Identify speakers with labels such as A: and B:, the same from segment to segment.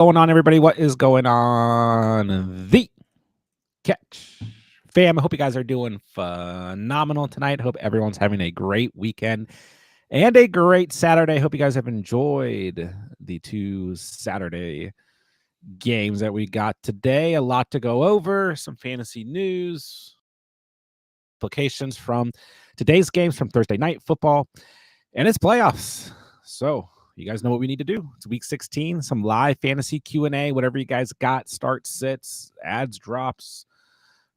A: Going on, everybody? What is going on? The Catch fam. I hope you guys are doing phenomenal tonight. Hope everyone's having a great weekend and a great Saturday. Hope you guys have enjoyed the two Saturday games that we got today. A lot to go over, some fantasy news, implications from today's games from Thursday night football, and it's playoffs. So you guys know what we need to do. It's week 16, some live fantasy Q&A, whatever you guys got, start sits, ads, drops.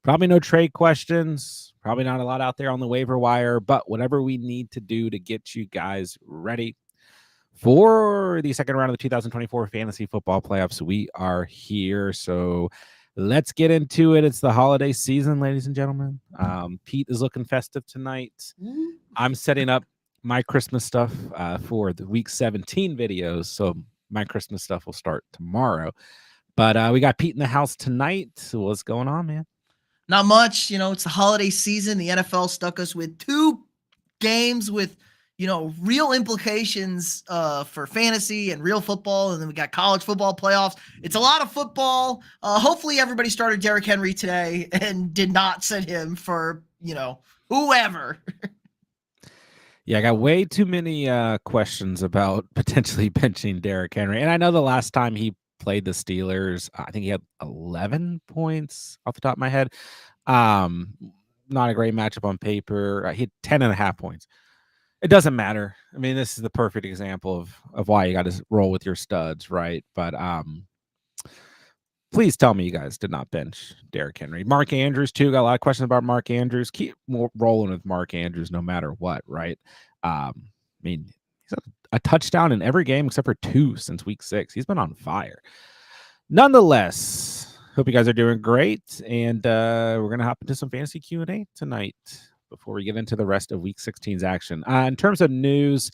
A: Probably no trade questions, probably not a lot out there on the waiver wire, but whatever we need to do to get you guys ready for the second round of the 2024 fantasy football playoffs, we are here. So let's get into it. It's the holiday season, ladies and gentlemen. Pete is looking festive tonight. I'm setting up my Christmas stuff for the week 17 videos. So my Christmas stuff will start tomorrow. But we got Pete in the house tonight. So what's going on, man?
B: Not much. It's the holiday season. The NFL stuck us with two games with, real implications for fantasy and real football. And then we got college football playoffs. It's a lot of football. Hopefully everybody started Derrick Henry today and did not sit him for, whoever.
A: Yeah, I got way too many questions about potentially benching Derrick Henry. And I know the last time he played the Steelers, I think he had 11 points off the top of my head. Not a great matchup on paper. He had 10.5 points. It doesn't matter. I mean, this is the perfect example of why you got to roll with your studs, right? But please tell me you guys did not bench Derrick Henry. Mark Andrews, too. Got a lot of questions about Mark Andrews. Keep rolling with Mark Andrews no matter what, right? I mean, he's had a touchdown in every game except for 2 since week 6. He's been on fire. Nonetheless, hope you guys are doing great. And we're going to hop into some fantasy Q&A tonight before we get into the rest of week 16's action. In terms of news,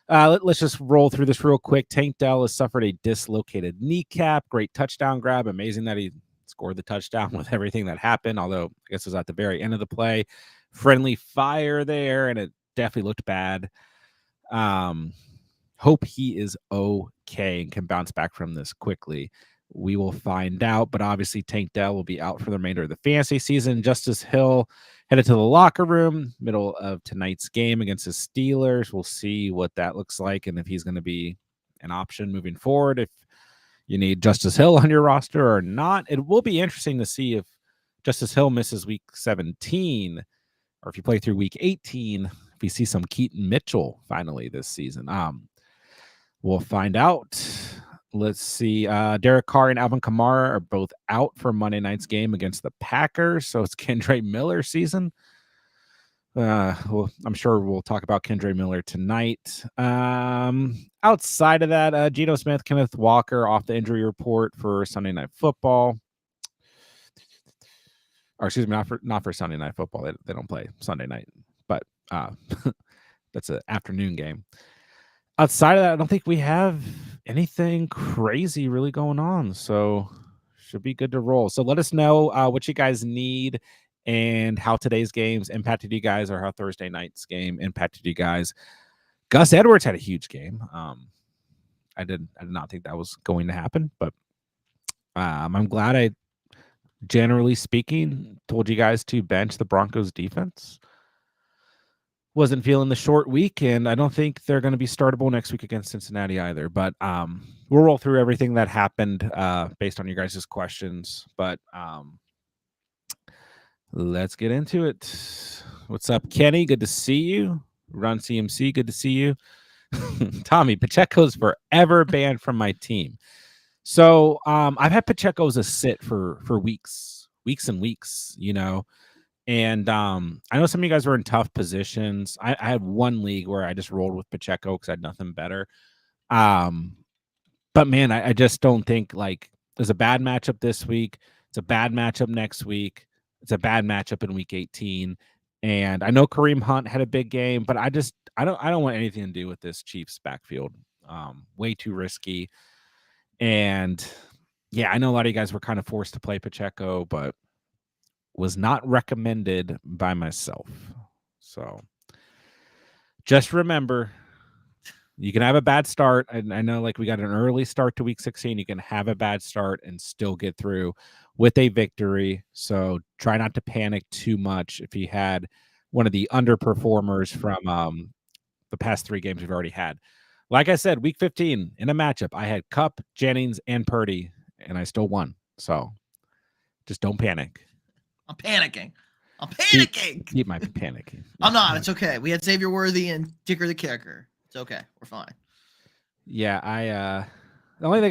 A: let's just roll through this real quick. Tank Dell has suffered a dislocated kneecap. Great touchdown grab. Amazing that he scored the touchdown with everything that happened, although I guess it was at the very end of the play. Friendly fire there, and it definitely looked bad. Hope he is okay and can bounce back from this quickly. We will find out, but obviously Tank Dell will be out for the remainder of the fantasy season. Justice Hill headed to the locker room, middle of tonight's game against the Steelers. We'll see what that looks like and if he's going to be an option moving forward, if you need Justice Hill on your roster or not. It will be interesting to see if Justice Hill misses week 17 or if you play through week 18, if we see some Keaton Mitchell finally this season. We'll find out. Let's see. Derek Carr and Alvin Kamara are both out for Monday night's game against the Packers. So it's Kendre Miller season. Well, I'm sure we'll talk about Kendre Miller tonight. Outside of that, Geno Smith, Kenneth Walker off the injury report for Sunday Night Football. Or excuse me, not for Sunday Night Football. They don't play Sunday night, but that's an afternoon game. Outside of that, I don't think we have anything crazy really going on. So should be good to roll. So let us know what you guys need and how today's games impacted you guys or how Thursday night's game impacted you guys. Gus Edwards had a huge game. I did not think that was going to happen, but I'm glad I, generally speaking, told you guys to bench the Broncos defense. Wasn't feeling the short week, and I don't think they're going to be startable next week against Cincinnati either. But we'll roll through everything that happened based on your guys' questions. But let's get into it. What's up, Kenny? Good to see you. Run CMC, good to see you. Tommy, Pacheco's forever banned from my team. So I've had Pacheco as a sit for weeks and weeks, And I know some of you guys were in tough positions. I had one league where I just rolled with Pacheco because I had nothing better. But man, I just don't think there's a bad matchup this week. It's a bad matchup next week. It's a bad matchup in week 18. And I know Kareem Hunt had a big game, but I don't want anything to do with this Chiefs backfield. Way too risky. And yeah, I know a lot of you guys were kind of forced to play Pacheco, but was not recommended by myself. So just remember, You can have a bad start. And I know, like, we got an early start to week 16. You can have a bad start and still get through with a victory. So try not to panic too much if you had one of the underperformers from the past 3 games we've already had. Like I said, week 15 in a matchup, I had Cup, Jennings, and Purdy, and I still won. So just don't panic.
B: I'm panicking. I'm
A: Pete,
B: panicking.
A: Pete might be panicking.
B: I'm not. It's okay. We had Xavier Worthy and Dicker the Kicker. It's okay. We're fine.
A: Yeah, the only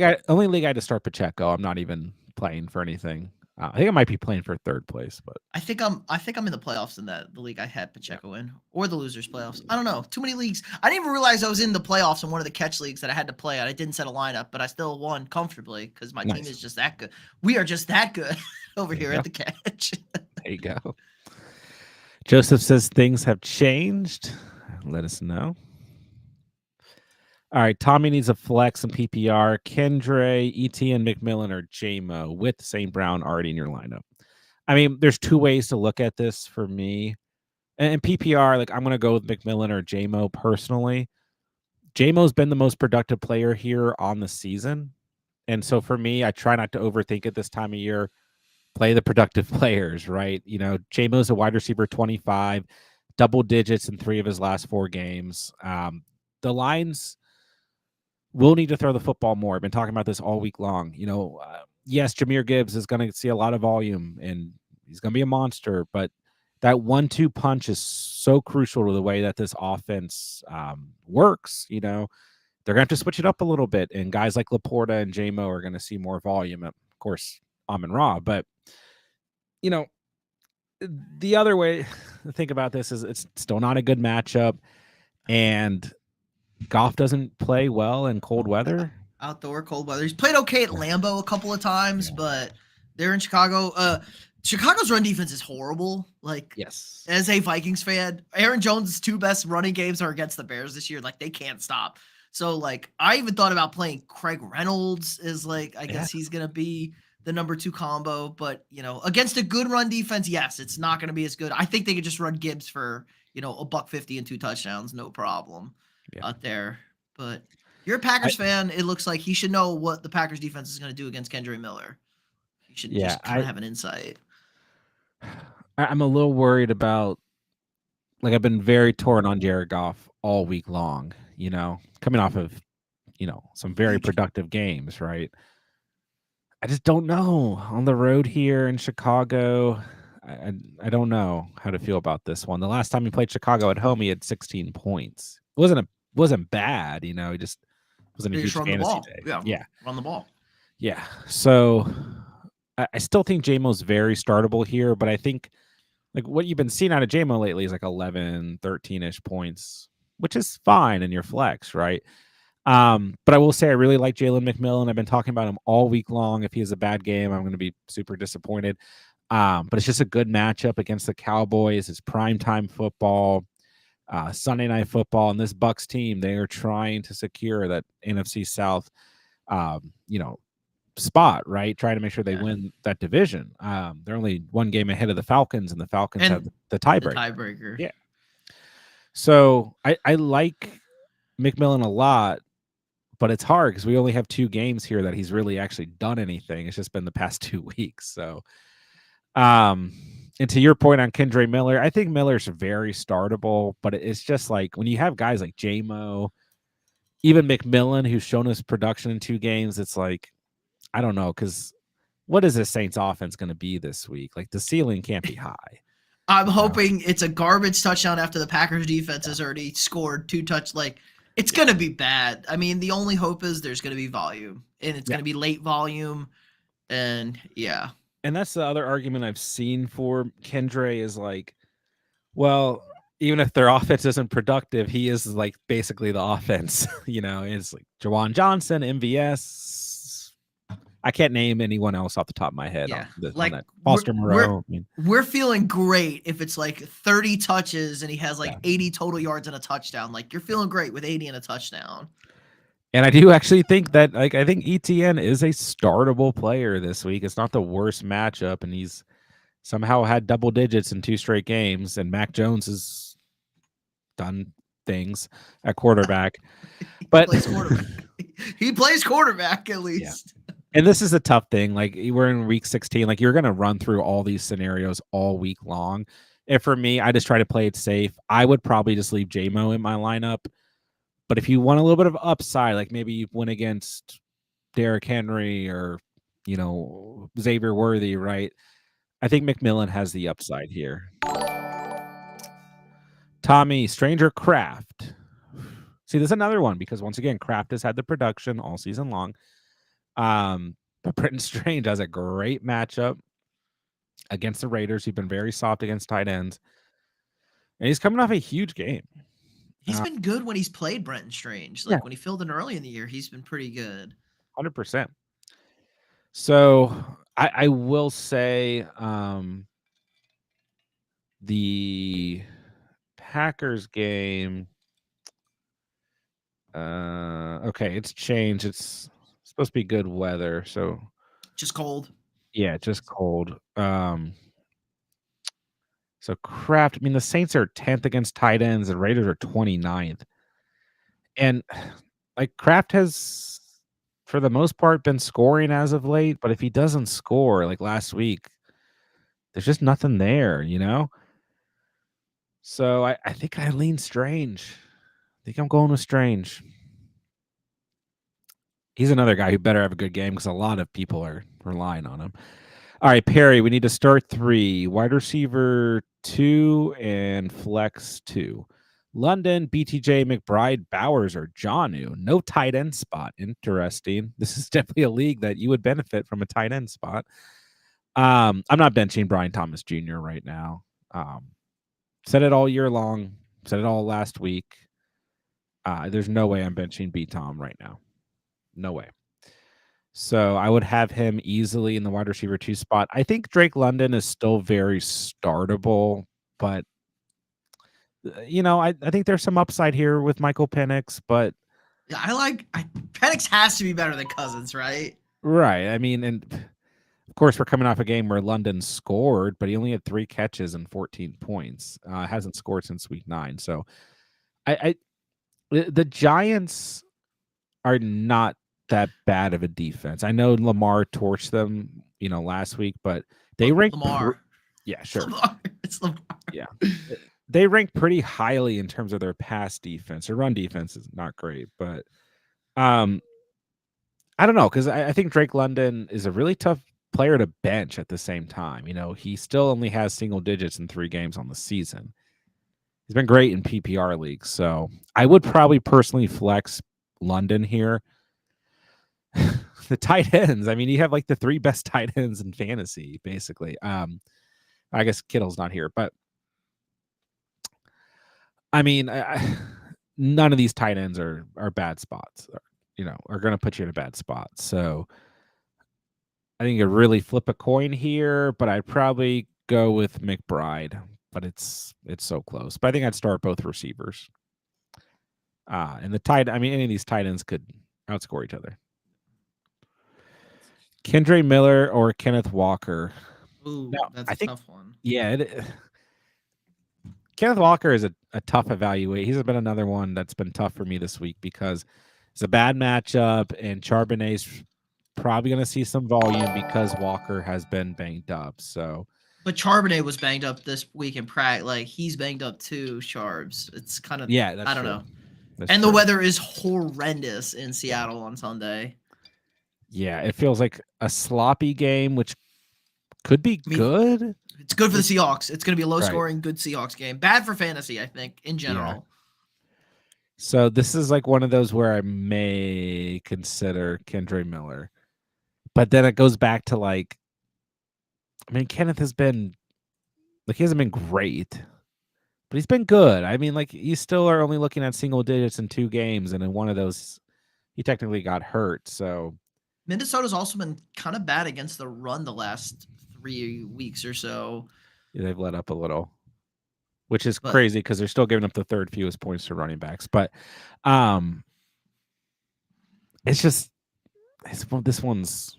A: league I had to start Pacheco. I'm not even playing for anything. I think I might be playing for 3rd place, but
B: I think I'm in the playoffs in the league I had Pacheco in, or the losers playoffs. I don't know. Too many leagues. I didn't even realize I was in the playoffs in one of the catch leagues that I had to play at. I didn't set a lineup, but I still won comfortably because my team is just that good. We are just that good over here at the catch.
A: There you go. Joseph says things have changed. Let us know. All right, Tommy needs a flex and PPR. Kendre, ETN, McMillan, or JMO with St. Brown already in your lineup. I mean, there's 2 ways to look at this for me. And PPR, like, I'm going to go with McMillan or JMO personally. JMO's been the most productive player here on the season. And so for me, I try not to overthink it this time of year. Play the productive players, right? You know, JMO's a wide receiver 25, double digits in 3 of his last 4 games. The Lions will need to throw the football more. I've been talking about this all week long. You know, yes, Jahmyr Gibbs is going to see a lot of volume and he's going to be a monster, but that 1-2 punch is so crucial to the way that this offense works. You know, they're going to have to switch it up a little bit, and guys like Laporta and JMO are going to see more volume. Of course, Amon-Ra, but you know, the other way to think about this is it's still not a good matchup, and Goff doesn't play well in cold weather.
B: Outdoor cold weather. He's played okay at Lambeau a couple of times, but they're in Chicago. Chicago's run defense is horrible. Like,
A: yes,
B: as a Vikings fan, Aaron Jones' 2 best running games are against the Bears this year. Like, they can't stop. So, like, I even thought about playing Craig Reynolds as, like, I guess he's going to be the number 2 combo. But, you know, against a good run defense, yes, it's not going to be as good. I think they could just run Gibbs for, you know, $150 and 2 touchdowns, no problem out there. But you're a Packers fan. It looks like he should know what the Packers defense is going to do against Kendre Miller. He should just kind of have an insight.
A: I'm a little worried about, like, I've been very torn on Jared Goff all week long, you know, coming off of, you know, some very productive games, right? I just don't know. On the road here in Chicago, I don't know how to feel about this one. The last time he played Chicago at home, he had 16 points. It wasn't bad, you know, he just wasn't a huge fantasy day.
B: Yeah, run the ball.
A: Yeah. So I still think JMO's very startable here, but I think, like, what you've been seeing out of JMO lately is like 11, 13-ish points, which is fine in your flex, right? But I will say I really like Jalen McMillan. I've been talking about him all week long. If he has a bad game, I'm going to be super disappointed. But it's just a good matchup against the Cowboys. It's primetime football, Sunday night football, and this Bucs team, they are trying to secure that NFC South, you know, spot, right? Trying to make sure they win that division. They're only 1 game ahead of the Falcons, and the Falcons have the tiebreaker. Yeah. So I like McMillan a lot, but it's hard because we only have 2 games here that he's really actually done anything. It's just been the past 2 weeks. So, and to your point on Kendre Miller, I think Miller's very startable, but it's just like when you have guys like JMO, even McMillan, who's shown his production in 2 games, it's like, I don't know, because what is this Saints offense going to be this week? Like, the ceiling can't be high.
B: I'm hoping it's a garbage touchdown after the Packers defense has already scored 2 touchdowns. Like, it's going to be bad. I mean, the only hope is there's going to be volume, and it's going to be late volume. And
A: and that's the other argument I've seen for Kendre is like, well, even if their offense isn't productive, he is like basically the offense. You know, it's like Jawan Johnson, MVS. I can't name anyone else off the top of my head.
B: Yeah,
A: on that. Foster Moreau.
B: We're feeling great if it's like 30 touches and he has like 80 total yards and a touchdown. Like, you're feeling great with 80 and a touchdown.
A: And I do actually think that, like, I think ETN is a startable player this week. It's not the worst matchup, and he's somehow had double digits in 2 straight games. And Mac Jones has done things at quarterback.
B: He
A: But
B: plays quarterback. He plays quarterback at
A: yeah.
B: least.
A: And this is a tough thing. Like we're in week 16. Like you're gonna run through all these scenarios all week long. And for me, I just try to play it safe. I would probably just leave JMO in my lineup. But if you want a little bit of upside, like maybe you went against Derrick Henry or Xavier Worthy, right? I think McMillan has the upside here. Tommy Stranger Kraft. See, there's another one because once again, Kraft has had the production all season long. But Britton Strange has a great matchup against the Raiders, who've been very soft against tight ends. And he's coming off a huge game.
B: He's been good when he's played Brenton Strange. Like when he filled in early in the year, he's been pretty good.
A: 100%. So I will say the Packers game. Okay, it's changed. It's supposed to be good weather, so
B: just cold.
A: Yeah, just cold. So Kraft. I mean, the Saints are 10th against tight ends, and Raiders are 29th. And like Kraft has, for the most part, been scoring as of late. But if he doesn't score, like last week, there's just nothing there, So I think I lean Strange. I think I'm going with Strange. He's another guy who better have a good game because a lot of people are relying on him. All right, Perry, we need to start 3. Wide receiver 2 and flex 2. London, BTJ, McBride, Bowers, or Jonnu. No tight end spot. Interesting. This is definitely a league that you would benefit from a tight end spot. I'm not benching Brian Thomas Jr. right now. Said it all year long. Said it all last week. There's no way I'm benching B-Tom right now. No way. So I would have him easily in the wide receiver 2 spot. I think Drake London is still very startable, but I think there's some upside here with Michael Penix, but
B: yeah, Penix has to be better than Cousins, right?
A: Right. I mean, and of course we're coming off a game where London scored, but he only had 3 catches and 14 points. Hasn't scored since week 9. So the Giants are not that bad of a defense. I know Lamar torched them, last week, but they rank
B: Lamar.
A: Yeah, sure.
B: It's Lamar.
A: Yeah. They rank pretty highly in terms of their pass defense. Their run defense is not great, but I don't know, because I think Drake London is a really tough player to bench at the same time. He still only has single digits in 3 games on the season. He's been great in PPR leagues, so I would probably personally flex London here. The tight ends. I mean, you have like the 3 best tight ends in fantasy, basically. I guess Kittle's not here, but I mean, none of these tight ends are bad spots. Are going to put you in a bad spot. So I think you could really flip a coin here, but I'd probably go with McBride. But it's so close. But I think I'd start both receivers. And any of these tight ends could outscore each other. Kendre Miller or Kenneth Walker.
B: Ooh, that's a tough one.
A: Yeah, Kenneth Walker is a tough evaluate. He's been another one that's been tough for me this week because it's a bad matchup, and Charbonnet's probably going to see some volume because Walker has been banged up. So,
B: but Charbonnet was banged up this week in practice. Like he's banged up too. Charbs. It's kind of I don't know. And the weather is horrendous in Seattle on Sunday.
A: Yeah, it feels like a sloppy game, which could be good.
B: It's good for the Seahawks. It's going to be a low-scoring, good Seahawks game. Bad for fantasy, I think, in general. Yeah.
A: So this is like one of those where I may consider Kendre Miller. But then it goes back to Kenneth has been, he hasn't been great, but he's been good. I mean, you still are only looking at single digits in 2 games, and in one of those, he technically got hurt. So
B: Minnesota's also been kind of bad against the run the last 3 weeks or so.
A: Yeah, they've let up a little, which is crazy because they're still giving up the 3rd fewest points to running backs. But it's just this one's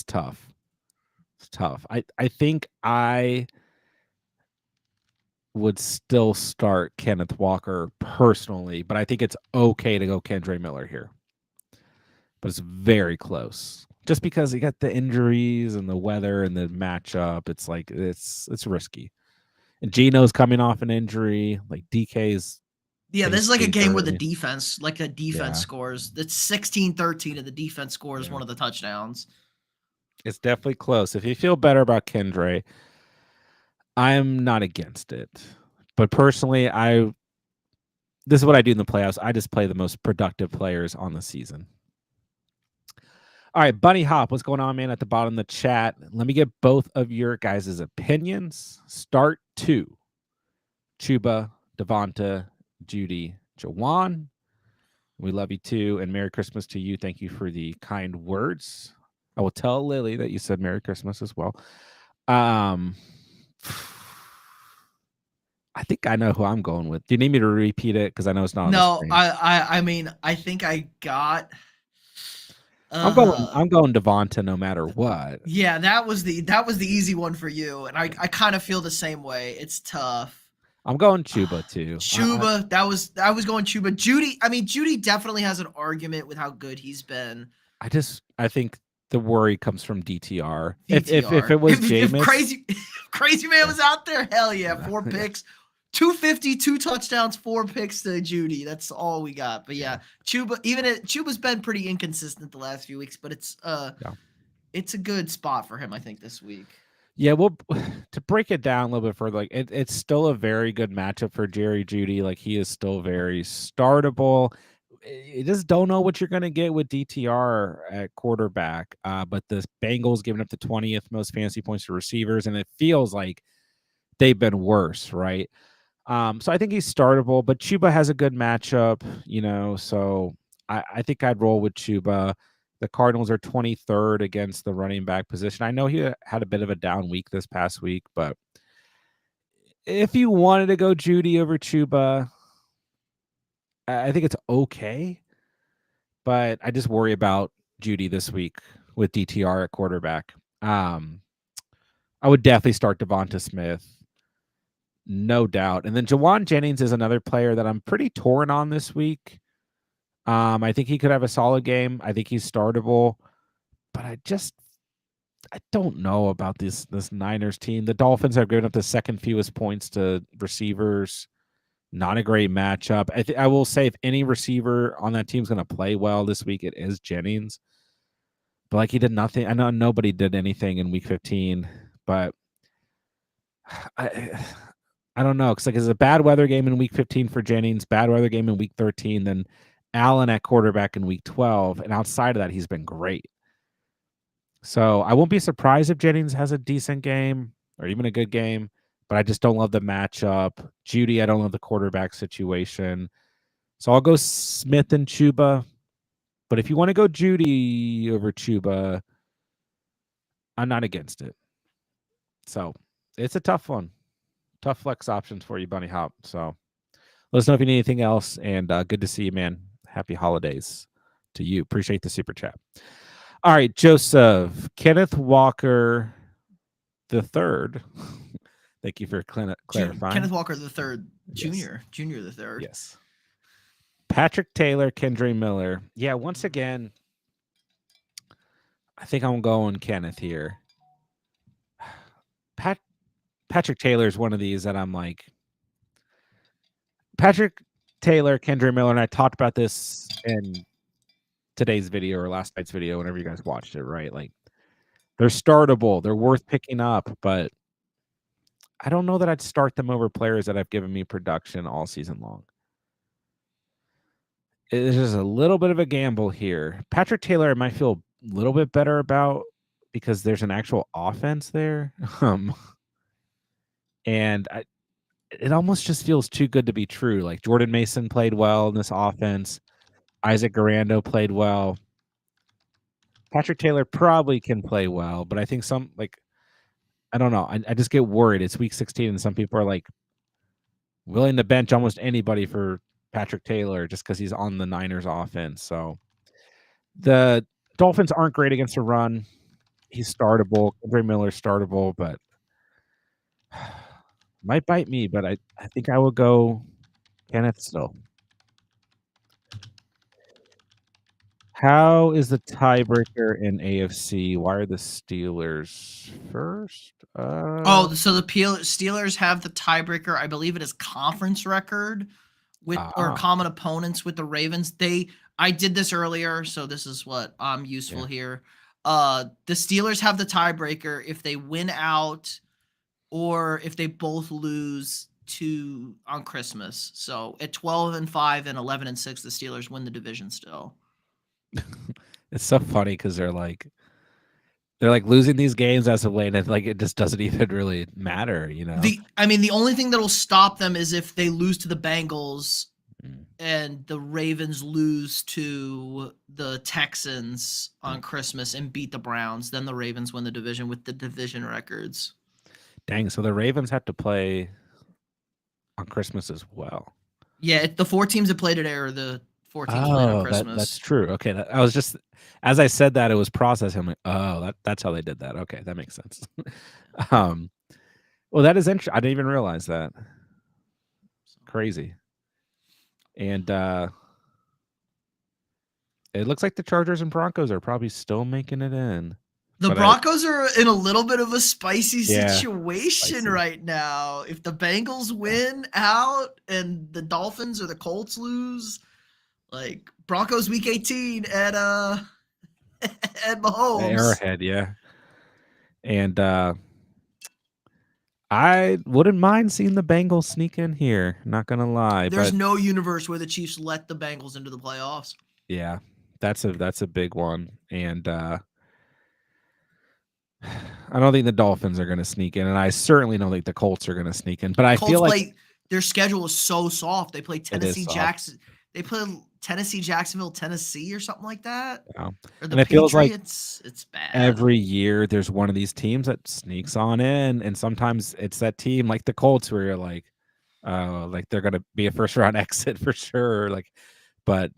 A: tough. It's tough. I think I would still start Kenneth Walker personally, but I think it's okay to go Kendre Miller here. But it's very close. Just because you got the injuries and the weather and the matchup, it's like it's risky. And Gino's coming off an injury. Like DK's
B: Yeah, this is like a
A: basically
B: game where the
A: early.
B: defense, like the defense
A: Yeah.
B: scores. It's 16-13 and the defense scores
A: Yeah.
B: one of the touchdowns.
A: It's definitely close. If you feel better about Kendre, I'm not against it. But personally, this is what I do in the playoffs. I just play the most productive players on the season. All right, Bunny Hop, what's going on, man? At the bottom of the chat. Let me get both of your guys' opinions. Start 2. Chuba, Devonta, Judy, Jawan. We love you too, and Merry Christmas to you. Thank you for the kind words. I will tell Lily that you said Merry Christmas as well. I think I know who I'm going with. Do you need me to repeat it? Because I know it's not on the
B: No,
A: screen.
B: I mean, I think I got.
A: I'm going Devonta no matter what.
B: Yeah, that was the easy one for you, and I kind of feel the same way. It's tough.
A: I'm going Chuba too.
B: Chuba, I was going Chuba. Judy, I mean, Judy definitely has an argument with how good he's been.
A: I think the worry comes from DTR.
B: DTR.
A: If it was
B: if
A: Jameis,
B: crazy man was out there, hell yeah, 4 picks. 250, 2 touchdowns, 4 picks to Judy. That's all we got. But yeah, Chuba's been pretty inconsistent the last few weeks, but it's a good spot for him, I think, this week.
A: Yeah, well, to break it down a little bit further, like it's still a very good matchup for Jerry Judy. Like he is still very startable. You just don't know what you're going to get with DTR at quarterback. But the Bengals giving up the 20th most fantasy points to receivers, and it feels like they've been worse, right? So I think he's startable, but Chuba has a good matchup, so I think I'd roll with Chuba. The Cardinals are 23rd against the running back position. I know he had a bit of a down week this past week, but if you wanted to go Judy over Chuba, I think it's okay. But I just worry about Judy this week with DTR at quarterback. I would definitely start Devonta Smith. No doubt. And then Jawan Jennings is another player that I'm pretty torn on this week. I think he could have a solid game. I think he's startable, but I don't know about this Niners team. The Dolphins have given up the second fewest points to receivers. Not a great matchup. I will say if any receiver on that team is going to play well this week, it is Jennings. But like he did nothing. I know nobody did anything in week 15, but I don't know. Because it's a bad weather game in week 15 for Jennings, bad weather game in week 13, then Allen at quarterback in week 12. And outside of that, he's been great. So I won't be surprised if Jennings has a decent game or even a good game, but I just don't love the matchup. Judy, I don't love the quarterback situation. So I'll go Smith and Chuba. But if you want to go Judy over Chuba, I'm not against it. So it's a tough one. Tough flex options for you, Bunny Hop. So let us know if you need anything else. And good to see you, man. Happy holidays to you. Appreciate the super chat. All right, Joseph. Kenneth Walker the third. Thank you for clarifying.
B: Kenneth Walker the third. Junior the third.
A: Yes. Patrick Taylor, Kendre Miller. Yeah, once again, I think I'm going Kenneth here. Patrick Taylor is one of these that I'm like, Patrick Taylor, Kendre Miller, and I talked about this in today's video or last night's video, whenever you guys watched it, right? Like, they're startable. They're worth picking up, but I don't know that I'd start them over players that have given me production all season long. It's just a little bit of a gamble here. Patrick Taylor, I might feel a little bit better about because there's an actual offense there. And it almost just feels too good to be true. Like Jordan Mason played well in this offense. Isaac Garando played well. Patrick Taylor probably can play well, but I think I don't know. I just get worried. It's week 16 and some people are like willing to bench almost anybody for Patrick Taylor just because he's on the Niners offense. So the Dolphins aren't great against the run. He's startable. Kendre Miller's startable, but Might bite me, but I think I will go Kenneth still. How is the tiebreaker in AFC? Why are the Steelers first?
B: So the Steelers have the tiebreaker. I believe it is conference record or
A: Ah,
B: common opponents with the Ravens. I did this earlier, so this is what I'm useful
A: yeah.
B: here. The Steelers have the tiebreaker if they win out or if they both lose on Christmas. So at 12-5 and 11-6, the Steelers win the division still.
A: It's so funny because they're like losing these games as of late, and like it just doesn't even really matter, you know.
B: The only thing that'll stop them is if they lose to the Bengals
A: Mm,
B: and the Ravens lose to the Texans on
A: mm.
B: Christmas and beat the Browns. Then the Ravens win the division with the division records.
A: Dang, so the Ravens have to play on Christmas as well.
B: Yeah, the 4 teams that play today are the 4 teams playing on
A: Oh, that's
B: Christmas.
A: true. Okay, I was just as I said that, it was processing. I'm like, oh, that's how they did that. Okay, that makes sense. um, well, that is interesting. I didn't even realize that. Crazy. And it looks like the Chargers and Broncos are probably still making it in.
B: The
A: But
B: Broncos are in a little bit of a spicy
A: yeah,
B: situation
A: spicy.
B: right now. If the Bengals win out and the Dolphins or the Colts lose, like Broncos week 18 at Mahomes.
A: Arrowhead, yeah. And I wouldn't mind seeing the Bengals sneak in here, not gonna lie.
B: There's
A: But
B: no universe where the Chiefs let the Bengals into the playoffs.
A: yeah, that's a big one. And I don't think the Dolphins are gonna sneak in, and I certainly don't think the Colts are gonna sneak in. But I
B: Colts
A: feel like
B: play their schedule is so soft. They play
A: it is soft.
B: They play Tennessee, Jacksonville, Tennessee, or something like that.
A: You know?
B: Or the
A: And it feels like
B: Patriots. It's bad.
A: every year there's one of these teams that sneaks on in, and sometimes it's that team like the Colts where you're like they're gonna be a first round exit for sure. Like, but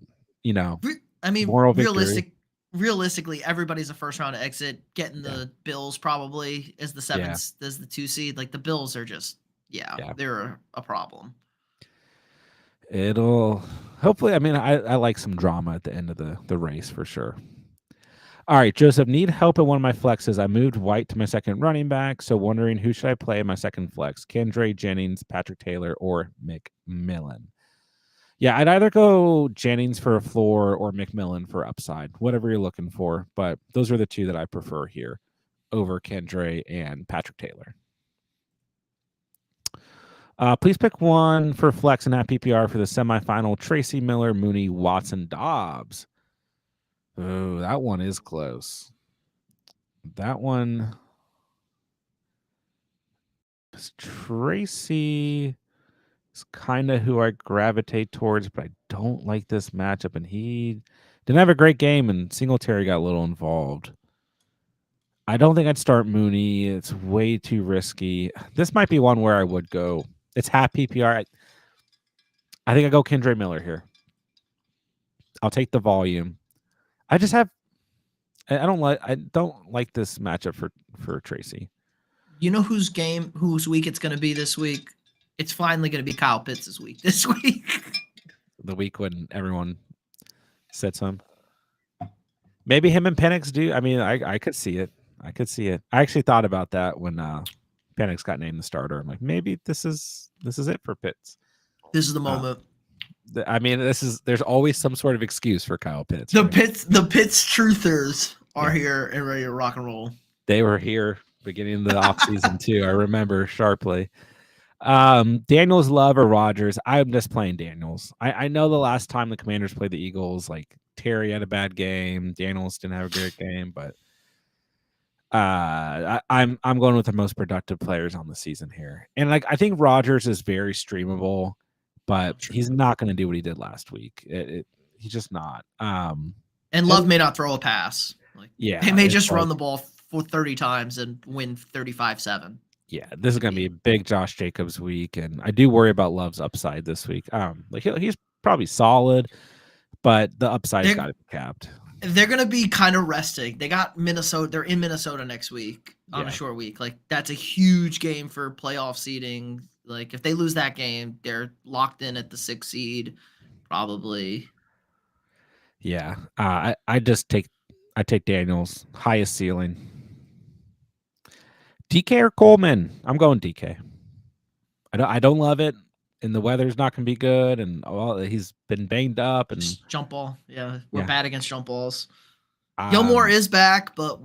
A: you know,
B: I mean,
A: moral victory.
B: realistically, everybody's a first round exit. Getting
A: Yeah,
B: the Bills probably as the
A: yeah,
B: as the 2 seed. Like the Bills are just
A: yeah.
B: they're a problem.
A: It'll hopefully. I mean, I like some drama at the end of the race for sure. All right, Joseph, need help in one of my flexes. I moved White to my second running back, so wondering who should I play in my second flex? Kendra Jennings, Patrick Taylor, or McMillan? Yeah, I'd either go Jennings for a floor or McMillan for upside, whatever you're looking for. But those are the two that I prefer here over Kendra and Patrick Taylor. Please pick one for flex and at PPR for the semifinal. Tracy Miller, Mooney, Watson, Dobbs. Oh, that one is close. That one. Tracy is kind of who I gravitate towards, but I don't like this matchup. And he didn't have a great game, and Singletary got a little involved. I don't think I'd start Mooney. It's way too risky. This might be one where I would go. It's half PPR. I think I go Kendra Miller here. I'll take the volume. I just have. I don't like this matchup for Tracy.
B: You know whose week it's going to be this week? It's finally going to be Kyle Pitts' week this week.
A: The week when everyone sets him. Maybe him and Penix do. I mean, I could see it. I could see it. I actually thought about that when Penix got named the starter. I'm like, maybe this is it for Pitts.
B: This is the moment.
A: I mean, there's always some sort of excuse for Kyle Pitts.
B: The
A: right?
B: Pitts truthers are here and ready to rock and roll.
A: They were here beginning of the offseason too. I remember sharply. Daniels, Love, or Rodgers. I'm just playing Daniels. I know the last time the Commanders played the Eagles, like Terry had a bad game, Daniels didn't have a great game, but I'm going with the most productive players on the season here. And like I think Rodgers is very streamable, but he's not going to do what he did last week. He's just not.
B: And Love may not throw a pass. Like,
A: yeah,
B: they may just run the ball for 30 times and win 35-7.
A: Yeah, this is going to be a big Josh Jacobs week, and I do worry about Love's upside this week. Like he's probably solid, but the upside's got to be capped.
B: They're going to be kind of resting. They got Minnesota. They're in Minnesota next week on a short week. Like that's a huge game for playoff seeding. Like if they lose that game, they're locked in at the 6th seed, probably.
A: Yeah. I take Daniels highest ceiling. DK or Coleman? I'm going DK. I don't love it, and the weather's not going to be good, and he's been banged up, and
B: Just jump ball. Yeah, we're
A: yeah.
B: bad against jump balls. Gilmore is back, but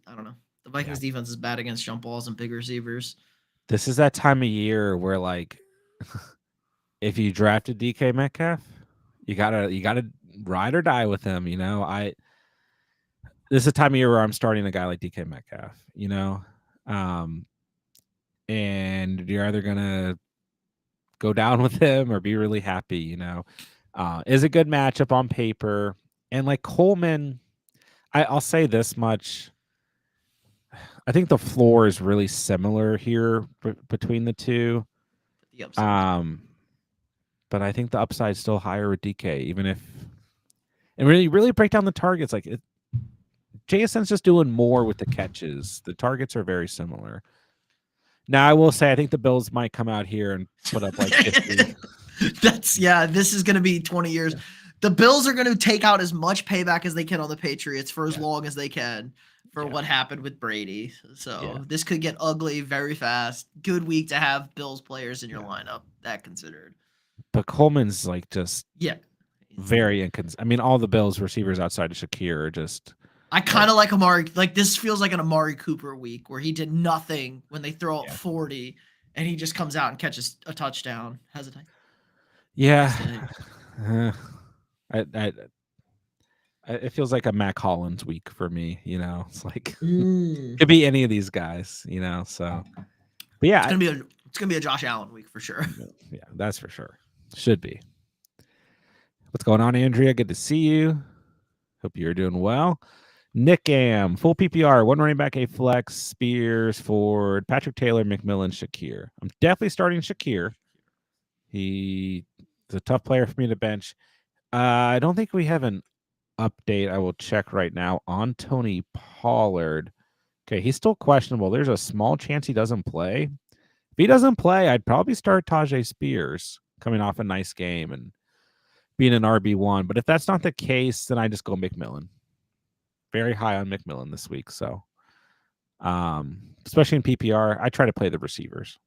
B: I don't know. The
A: Yeah.
B: Vikings defense is bad against jump balls and big receivers.
A: This is that time of year where like if you drafted DK Metcalf, you gotta ride or die with him. This is a time of year where I'm starting a guy like DK Metcalf. Um, and you're either gonna go down with him or be really happy. Is a good matchup on paper, and like Coleman, I'll say this much. I think the floor is really similar here between the two.
B: The upside's
A: But I think the upside is still higher with DK, even if and really break down the targets. Like JSN's just doing more with the catches. The targets are very similar. Now I will say I think the Bills might come out here and put up like 50.
B: This is gonna be 20 years.
A: Yeah.
B: The Bills are gonna take out as much payback as they can on the Patriots for as
A: Yeah.
B: long as they can for
A: Yeah.
B: what happened with Brady. So
A: Yeah.
B: this could get ugly very fast. Good week to have Bills players in your
A: Yeah.
B: lineup, that considered.
A: But Coleman's like just
B: Yeah.
A: very I mean, all the Bills receivers outside of Shakir are just
B: I kind of like Amari. Like this feels like an Amari Cooper week where he did nothing when they throw up
A: Yeah.
B: 40 and he just comes out and catches a touchdown. Has a
A: yeah. It feels like a Mac Hollins week for me. It's like could be any of these guys. So, but yeah,
B: it's gonna be a Josh Allen week for sure.
A: Yeah, that's for sure. Should be. What's going on, Andrea? Good to see you. Hope you're doing well. Nick Am, full PPR, one running back, a flex, Spears, Ford, Patrick Taylor, McMillan, Shakir. I'm definitely starting Shakir. He's a tough player for me to bench. I don't think we have an update. I will check right now on Tony Pollard. Okay, he's still questionable. There's a small chance he doesn't play. If he doesn't play, I'd probably start Tajay Spears coming off a nice game and being an RB1. But if that's not the case, then I just go McMillan. Very high on McMillan this week. So, especially in PPR, I try to play the receivers.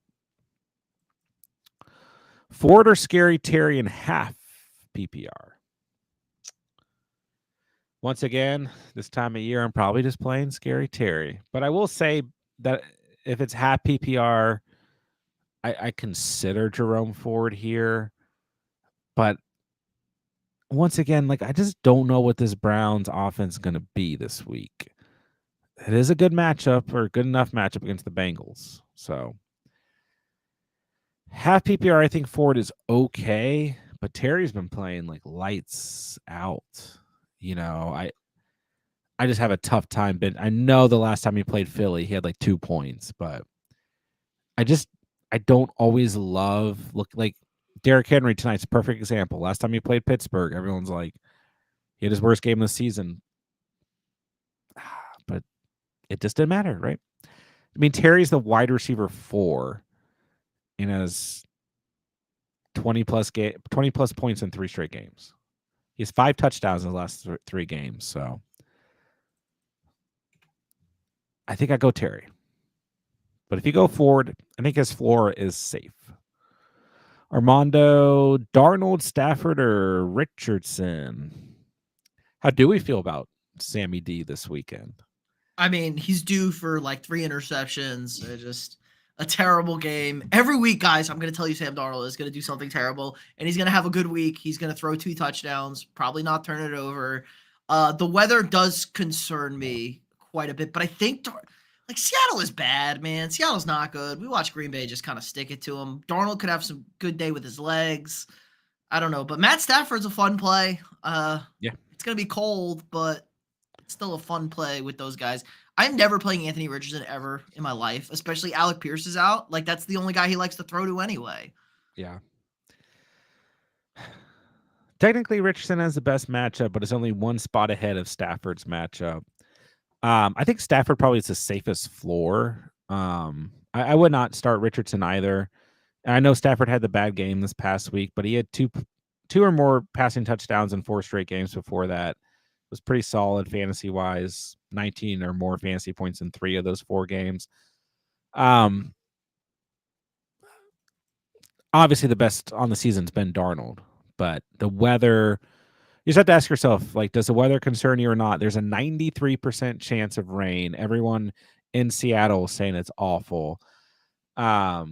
A: Ford or Scary Terry in half PPR. Once again, this time of year, I'm probably just playing Scary Terry. But I will say that if it's half PPR, I consider Jerome Ford here. But once again, like I just don't know what this Browns offense is going to be this week. It is a good matchup or good enough matchup against the Bengals. So half PPR, I think Ford is okay, but Terry's been playing like lights out. I just have a tough time. But I know the last time he played Philly, he had like 2 points, but I don't always look like Derrick Henry tonight's a perfect example. Last time he played Pittsburgh, everyone's like, he had his worst game of the season. But it just didn't matter, right? I mean, Terry's the wide receiver 4 and has 20 plus points in 3 straight games. He has 5 touchdowns in the last 3 games. So I think I go Terry. But if you go Ford, I think his floor is safe. Armando, Darnold, Stafford, or Richardson? How do we feel about Sammy D this weekend?
B: I mean, he's due for like 3 interceptions. Just a terrible game. Every week, guys, I'm going to tell you Sam Darnold is going to do something terrible, and he's going to have a good week. He's going to throw 2 touchdowns, probably not turn it over. The weather does concern me quite a bit, but I think like Seattle is bad, man. Seattle's not good. We watch Green Bay just kind of stick it to him. Darnold could have some good day with his legs. I don't know, but Matt Stafford's a fun play.
A: Yeah.
B: It's going to be cold, but it's still a fun play with those guys. I'm never playing Anthony Richardson ever in my life, especially Alec Pierce is out. Like, that's the only guy he likes to throw to anyway.
A: Yeah. Technically, Richardson has the best matchup, but it's only 1 spot ahead of Stafford's matchup. I think Stafford probably is the safest floor. I would not start Richardson either. And I know Stafford had the bad game this past week, but he had two or more passing touchdowns in 4 straight games before that. It was pretty solid fantasy wise. 19 or more fantasy points in 3 of those 4 games. Obviously the best on the season's been Darnold, but the weather, you just have to ask yourself, like, does the weather concern you or not? There's a 93% chance of rain. Everyone in Seattle is saying it's awful. I'd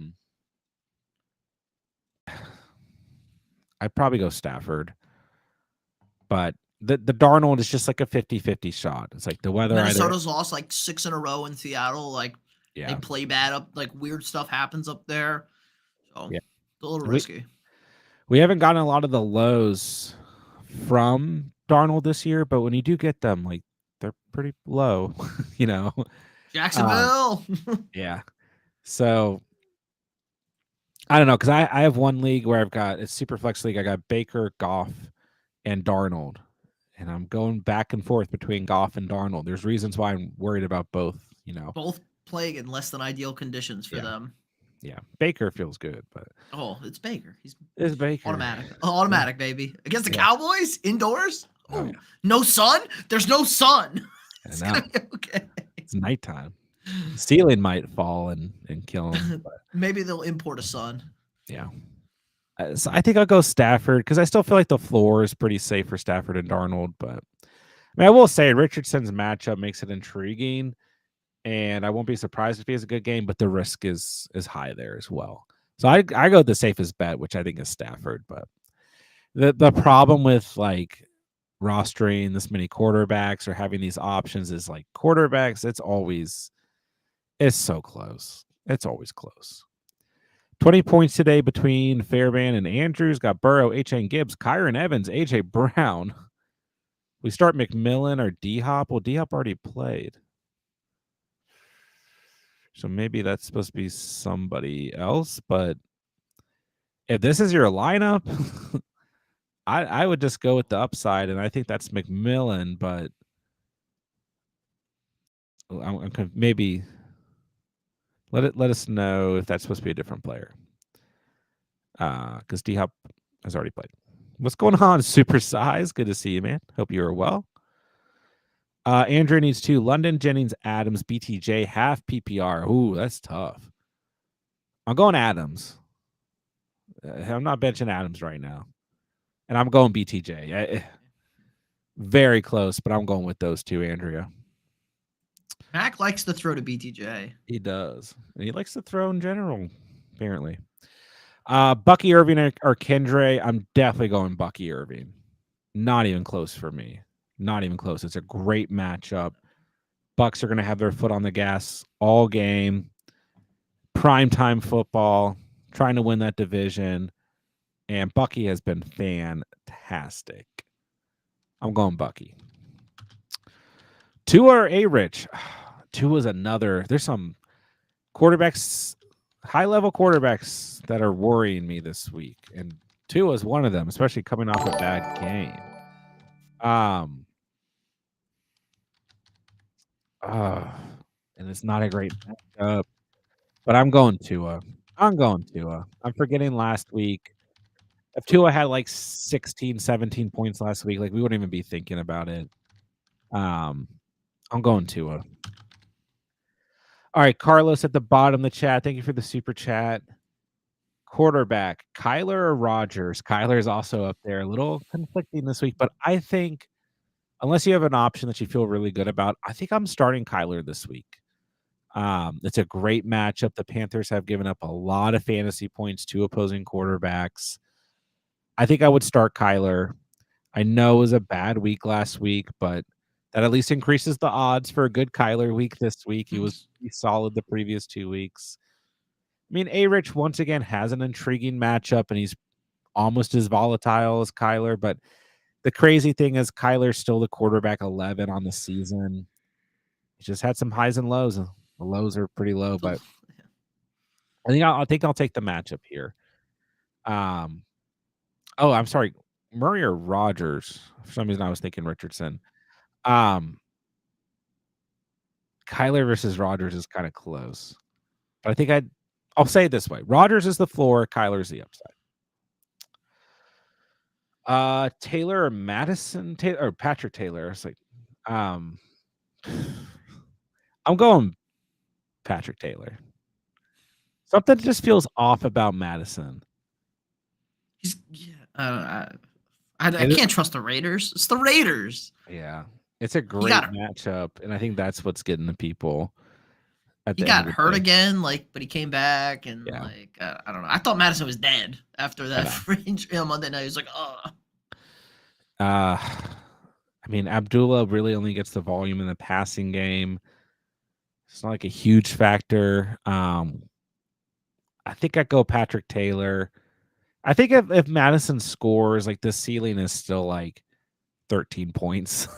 A: probably go Stafford, but the Darnold is just like a 50-50 shot. It's like the weather either.
B: Minnesota's lost like 6 in a row in Seattle. Like they
A: Yeah.
B: play bad up, like weird stuff happens up there. So
A: Yeah.
B: it's a little
A: We
B: risky.
A: we haven't gotten a lot of the lows from Darnold this year, but when you do get them, like, they're pretty low, you know.
B: Jacksonville.
A: Yeah. So I don't know, because I have one league where I've got it's super flex league. I got Baker, Goff, and Darnold, and I'm going back and forth between Goff and Darnold. There's reasons why I'm worried about both.
B: Both playing in less than ideal conditions for
A: Yeah,
B: them.
A: yeah. Baker feels good, but
B: Oh, it's Baker. He's
A: it's Baker.
B: automatic.
A: Yeah,
B: Automatic, baby. Against the
A: yeah.
B: Cowboys indoors?
A: Oh
B: Oh,
A: yeah.
B: no sun? There's no sun.
A: I
B: It's
A: know.
B: gonna be okay.
A: It's nighttime. The ceiling might fall and kill him. But
B: Maybe they'll import a sun.
A: yeah. So I think I'll go Stafford because I still feel like the floor is pretty safe for Stafford and Darnold. But I mean, I will say Richardson's matchup makes it intriguing, and I won't be surprised if he has a good game. But the risk is high there as well. So I go with the safest bet, which I think is Stafford. But the problem with like rostering this many quarterbacks or having these options is like quarterbacks. It's so close. It's always close. 20 points today between Fairbairn and Andrews. Got Burrow, H.N. Gibbs, Kyron Evans, A.J. Brown. We start McMillan or D-Hop. Well, D-Hop already played. So maybe that's supposed to be somebody else. But if this is your lineup, I would just go with the upside, and I think that's McMillan. But maybe let us know if that's supposed to be a different player. Because D-Hop has already played. What's going on, Super Size? Good to see you, man. Hope you are well. Andrew needs 2. London, Jennings, Adams, BTJ, half PPR. Ooh, that's tough. I'm going Adams. I'm not benching Adams right now. And I'm going BTJ. Very close, but I'm going with those 2, Andrea.
B: Mac likes to throw to BTJ.
A: He does. And he likes to throw in general, apparently. Bucky Irving or Kendre. I'm definitely going Bucky Irving. Not even close for me. Not even close. It's a great matchup. Bucks are going to have their foot on the gas all game. Primetime football, trying to win that division. And Bucky has been fantastic. I'm going Bucky. Tua or A-Rich? Tua's another. There's some quarterbacks, high-level quarterbacks that are worrying me this week. And Tua's one of them, especially coming off a bad game. And it's not a great matchup. But I'm going Tua. I'm forgetting last week. If Tua had like 16, 17 points last week, like we wouldn't even be thinking about it. I'm going Tua. All right, Carlos at the bottom of the chat. Thank you for the super chat. Quarterback, Kyler or Rodgers? Kyler is also up there. A little conflicting this week, but I think unless you have an option that you feel really good about, I think I'm starting Kyler this week. It's a great matchup. The Panthers have given up a lot of fantasy points to opposing quarterbacks. I think I would start Kyler. I know it was a bad week last week, but that at least increases the odds for a good Kyler week this week. He was solid the previous 2 weeks. I mean, A-Rich once again has an intriguing matchup, and he's almost as volatile as Kyler. But the crazy thing is Kyler's still the quarterback 11 on the season. He just had some highs and lows. The lows are pretty low, but I think I'll take the matchup here. Oh, I'm sorry, Murray or Rodgers. For some reason, I was thinking Richardson. Kyler versus Rodgers is kind of close, but I think I'll say it this way: Rodgers is the floor, Kyler's the upside. Taylor or Madison Taylor or Patrick Taylor. It's like, um, I'm going Patrick Taylor. Something just feels off about Madison.
B: I can't trust the Raiders. It's the Raiders.
A: Yeah, it's a great matchup, and I think that's what's getting the people.
B: He got hurt again, but he came back, and I don't know. I thought Madison was dead after that injury on Monday night. He was like, oh.
A: I mean, Abdullah really only gets the volume in the passing game. It's not like a huge factor. I think I'd go Patrick Taylor. I think if Madison scores, like the ceiling is still like 13 points,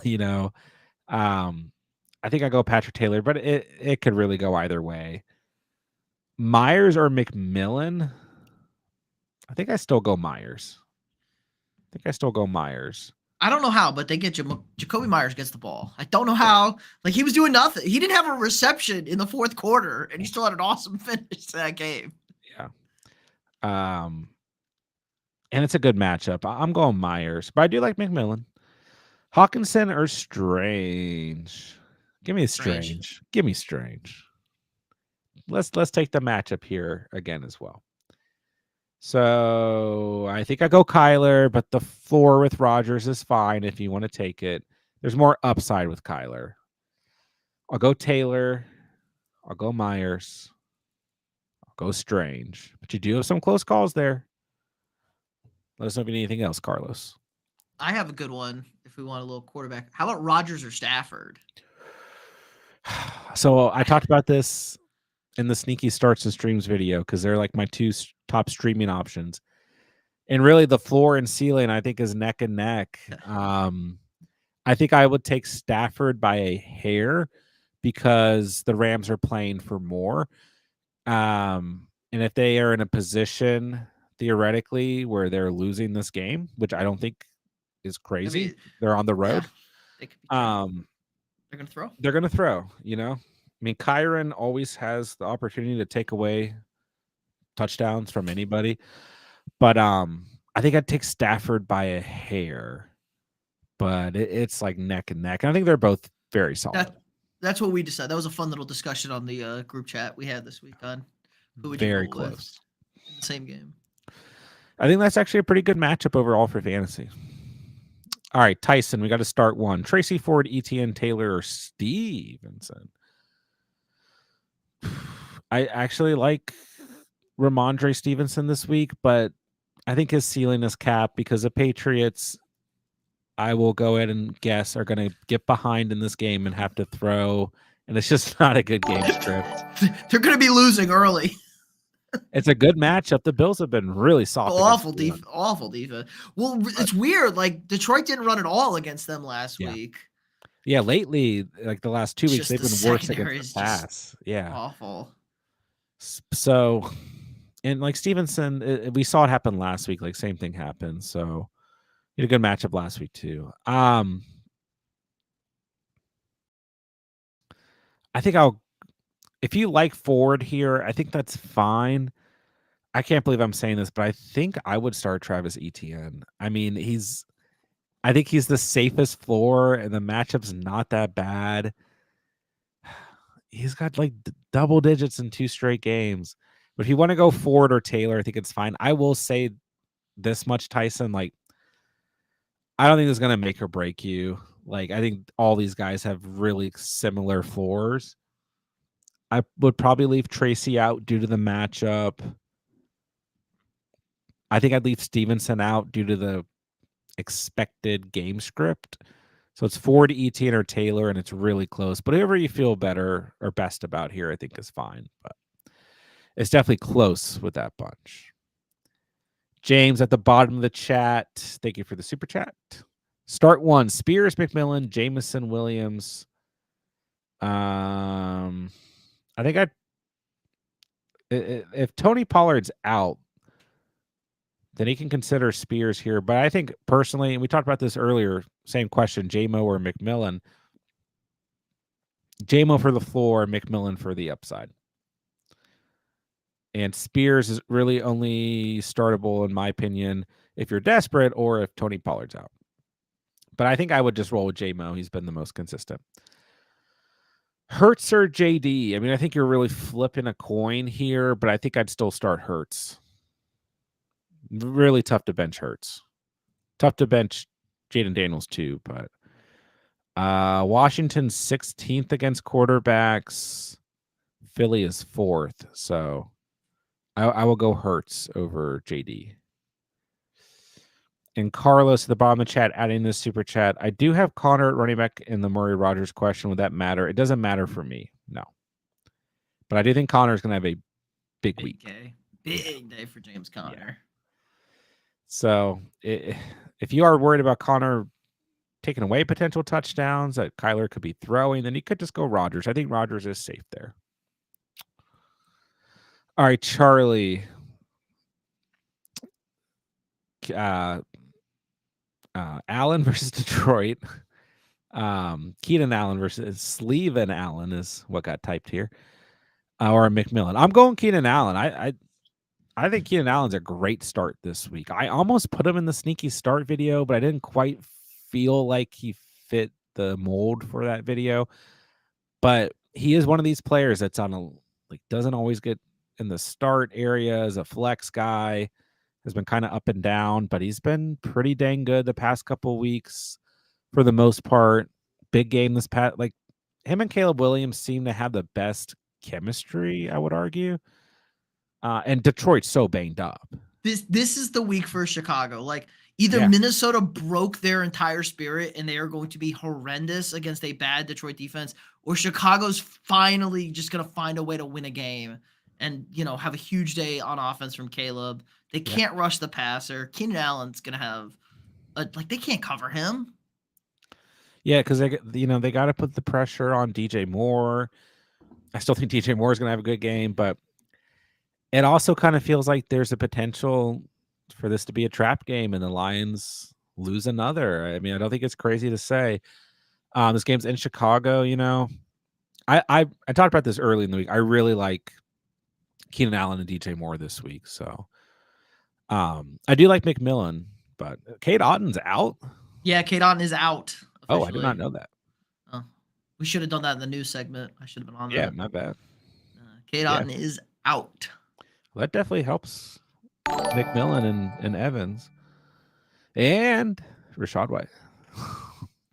A: I think I go Patrick Taylor, but it could really go either way. Myers or McMillan? I think I still go Myers.
B: I don't know how, but they get Jacoby Myers gets the ball. I don't know how. Like, he was doing nothing. He didn't have a reception in the fourth quarter, and he still had an awesome finish to that game.
A: Yeah. And it's a good matchup. I'm going Myers, but I do like McMillan. Hawkinson or Strange? Give me Strange. Give me Strange. Let's take the matchup here again as well. So I think I go Kyler, but the floor with Rodgers is fine if you want to take it. There's more upside with Kyler. I'll go Taylor. I'll go Myers. I'll go Strange. But you do have some close calls there. Let us know if you need anything else, Carlos.
B: I have a good one if we want a little quarterback. How about Rodgers or Stafford?
A: So I talked about this in the Sneaky Starts and Streams video because they're like my two top streaming options. And really the floor and ceiling, I think, is neck and neck. I think I would take Stafford by a hair because the Rams are playing for more. And if they are in a position theoretically where they're losing this game, which I don't think is crazy, they're on the road.
B: Yeah, they're going to throw.
A: They're going to throw, I mean, Kyron always has the opportunity to take away touchdowns from anybody. But I think I'd take Stafford by a hair. But it's like neck and neck. And I think they're both very solid.
B: That's what we decided. That was a fun little discussion on the group chat we had this week on who would
A: very
B: you go
A: close
B: with in the same game.
A: I think that's actually a pretty good matchup overall for fantasy. All right, Tyson, we got to start one. Tracy Ford, ETN, Taylor, or Stevenson? I actually like Ramondre Stevenson this week, but I think his ceiling is capped because the Patriots, I will go ahead and guess, are going to get behind in this game and have to throw, and it's just not a good game script.
B: They're going to be losing early.
A: It's a good matchup. The Bills have been really soft.
B: Awful defense. Well, it's weird. Like, Detroit didn't run at all against them last week.
A: Yeah, lately, like the last 2 weeks, they've been worse against the pass. Yeah.
B: Awful.
A: So, and like Stevenson, we saw it happen last week. Like, same thing happened. So, he had a good matchup last week, too. I think if you like Ford here, I think that's fine. I can't believe I'm saying this, but I think I would start Travis Etienne. I mean, I think he's the safest floor, and the matchup's not that bad. He's got like double digits in 2 straight games. But if you want to go Ford or Taylor, I think it's fine. I will say this much, Tyson, like, I don't think it's going to make or break you. Like, I think all these guys have really similar floors. I would probably leave Tracy out due to the matchup. I think I'd leave Stevenson out due to the expected game script. So it's Ford, Etienne, or Taylor, and it's really close. But whoever you feel better or best about here, I think is fine. But it's definitely close with that bunch. James at the bottom of the chat. Thank you for the super chat. Start one. Spears, McMillan, Jameson, Williams. I think if Tony Pollard's out, then he can consider Spears here. But I think personally, and we talked about this earlier, same question, JMO or McMillan. JMO for the floor, McMillan for the upside. And Spears is really only startable, in my opinion, if you're desperate or if Tony Pollard's out. But I think I would just roll with J-Mo. He's been the most consistent. Hurts or JD? I mean, I think you're really flipping a coin here, but I think I'd still start Hurts. Really tough to bench Hurts. Tough to bench Jaden Daniels too, but Washington's 16th against quarterbacks. Philly is 4th, so I will go Hurts over JD. And Carlos at the bottom of the chat adding this super chat. I do have Connor at running back in the Murray Rogers question. Would that matter? It doesn't matter for me. No. But I do think Connor's going to have a big week.
B: Day. Big day for James Conner.
A: Yeah. So if you are worried about Connor taking away potential touchdowns that Kyler could be throwing, then you could just go Rodgers. I think Rodgers is safe there. All right, Charlie. Allen versus Detroit. Keenan Allen versus Sleeven Allen is what got typed here. Or McMillan. I'm going Keenan Allen. I think Keenan Allen's a great start this week. I almost put him in the sneaky start video, but I didn't quite feel like he fit the mold for that video. But he is one of these players that's on a doesn't always get in the start area as a flex guy. Has been kind of up and down, but he's been pretty dang good the past couple of weeks for the most part. Big game this past, him and Caleb Williams seem to have the best chemistry, I would argue. And Detroit's so banged up.
B: This is the week for Chicago. Either Minnesota broke their entire spirit and they are going to be horrendous against a bad Detroit defense, or Chicago's finally just going to find a way to win a game and, have a huge day on offense from Caleb. They can't rush the passer. Keenan Allen's going to have they can't cover him.
A: Yeah, because they got to put the pressure on DJ Moore. I still think DJ Moore is going to have a good game, but it also kind of feels like there's a potential for this to be a trap game and the Lions lose another. I mean, I don't think it's crazy to say. This game's in Chicago, I talked about this early in the week. I really like Keenan Allen and DJ Moore this week, so I do like McMillan, but Cade Otton's out.
B: Yeah, Cade Otton is out.
A: Officially. Oh, I did not know that.
B: We should have done that in the news segment. I should have been on that.
A: Yeah, my bad.
B: Cade Otton is out.
A: Well, that definitely helps McMillan and Evans and Rachaad White,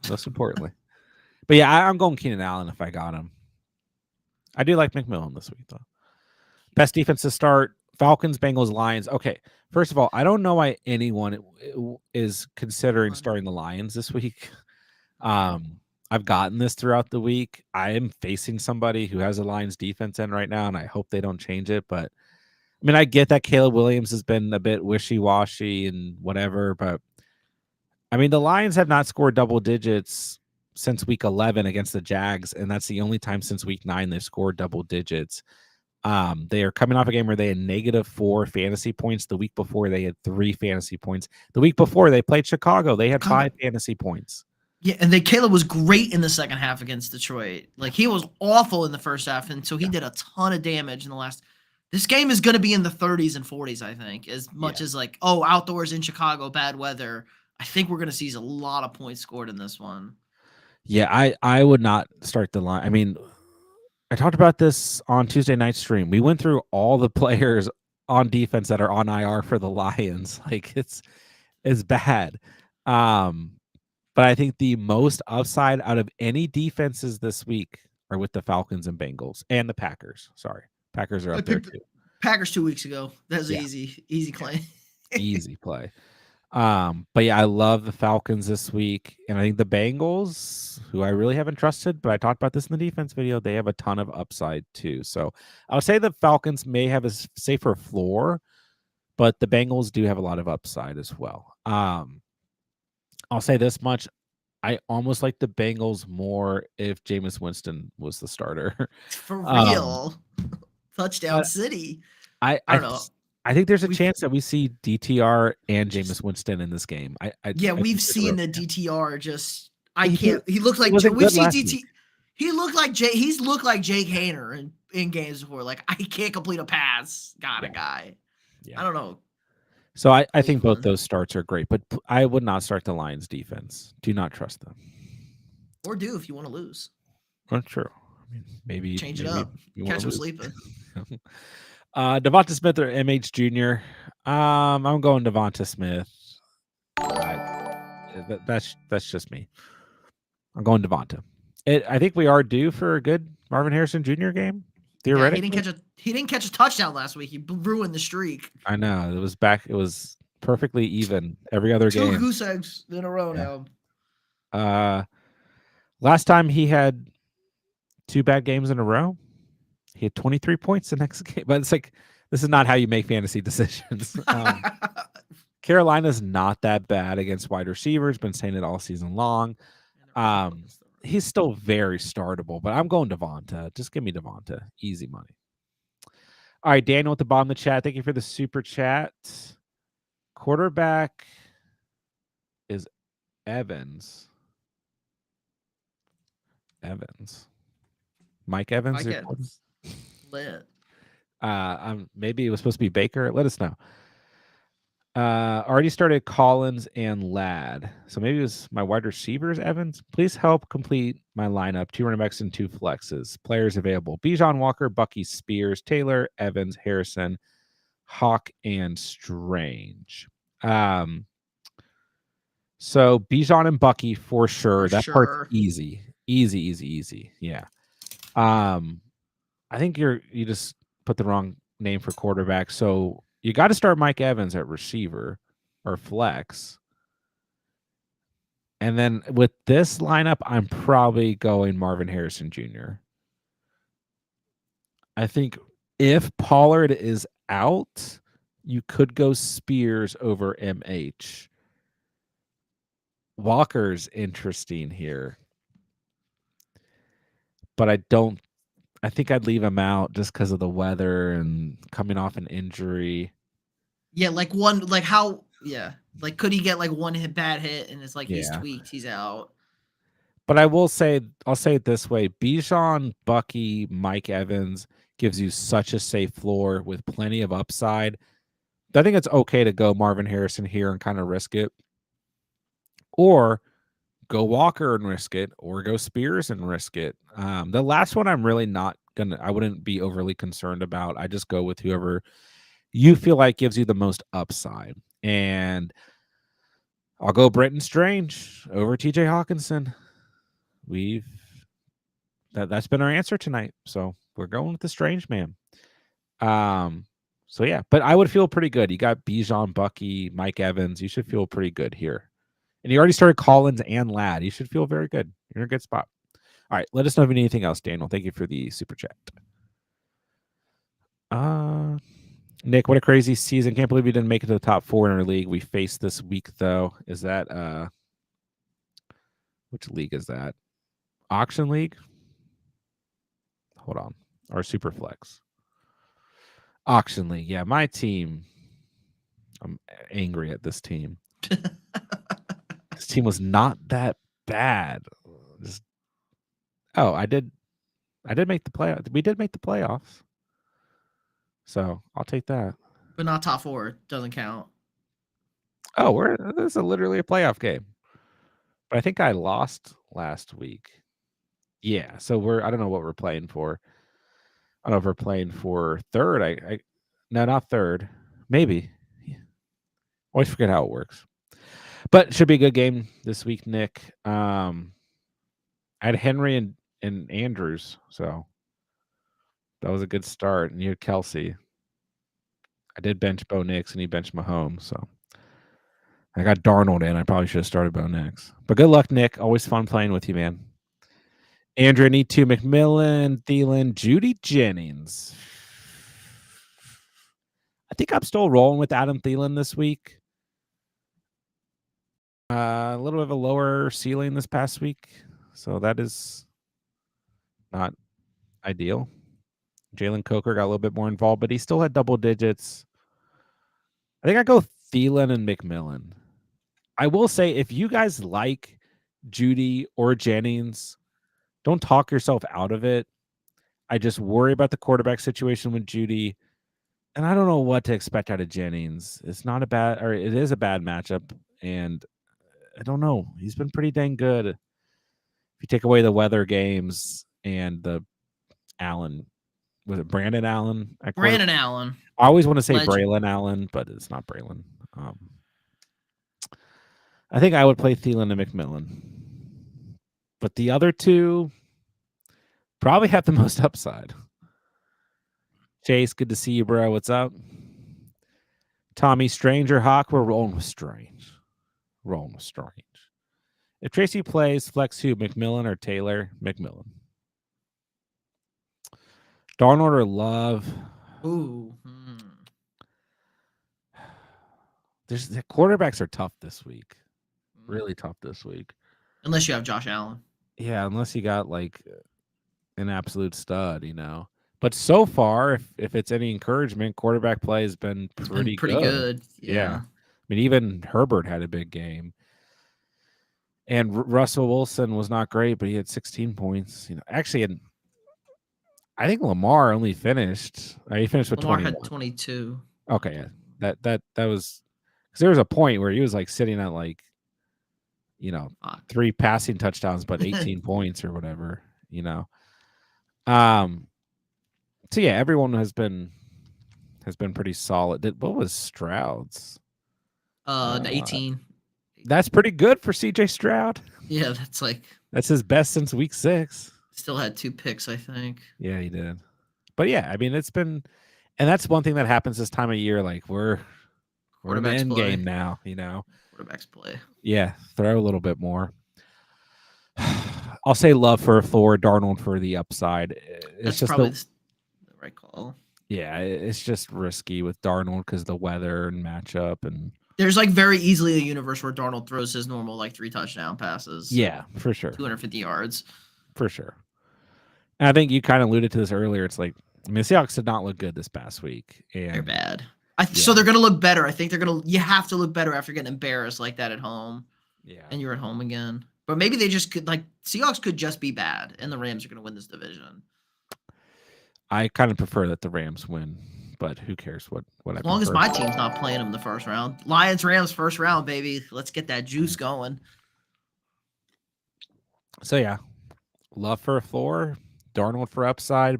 A: most importantly. But yeah, I'm going Keenan Allen if I got him. I do like McMillan this week, though. Best defense to start, Falcons, Bengals, Lions. Okay, first of all, I don't know why anyone is considering starting the Lions this week. I've gotten this throughout the week. I am facing somebody who has a Lions defense in right now, and I hope they don't change it. But, I mean, I get that Caleb Williams has been a bit wishy-washy and whatever, but, I mean, the Lions have not scored double digits since week 11 against the Jags, and that's the only time since week 9 they've scored double digits. They are coming off a game where they had -4 fantasy points. The week before, they had 3 fantasy points. The week before, they played Chicago. They had 5 fantasy points.
B: Yeah, and then Caleb was great in the second half against Detroit. He was awful in the first half, and so he did a ton of damage in the last. This game is going to be in the 30s and 40s, I think, as much as outdoors in Chicago, bad weather. I think we're going to see a lot of points scored in this one.
A: Yeah, I would not start the line. I mean, I talked about this on Tuesday night stream. We went through all the players on defense that are on IR for the Lions. It's bad. But I think the most upside out of any defenses this week are with the Falcons and Bengals and the Packers. Sorry. Packers are up there too.
B: Packers 2 weeks ago. That's an easy claim.
A: Easy play. But yeah, I love the Falcons this week. And I think the Bengals, who I really haven't trusted, but I talked about this in the defense video, they have a ton of upside too. So I would say the Falcons may have a safer floor, but the Bengals do have a lot of upside as well. I'll say this much. I almost like the Bengals more if Jameis Winston was the starter.
B: For real. Touchdown City.
A: I don't know. I think there's a chance that we see DTR and Jameis Winston in this game.
B: We've seen the DTR just. I can't. He looks like we've seen DT. He's looked like Jake Hayner in games before. Like, I can't complete a pass. Got a
A: Yeah.
B: guy.
A: Yeah.
B: I don't know.
A: So I
B: It'll be
A: think both
B: fun.
A: those starts are great, but I would not start the Lions defense. Do not trust them.
B: Or do if you want to lose.
A: Not true. I mean, maybe
B: Change it up.
A: you want
B: Catch
A: to
B: him
A: lose.
B: sleeping.
A: Devonta Smith or MH Jr. I'm going Devonta Smith. That's just me. I'm going Devonta. I think we are due for a good Marvin Harrison Jr. game.
B: Yeah,
A: Theoretically,
B: he didn't catch a touchdown last week. He ruined the streak.
A: I know it was back. It was perfectly even every other
B: Two
A: game.
B: goose eggs in a row
A: Yeah.
B: now.
A: Last time he had 2 bad games in a row. He had 23 points the next game, but it's like this is not how you make fantasy decisions. Carolina's not that bad against wide receivers. Been saying it all season long. He's still very startable, but I'm going Devonta. Just give me Devonta. Easy money. All right, Daniel at the bottom of the chat. Thank you for the super chat. Quarterback is Evans. Mike Evans.
B: Mike Evans. Lit.
A: Maybe it was supposed to be Baker. Let us know. Already started Collins and Ladd. So maybe it was my wide receivers, Evans. Please help complete my lineup. 2 running backs and 2 flexes. Players available. Bijan Walker, Bucky Spears, Taylor, Evans, Harrison, Hawk, and Strange. So Bijan and Bucky for sure. That part's easy. Easy. Yeah. I think you just put the wrong name for quarterback. So you got to start Mike Evans at receiver or flex. And then with this lineup, I'm probably going Marvin Harrison Jr. I think if Pollard is out, you could go Spears over MH. Walker's interesting here. But I think I'd leave him out just because of the weather and coming off an injury.
B: Yeah, like could he get like one bad hit and it's like he's tweaked, he's out.
A: But I'll say it this way: Bijan, Bucky, Mike Evans gives you such a safe floor with plenty of upside. I think it's okay to go Marvin Harrison here and kind of risk it, or go Walker and risk it, or go Spears and risk it. The last one I'm really not I wouldn't be overly concerned about. I just go with whoever you feel like gives you the most upside. And I'll go Brenton Strange over TJ Hawkinson. That's been our answer tonight. So we're going with the Strange man. So yeah, but I would feel pretty good. You got Bijan, Bucky, Mike Evans. You should feel pretty good here. And you already started Collins and Ladd. You should feel very good. You're in a good spot. All right, let us know if you need anything else, Daniel. Thank you for the super chat. Nick, what a crazy season. Can't believe we didn't make it to the top 4 in our league. We faced this week, though. Is that which league is that? Auction League? Hold on. Or Superflex. Auction League. Yeah, my team. I'm angry at this team. This team was not that bad. I did make the playoffs. We did make the playoffs. So I'll take that.
B: But not top 4. Doesn't count.
A: Oh, this is literally a playoff game. But I think I lost last week. Yeah, so I don't know what we're playing for. I don't know if we're playing for third. No, not third. Maybe. Yeah. Always forget how it works. But it should be a good game this week, Nick. I had Henry and Andrews, so that was a good start. And you had Kelsey. I did bench Bo Nix, and he benched Mahomes, so I got Darnold in. I probably should have started Bo Nix. But good luck, Nick. Always fun playing with you, man. Andrew, I need 2 McMillan, Thielen, Judy Jennings. I think I'm still rolling with Adam Thielen this week. A little bit of a lower ceiling this past week, so that is not ideal. Jalen Coker got a little bit more involved, but he still had double digits. I think I go Thielen and McMillan. I will say, if you guys like Judy or Jennings, don't talk yourself out of it. I just worry about the quarterback situation with Judy, and I don't know what to expect out of Jennings. It's not a bad, or it is a bad matchup, and I don't know. He's been pretty dang good. If you take away the weather games and the Allen, was it Brandon Allen at quarterback?
B: Brandon Allen.
A: I always want to say
B: Legend.
A: Braylon Allen, but it's not Braylon. I think I would play Thielen and McMillan, but the other two probably have the most upside. Chase, good to see you, bro. What's up? Tommy, Strange or Hawk? We're rolling with Strange. Rolling with Strange. If Tracy plays, flex who? McMillan or Taylor? McMillan. Darnold or Love?
B: Ooh.
A: The quarterbacks are tough this week. Really tough this week.
B: Unless you have Josh Allen.
A: Yeah, unless you got like an absolute stud, But so far, if it's any encouragement, quarterback play has been pretty
B: good.
A: Yeah. I mean, even Herbert had a big game. And Russell Wilson was not great, but he had 16 points. Actually, I think Lamar only finished. He finished with
B: Lamar
A: 21.
B: had 22.
A: Okay, yeah. That was because there was a point where he was like sitting at like, 3 passing touchdowns, but 18 points or whatever. So yeah, everyone has been pretty solid. What was Stroud's?
B: 18.
A: That's pretty good for CJ Stroud.
B: Yeah,
A: that's his best since week 6.
B: Still had 2 picks, I think.
A: Yeah, he did. But yeah, I mean, it's been, and that's one thing that happens this time of year. Like we're in the end game now.
B: Quarterbacks play.
A: Yeah, throw a little bit more. I'll say Love for a floor, Darnold for the upside.
B: That's just probably the right call.
A: Yeah, it's just risky with Darnold because the weather and matchup, and
B: there's like very easily a universe where Darnold throws his normal like 3 touchdown passes.
A: Yeah, for sure.
B: 250 yards.
A: For sure. And I think you kind of alluded to this earlier. It's like, I mean, the Seahawks did not look good this past week. And
B: they're bad. So they're going to look better. I think you have to look better after getting embarrassed like that at home.
A: Yeah.
B: And you're at home again. But maybe they just could, Seahawks could just be bad, and the Rams are going to win this division.
A: I kind of prefer that the Rams win, but who cares what
B: as long as my team's not playing them the first round. Lions, Rams, first round, baby. Let's get that juice going.
A: So, yeah. Love for a floor, Darnold for upside.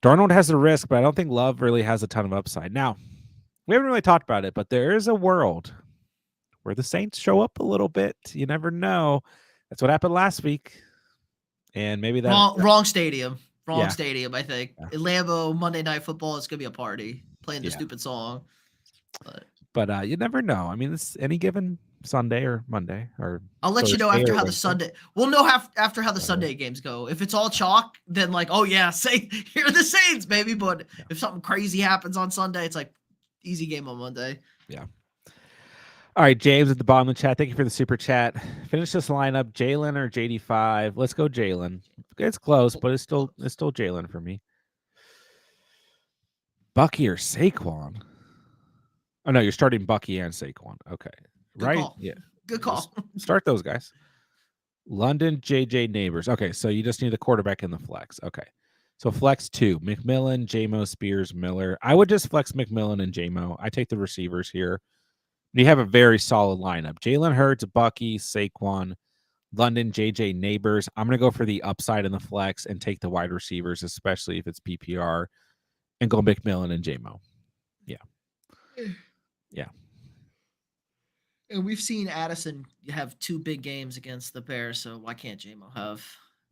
A: Darnold has a risk, but I don't think Love really has a ton of upside. Now, we haven't really talked about it, but there is a world where the Saints show up a little bit. You never know. That's what happened last week. And maybe that
B: wrong stadium. Wrong stadium, I think. Yeah. Lambeau, Monday Night Football, it's going to be a party. Playing the stupid song.
A: But you never know. I mean, it's any given Sunday or Monday or
B: I'll let you know after how the Sunday. We'll know after how the Sunday games go. If it's all chalk, then oh yeah, here are the Saints, baby. But if something crazy happens on Sunday, it's like easy game on Monday.
A: Yeah. All right, James at the bottom of the chat. Thank you for the super chat. Finish this lineup: Jalen or JD5. Let's go, Jalen. It's close, but it's still Jalen for me. Bucky or Saquon? Oh no, you're starting Bucky and Saquon. Okay.
B: Good
A: right?
B: Call.
A: Yeah.
B: Good call.
A: Start those guys. London, JJ Neighbors. Okay, so you just need the quarterback in the flex. Okay. So flex 2. McMillan, JMO, Spears, Miller. I would just flex McMillan and JMO. I take the receivers here. You have a very solid lineup. Jalen Hurts, Bucky, Saquon, London, JJ Neighbors. I'm going to go for the upside in the flex and take the wide receivers, especially if it's PPR, and go McMillan and JMO. Yeah. Yeah.
B: And we've seen Addison have 2 big games against the Bears, so why can't JMO have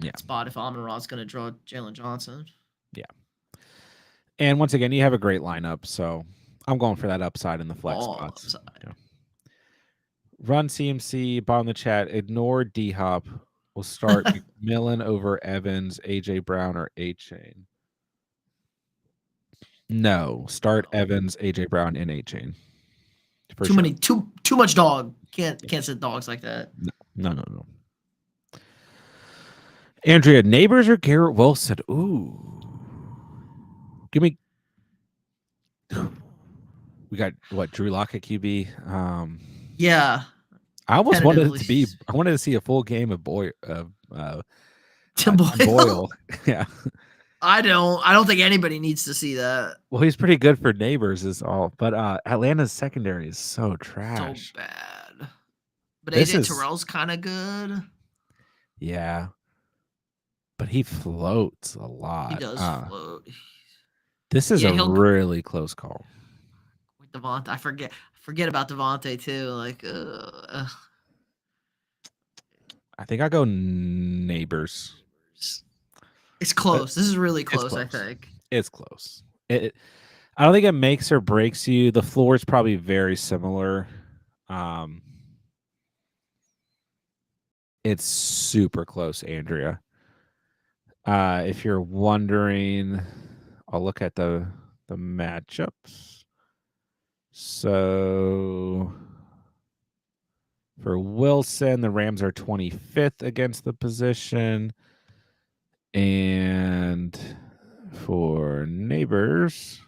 B: a spot if Amon-Ra's going to draw Jalen Johnson?
A: Yeah. And once again, you have a great lineup, so I'm going for that upside in the flex spots. Yeah. Run CMC, bottom of the chat. Ignore D-Hop. We'll start McMillan over Evans, AJ Brown, or A-Chain. No, start Evans, AJ Brown, and A-Chain.
B: Too much dog. Can't sit dogs like that.
A: No. Andrea, Neighbors or Garrett Wilson? Ooh. Give me. We got what? Drew Lock at QB.
B: Yeah.
A: I almost wanted it to be. I wanted to see a full game of
B: Tim
A: Tim Boyle. Yeah.
B: I don't think anybody needs to see that.
A: Well, he's pretty good for Neighbors is all, but Atlanta's secondary is so
B: So
A: trash.
B: bad. But
A: This
B: AJ
A: is
B: Terrell's kind of good.
A: yeah, but he floats a
B: He
A: lot.
B: does float.
A: This is
B: Yeah,
A: a
B: he'll
A: really close call.
B: with Devontae. I forget about Devontae too. Like,
A: I think I go Neighbors.
B: it's close. This is really close.
A: close.
B: I think
A: It's close. I don't think it makes or breaks you. The floor is probably very similar. It's super close, Andrea. If you're wondering, I'll look at the matchups. So for Wilson, the Rams are 25th against the position. And for Neighbors,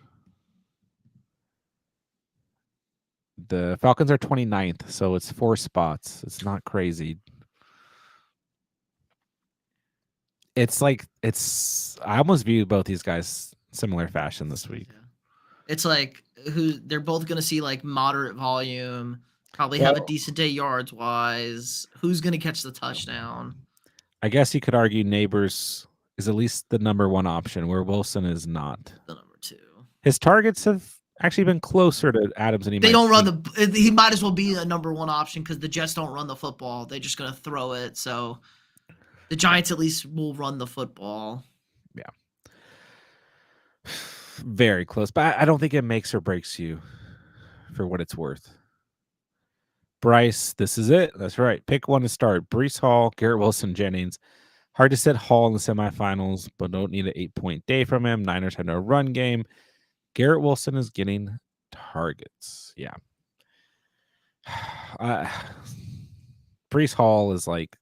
A: the Falcons are 29th, so it's 4 spots. It's not crazy. It's like I almost view both these guys similar fashion this week.
B: yeah. It's like they're both gonna see like moderate volume, probably have a decent day yards wise. Who's gonna catch the touchdown?
A: I guess you could argue Neighbors is at least the number 1 option, where Wilson is not.
B: The number 2.
A: His targets have actually been closer to Adams than he
B: They
A: might
B: don't run
A: think.
B: he might as well be a number 1 option because the Jets don't run the football. They're just gonna throw it. So the Giants at least will run the football.
A: Yeah. Very close, but I don't think it makes or breaks you for what it's worth. Bryce, this is it. That's right. Pick one to start. Breece Hall, Garrett Wilson, Jennings. Hard to set Hall in the semifinals, but don't need an 8-point day from him. Niners have no run game. Garrett Wilson is getting targets. Yeah. Breece Hall is like,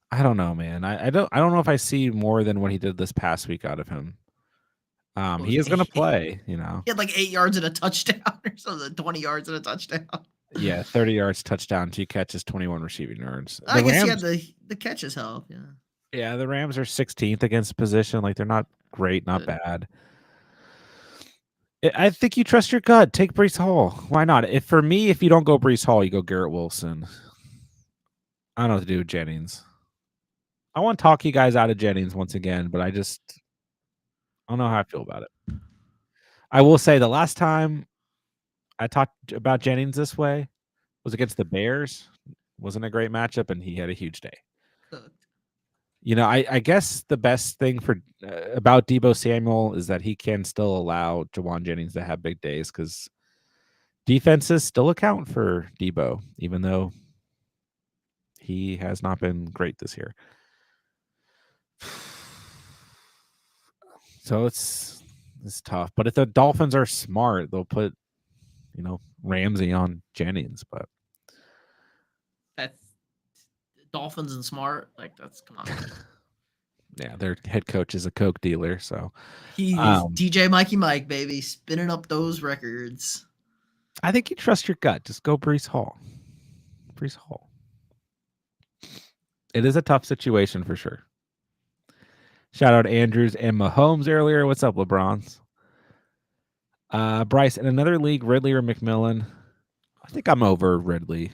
A: I don't know, man. I don't know if I see more than what he did this past week out of him. He is going to play, you know.
B: He had like 8 yards and a touchdown or something, 20 yards and a touchdown.
A: Yeah, 30 yards, touchdown, 2 catches, 21 receiving yards.
B: I guess he had the catches help. Yeah.
A: Yeah, the Rams are 16th against position. Like, they're not great, not bad. I think you trust your gut. Take Breece Hall. Why not? If you don't go Breece Hall, you go Garrett Wilson. I don't know what to do with Jennings. I want to talk you guys out of Jennings once again, but I don't know how I feel about it. I will say the last time I talked about Jennings this way was against the Bears. Wasn't a great matchup, and he had a huge day. You know, I guess the best thing for about Deebo Samuel is that he can still allow Jawan Jennings to have big days because defenses still account for Deebo, even though he has not been great this year. So it's tough. But if the Dolphins are smart, they'll put, Ramsey on Jennings. But
B: that's Dolphins and smart. Like that's come on.
A: Yeah, their head coach is a coke dealer, so
B: He is DJ Mikey Mike, baby, spinning up those records.
A: I think you trust your gut. Just go Breece Hall. Breece Hall. It is a tough situation for sure. Shout out Andrews and Mahomes earlier. What's up, LeBrons? Bryce, in another league, Ridley or McMillan? I think I'm over Ridley.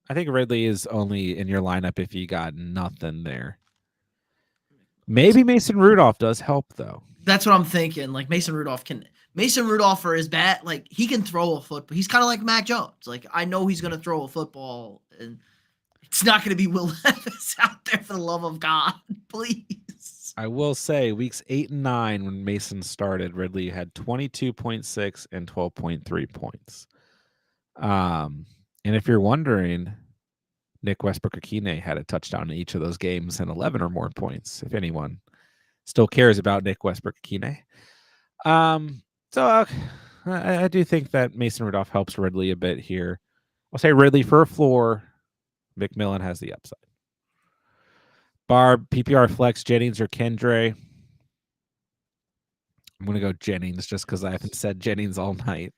A: I think Ridley is only in your lineup if you got nothing there. Maybe Mason Rudolph does help, though.
B: That's what I'm thinking. Like Mason Rudolph for his bat, like he can throw a football. He's kind of like Mac Jones. Like I know he's going to throw a football, and it's not going to be Will Levis out there for the love of God, please.
A: I will say weeks 8 and 9 when Mason started, Ridley had 22.6 and 12.3 points. And if you're wondering, Nick Westbrook-Akine had a touchdown in each of those games and 11 or more points, if anyone still cares about Nick Westbrook-Akine. So I do think that Mason Rudolph helps Ridley a bit here. I'll say Ridley for a floor. McMillan has the upside. Barb, PPR flex, Jennings or Kendre. I'm going to go Jennings just because I haven't said Jennings all night.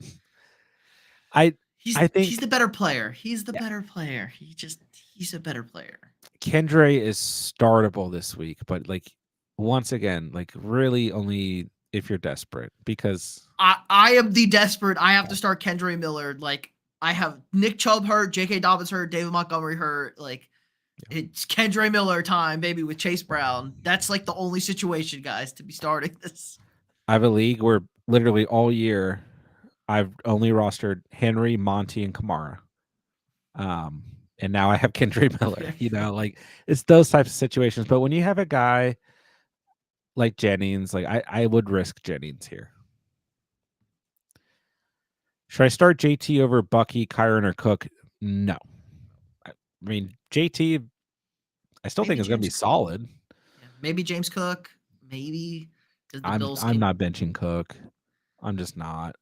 B: He's
A: I think
B: he's the better player. He's the
A: yeah,
B: better player. He's a better player.
A: Kendre is startable this week, but like once again, like really only if you're desperate because
B: I am the desperate. I have to start Kendra Miller. Like I have Nick Chubb hurt, J.K. Dobbins hurt, David Montgomery hurt. Like it's Kendra Miller time, baby, with Chase Brown. That's like the only situation, guys, to be starting this.
A: I have a league where literally all year I've only rostered Henry, Monty, and Kamara. Um, and now I have Kendre Miller. Like it's those types of situations. But when you have a guy like Jennings, like I would risk Jennings here. Should I start JT over Bucky, Kyron, or Cook? No. I mean, JT, I still think
B: Maybe
A: is going to
B: James
A: be
B: Cook.
A: solid.
B: Yeah, maybe James Cook. Maybe because the Bills
A: I'm
B: can.
A: not benching Cook. I'm just not.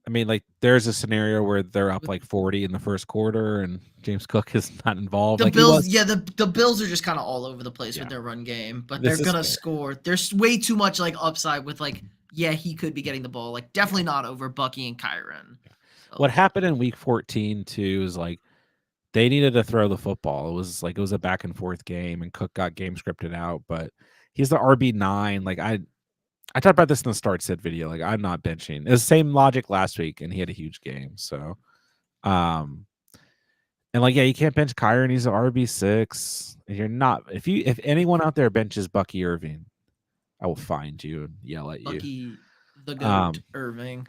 A: I mean, like, there's a scenario where they're up like 40 in the first quarter, and James Cook is not involved.
B: The
A: Like he
B: Bills,
A: was.
B: yeah, the Bills are just kind of all over the place with
A: Yeah,
B: their run game, but they're
A: this is
B: gonna
A: fair.
B: score. There's way too much like upside with like, yeah, he could be getting the ball. Like definitely
A: Yeah.
B: not over Bucky and Kyron.
A: What
B: So
A: happened in week 14 too is like they needed to throw the football. It was a back and forth game, and Cook got game scripted out, but he's the RB9. Like I talked about this in the start sit video. Like I'm not benching. It's the same logic last week, and he had a huge game. So, um, and like yeah, you can't bench Kyron. He's an RB6. You're not. If anyone out there benches Bucky Irving, I will find you and yell at you.
B: Bucky, the goat,
A: Um,
B: Irving.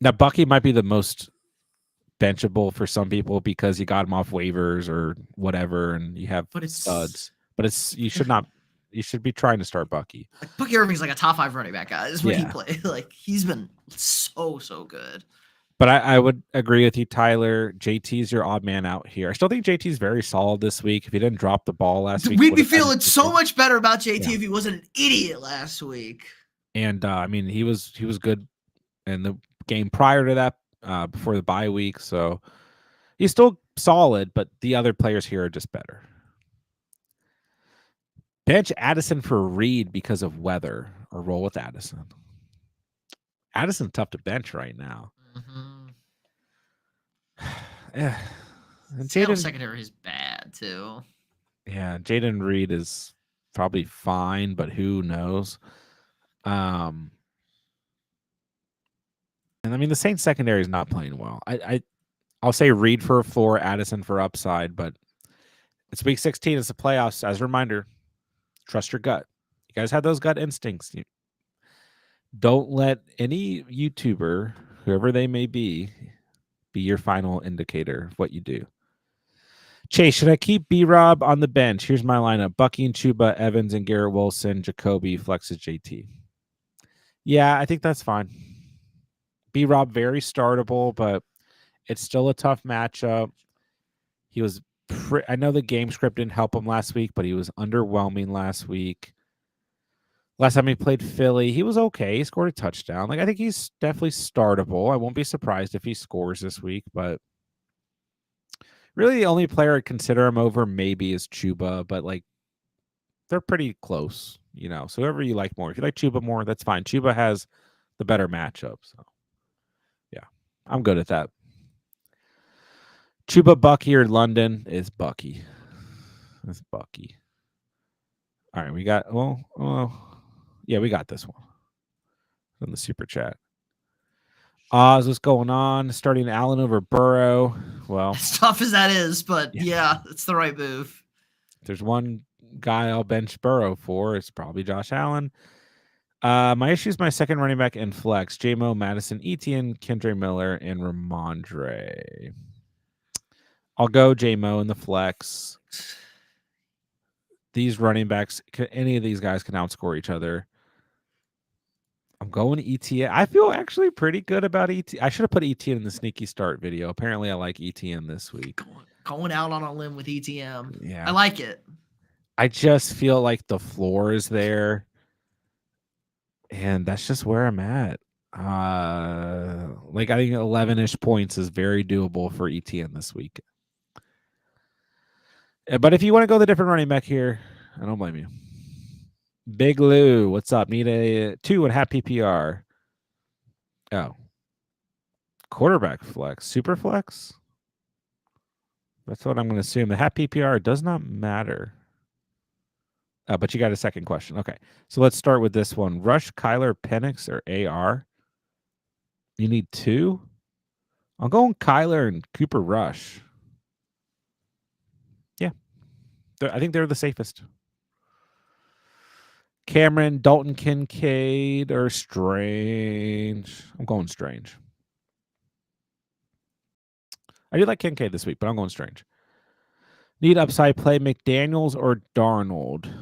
A: Now Bucky might be the most benchable for some people because you got him off waivers or whatever, and you have
B: But it's
A: studs. But it's you should not. You should be trying to start Bucky.
B: like Bucky Irving's like a top 5 running back, guys. When he
A: Yeah.
B: plays, like he's been so good.
A: But I would agree with you, Tyler. JT's your odd man out here. I still think JT's very solid this week. If he didn't drop the ball last week,
B: We'd
A: would
B: be
A: have been
B: feeling
A: pretty
B: so
A: good.
B: much better about JT
A: Yeah.
B: if he wasn't an idiot last week.
A: And I mean, he was good in the game prior to that, before the bye week. So he's still solid, but the other players here are just better. Bench Addison for Reed because of weather, or roll with Addison. Addison's tough to bench right now.
B: Mm-hmm.
A: Yeah. And
B: Seattle
A: Jaden,
B: secondary is bad too.
A: yeah, Jaden Reed is probably fine, but who knows? And I mean, the Saints secondary is not playing well. I'll say Reed for a floor, Addison for upside, but it's week 16. It's the playoffs. As a reminder, trust your gut. You guys have those gut instincts. Don't let any YouTuber, whoever they may be your final indicator of what you do. Chase, should I keep B-Rob on the bench? Here's my lineup. Bucky and Chuba, Evans and Garrett Wilson, Jacoby, flexes JT. Yeah, I think that's fine. B-Rob, very startable, but it's still a tough matchup. He was I know the game script didn't help him last week, but he was underwhelming last week. Last time he played Philly, he was okay. He scored a touchdown. Like I think he's definitely startable. I won't be surprised if he scores this week, but really the only player I'd consider him over maybe is Chuba, but like they're pretty close, So whoever you like more. If you like Chuba more, that's fine. Chuba has the better matchup, so yeah, I'm good at that. Chuba, Bucky, or London is Bucky. It's Bucky. All right, we got yeah, we got this one from the super chat. Oz, what's going on? Starting Allen over Burrow. Well,
B: As tough as that is, but
A: yeah.
B: yeah, it's the right move.
A: If there's one guy I'll bench Burrow for, it's probably Josh Allen. My issue is my second running back in flex: J-Mo, Madison, Etienne, Kendre Miller, and Ramondre. I'll go J-Mo in the flex. These running backs, any of these guys can outscore each other. I'm going ETN. I feel actually pretty good about ETN. I should have put ETN in the sneaky start video. Apparently, I like ETN this week.
B: Going out on a limb with ETM.
A: Yeah.
B: I like it.
A: I just feel like the floor is there. And that's just where I'm at. Like I think 11-ish points is very doable for ETN this week. But if you want to go the different running back here, I don't blame you. Big Lou, what's up? Need a 2.5 PPR. Oh, quarterback flex, super flex. That's what I'm going to assume. The half PPR does not matter. But you got a second question. Okay. So let's start with this one. Rush, Kyler, Penix, or AR? You need 2? I'll go on Kyler and Cooper Rush. Yeah. I think they're the safest. Cameron, Dalton Kincaid, or Strange? I'm going Strange. I do like Kincaid this week, but I'm going Strange. Need upside play McDaniels or Darnold?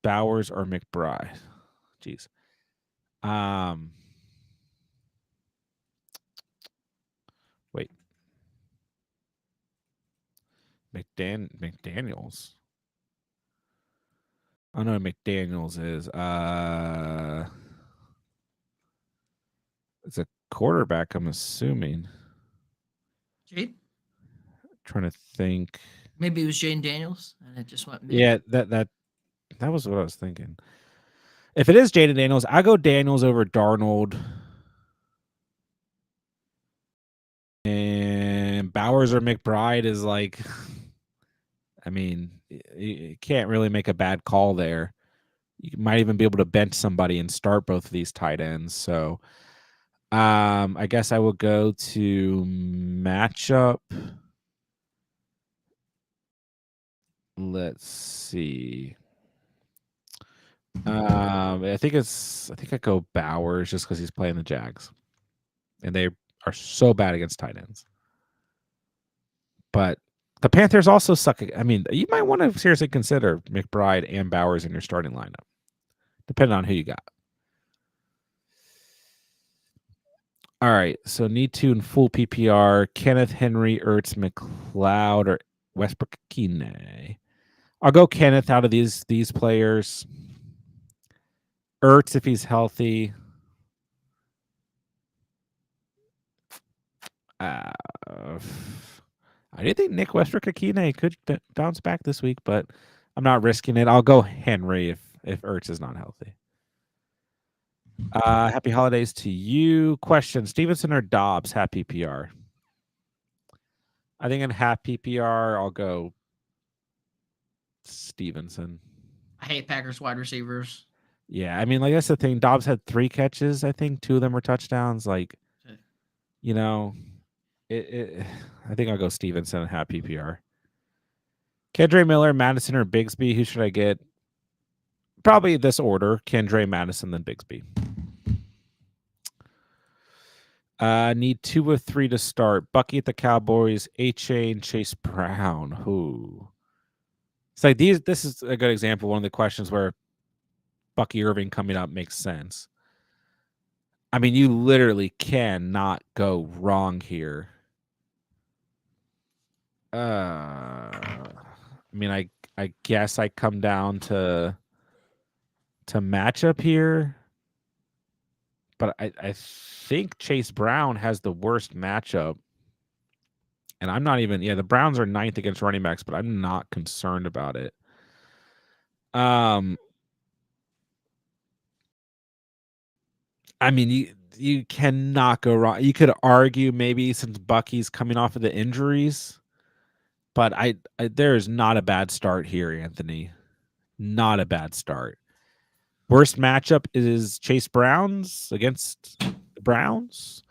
A: Bowers or McBride? Jeez. Wait. McDaniels. I don't know what McDaniels is. It's a quarterback, I'm assuming.
B: Jade?
A: Trying to think.
B: Maybe it was Jane Daniels and it just went mid.
A: Yeah, that was what I was thinking. If it is Jaden Daniels, I go Daniels over Darnold. And Bowers or McBride is like, I mean, you can't really make a bad call there. You might even be able to bench somebody and start both of these tight ends. So I guess I will go to matchup. Let's see. I think I go Bowers just because he's playing the Jags. And they are so bad against tight ends. But the Panthers also suck. I mean, you might want to seriously consider McBride and Bowers in your starting lineup, depending on who you got. All right, so need to in full PPR, Kenneth, Henry, Ertz, McLeod, or Westbrook Kine. I'll go Kenneth out of these players. Ertz if he's healthy. I do think Nick Westbrook-Akine could bounce back this week, but I'm not risking it. I'll go Henry if Ertz is not healthy. Happy holidays to you. Question: Stevenson or Dobbs? Half PPR. I think in half PPR, I'll go Stevenson.
B: I hate Packers wide receivers.
A: Yeah, I mean, like that's the thing. Dobbs had 3 catches. I think 2 of them were touchdowns. Like, you know, I think I'll go Stevenson and half PPR. Kendre Miller, Madison, or Bigsby? Who should I get? Probably this order: Kendre, Madison, then Bigsby. Need 2 of 3 to start. Bucky at the Cowboys, A-Chain, and Chase Brown. Who? It's like these. This is a good example. One of the questions where Bucky Irving coming up makes sense. I mean, you literally cannot go wrong here. I mean, I guess I come down to matchup here, but I think Chase Brown has the worst matchup, and I'm not even. Yeah, the Browns are 9th against running backs, but I'm not concerned about it. I mean, you cannot go wrong. You could argue maybe since Bucky's coming off of the injuries, but I there's not a bad start here, Anthony. Not a bad start. Worst matchup is Chase Brown's against the Browns.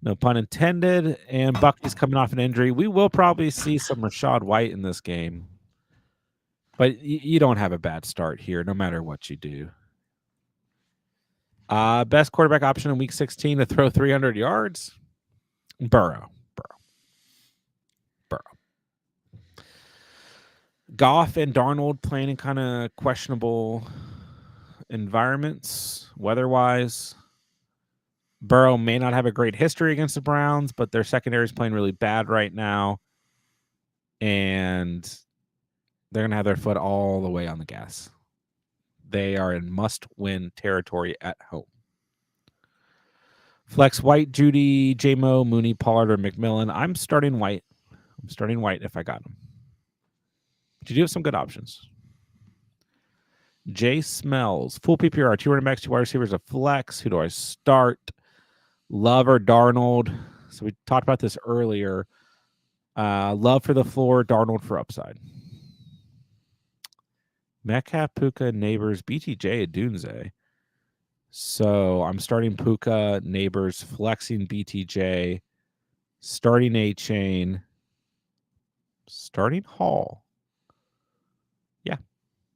A: No pun intended. And Bucky's coming off an injury. We will probably see some Rachaad White in this game. But you don't have a bad start here, no matter what you do. Best quarterback option in week 16 to throw 300 yards? Burrow. Goff and Darnold playing in kind of questionable environments, weather-wise. Burrow may not have a great history against the Browns, but their secondary is playing really bad right now. And they're going to have their foot all the way on the gas. They are in must-win territory at home. Flex White, Judy, J-Mo, Mooney, Pollard, or McMillan. I'm starting White. If I got him. You do have some good options. Jay Smells. Full PPR. 2 running backs, 2 wide receivers, a flex. Who do I start? Love or Darnold? So we talked about this earlier. Love for the floor, Darnold for upside. Metcalf, Puka, Neighbors, BTJ, Adunze. So I'm starting Puka, Neighbors, flexing BTJ, starting A-Chain, starting Hall. Yeah.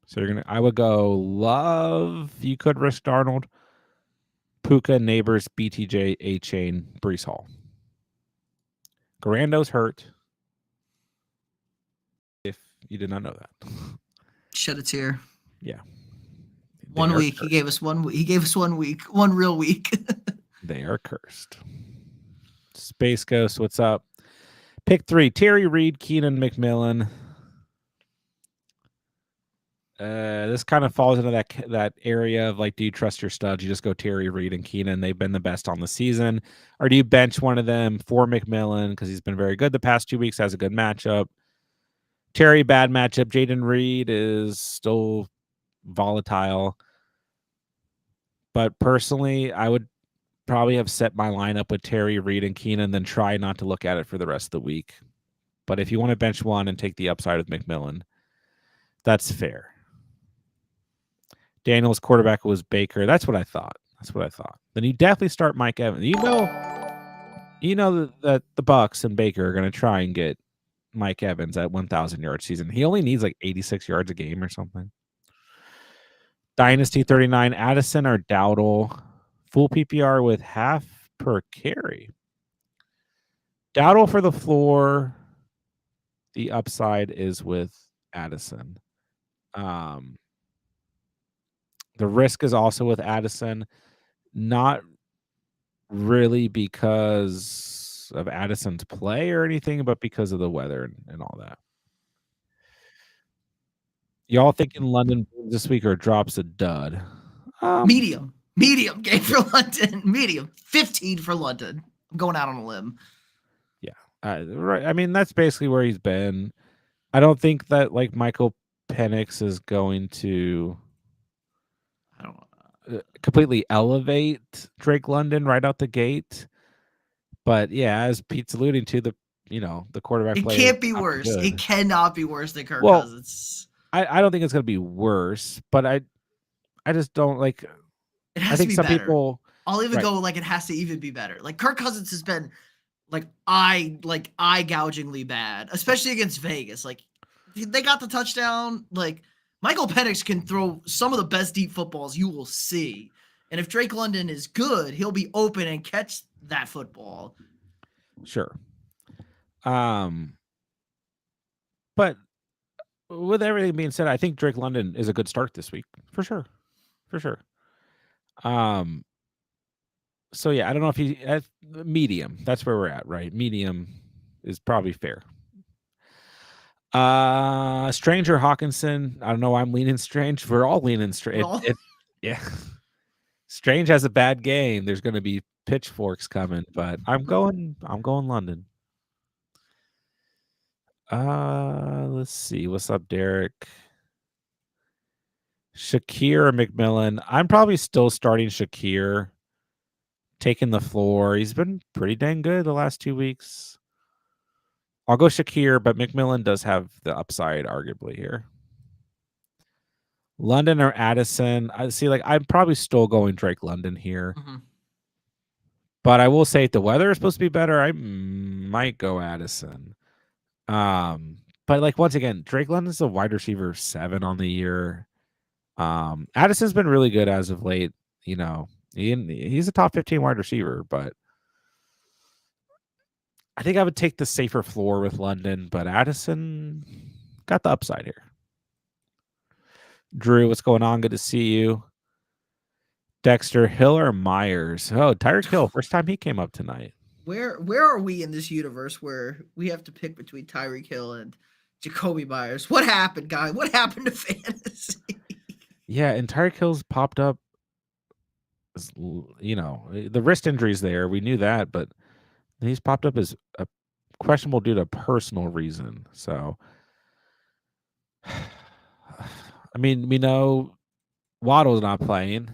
A: So I would go Love. You could risk Darnold, Puka, Neighbors, BTJ, A-Chain, Brees Hall. Garando's hurt. If you did not know that.
B: Shed a tear.
A: Yeah.
B: 1 week. He gave us 1 week. He gave us 1 week. 1 real week.
A: They are cursed. Space Ghost, what's up? Pick 3, Terry Reed, Keenan McMillan. This kind of falls into that area of like, do you trust your studs? You just go Terry Reed and Keenan. They've been the best on the season. Or do you bench one of them for McMillan because he's been very good the past 2 weeks, has a good matchup? Terry, bad matchup. Jaden Reed is still volatile. But personally, I would probably have set my lineup with Terry Reed and Keenan, then try not to look at it for the rest of the week. But if you want to bench one and take the upside with McMillan, that's fair. Daniel's quarterback was Baker. That's what I thought. Then you definitely start Mike Evans. You know that the Bucks and Baker are going to try and get Mike Evans at 1,000 yard season. He only needs like 86 yards a game or something. Dynasty 39, Addison or Dowdle. Full PPR with half per carry. Dowdle for the floor. The upside is with Addison. The risk is also with Addison. Not really because of Addison's play or anything, but because of the weather and all that. Y'all thinking London this week or drops a dud?
B: Medium game for London. Medium 15 for London. I'm going out on a limb.
A: Yeah, right. I mean, that's basically where he's been. I don't think that like Michael Penix is going to completely elevate Drake London right out the gate. But yeah, as Pete's alluding to, the quarterback
B: it
A: play
B: can't be worse. It cannot be worse than Kirk Cousins.
A: I don't think it's going to be worse, but I just don't like.
B: It has to be better.
A: People.
B: I'll even go like it has to even be better. Like Kirk Cousins has been like eye gougingly bad, especially against Vegas. Like they got the touchdown. Like Michael Penix can throw some of the best deep footballs you will see. And if Drake London is good, he'll be open and catch that football.
A: Sure. But with everything being said, I think Drake London is a good start this week for sure. So yeah, I don't know if he medium. That's where we're at, right? Medium is probably fair. Strange or Hawkinson. I don't know why I'm leaning Strange. We're all leaning Strange. Yeah. Strange has a bad game. There's going to be pitchforks coming, but I'm going London. Let's see. What's up, Derek? Shakir or McMillan? I'm probably still starting Shakir. Taking the floor. He's been pretty dang good the last 2 weeks. I'll go Shakir, but McMillan does have the upside arguably here. London or Addison? I see. Like I'm probably still going Drake London here.
B: Mm-hmm.
A: But I will say if the weather is supposed to be better, I might go Addison. But like once again, Drake London's a wide receiver 7 on the year. Addison's been really good as of late. You know, he's a top 15 wide receiver, but I think I would take the safer floor with London, but Addison got the upside here. Drew, what's going on? Good to see you. Dexter, Hill or Myers? Oh, Tyreek Hill. First time he came up tonight.
B: Where are we in this universe where we have to pick between Tyreek Hill and Jacoby Myers? What happened, guy? What happened to fantasy?
A: Yeah, and Tyreek Hill's popped up. You know, the wrist injury's there. We knew that, but he's popped up as a questionable due to personal reason. So, I mean, we know Waddle's not playing.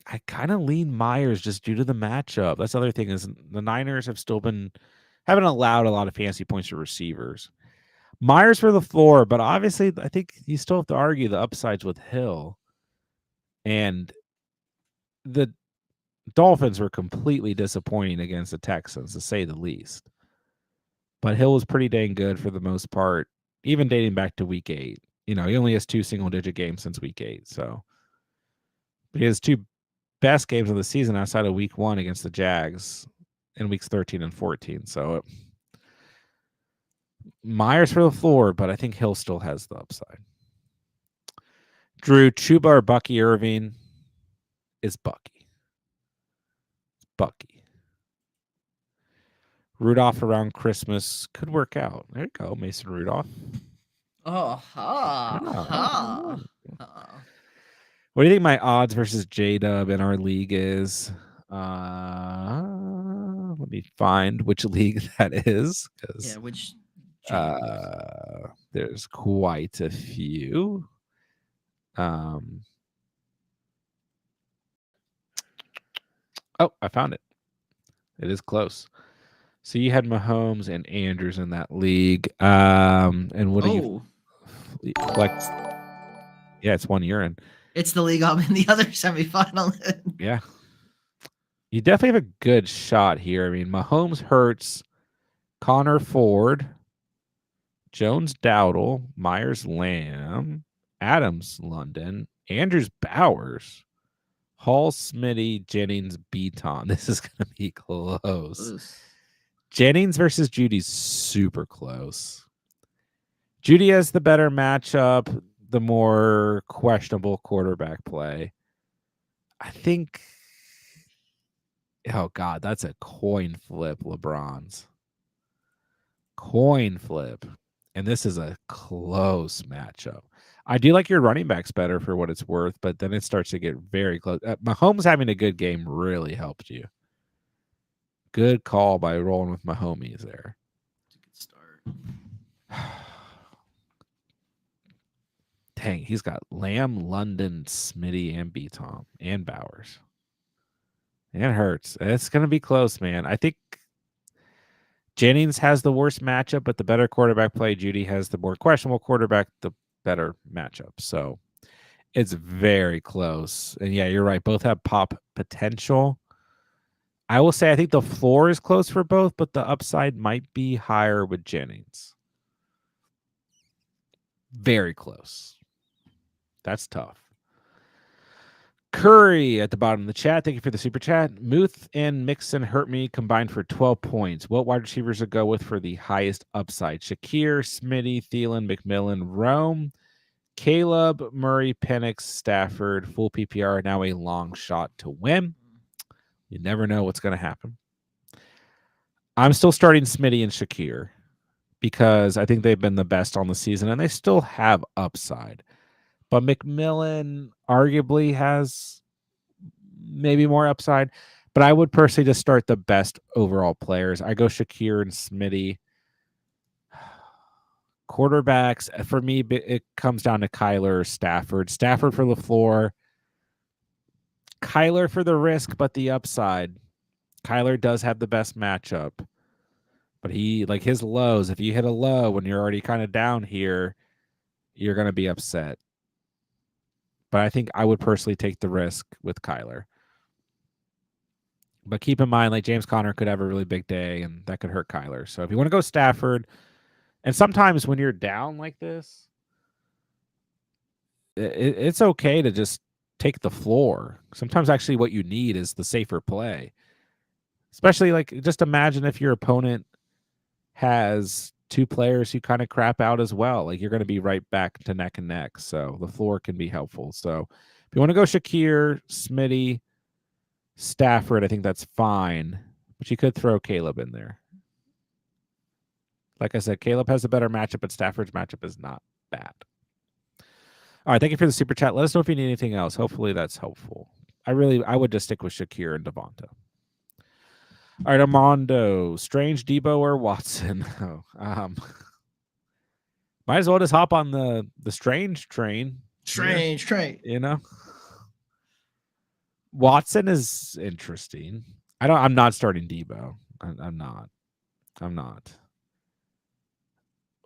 A: I kind of lean Myers just due to the matchup. That's the other thing is the Niners have still haven't allowed a lot of fancy points to receivers. Myers for the floor, but obviously I think you still have to argue the upsides with Hill. And the Dolphins were completely disappointing against the Texans, to say the least. But Hill was pretty dang good for the most part, even dating back to week 8. He only has 2 single-digit games since week 8. So but he has 2 best games of the season outside of week 1 against the Jags in weeks 13 and 14. So Myers for the floor, but I think Hill still has the upside. Drew, Chuba or Bucky Irving is Bucky. Bucky. Rudolph around Christmas could work out. There you go, Mason Rudolph.
B: Oh, ha, ha.
A: What do you think my odds versus J-Dub in our league is? Let me find which league that is.
B: Yeah, which
A: there's quite a few. Oh, I found it. It is close. So you had Mahomes and Andrews in that league. And what do you flex? Yeah, it's 1 year in.
B: It's the league I'm in the other semifinal.
A: Yeah. You definitely have a good shot here. I mean, Mahomes, Hurts, Connor Ford, Jones Dowdle, Myers Lamb, Adams London, Andrews Bowers, Hall Smitty, Jennings Beaton. This is going to be close. Jennings versus Judy's super close. Judy has the better matchup, the more questionable quarterback play. I think, oh God, that's a coin flip, LeBron's. Coin flip. And this is a close matchup. I do like your running backs better for what it's worth, but then it starts to get very close. Mahomes having a good game really helped you. Good call by rolling with Mahomes there.
B: It's a good start.
A: Dang, he's got Lamb, London, Smitty, and Beaton, and Bowers. It hurts. It's going to be close, man. I think Jennings has the worst matchup, but the better quarterback play. Judy has the more questionable quarterback, the better matchup. So it's very close. And yeah, you're right. Both have pop potential. I will say I think the floor is close for both, but the upside might be higher with Jennings. Very close. That's tough. Curry at the bottom of the chat. Thank you for the super chat. Muth and Mixon hurt me combined for 12 points. What wide receivers to go with for the highest upside? Shakir, Smitty, Thielen, McMillan, Rome, Caleb, Murray, Penix, Stafford, full PPR. Now a long shot to win. You never know what's going to happen. I'm still starting Smitty and Shakir because I think they've been the best on the season and they still have upside. But McMillan arguably has maybe more upside. But I would personally just start the best overall players. I go Shakir and Smitty. Quarterbacks, for me, it comes down to Kyler or Stafford. Stafford for the floor. Kyler for the risk, but the upside. Kyler does have the best matchup. But he, like his lows, if you hit a low when you're already kind of down here, you're going to be upset. But I think I would personally take the risk with Kyler. But keep in mind, like James Conner could have a really big day, and that could hurt Kyler. So if you want to go Stafford, and sometimes when you're down like this, it's okay to just take the floor. Sometimes actually what you need is the safer play. Especially like just imagine if your opponent has 2 players who kind of crap out as well. Like you're going to be right back to neck and neck. So the floor can be helpful. So if you want to go Shakir, Smitty, Stafford, I think that's fine. But you could throw Caleb in there. Like I said, Caleb has a better matchup, but Stafford's matchup is not bad. All right, thank you for the super chat. Let us know if you need anything else. Hopefully that's helpful. I would just stick with Shakir and Devonta. All right, Armando, Strange, Debo, or Watson? Might as well just hop on the Strange train.
B: Strange train.
A: You know? Watson is interesting. I'm not starting Debo. I'm not. I'm not.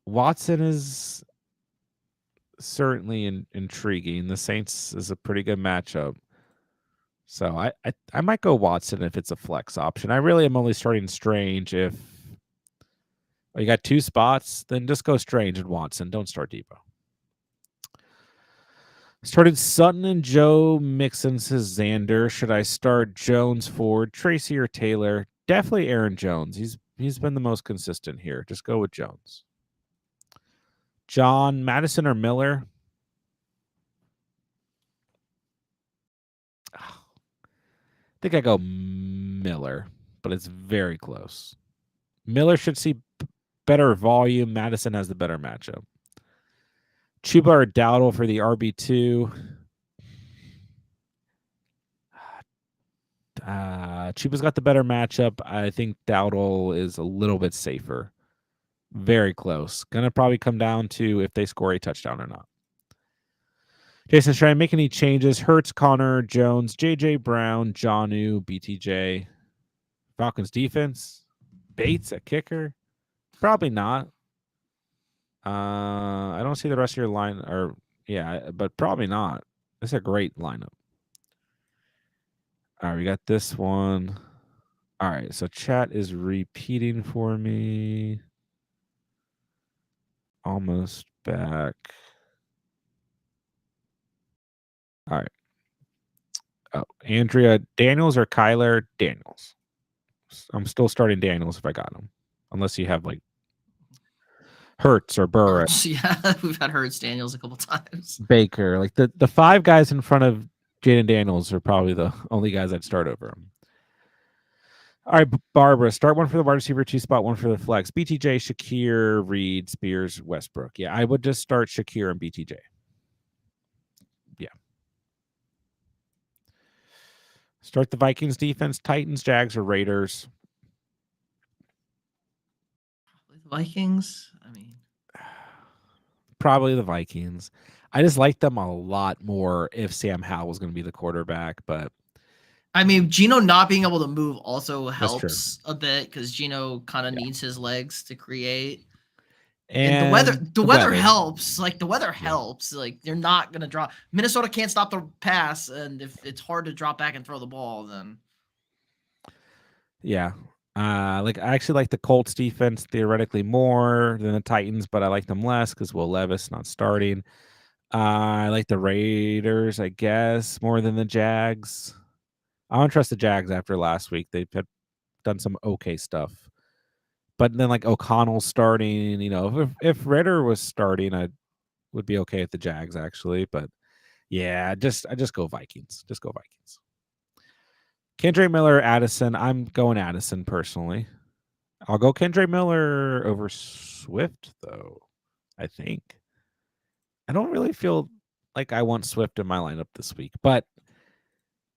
A: Watson is certainly intriguing. The Saints is a pretty good matchup. So I might go Watson if it's a flex option. I really am only starting Strange if you got two spots, then just go Strange and Watson. Don't start Debo. Started Sutton and Joe. Mixon says Xander. Should I start Jones, Ford, Tracy, or Taylor? Definitely Aaron Jones. He's been the most consistent here. Just go with Jones. John, Madison, or Miller? I think I go Miller, but it's very close. Miller should see better volume. Madison has the better matchup. Chuba or Dowdle for the RB2. Chuba's got the better matchup. I think Dowdle is a little bit safer. Very close. Gonna probably come down to if they score a touchdown or not. Jason's trying to make any changes. Hurts, Connor, Jones, JJ Brown, Jonnu, BTJ. Falcons defense. Bates at kicker. Probably not. I don't see the rest of your line, but probably not. It's a great lineup. All right, we got this one. All right, so chat is repeating for me. Almost back. All right. Oh, Andrea, Daniels or Kyler? Daniels. I'm still starting Daniels if I got him, unless you have like Hurts or Burrow.
B: Yeah, we've had Hurts, Daniels a couple times.
A: Baker, like the five guys in front of Jaden Daniels are probably the only guys I'd start over him. All right, Barbara, start one for the wide receiver, 2 spot, one for the flex. BTJ, Shakir, Reed, Spears, Westbrook. Yeah, I would just start Shakir and BTJ. Yeah. Start the Vikings defense, Titans, Jags, or Raiders.
B: Probably the Vikings. I mean,
A: probably the Vikings. I just like them a lot more if Sam Howell was going to be the quarterback, but
B: I mean, Geno not being able to move also helps a bit because Geno kind of needs his legs to create. And the weather helps. Like the weather helps. Like they're not gonna drop. Minnesota can't stop the pass, and if it's hard to drop back and throw the ball, then
A: yeah. Like I actually like the Colts defense theoretically more than the Titans, but I like them less because Will Levis not starting. I like the Raiders, I guess, more than the Jags. I don't trust the Jags after last week. They've done some okay stuff. But then like O'Connell starting, if Ritter was starting, I would be okay with the Jags actually. But yeah, I just go Vikings. Just go Vikings. Kendre Miller, Addison. I'm going Addison personally. I'll go Kendre Miller over Swift though. I think. I don't really feel like I want Swift in my lineup this week, but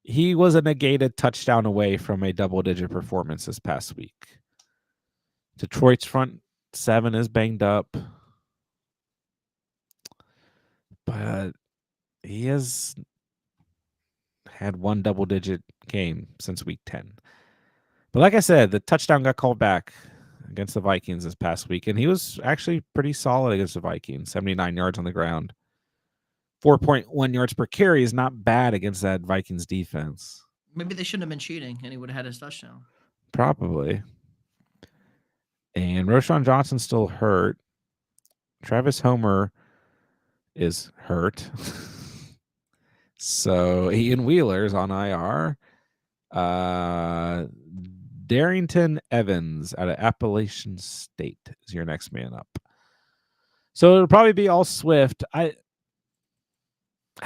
A: he was a negated touchdown away from a double-digit performance this past week. Detroit's front 7 is banged up, but he has had one double-digit game since week 10. But like I said, the touchdown got called back against the Vikings this past week, and he was actually pretty solid against the Vikings, 79 yards on the ground. 4.1 yards per carry is not bad against that Vikings defense.
B: Maybe they shouldn't have been cheating, and he would have had his touchdown.
A: Probably. And Roschon Johnson's still hurt. Travis Homer is hurt. So Ian Wheeler's on IR. Darrington Evans out of Appalachian State is your next man up. So it'll probably be all Swift. I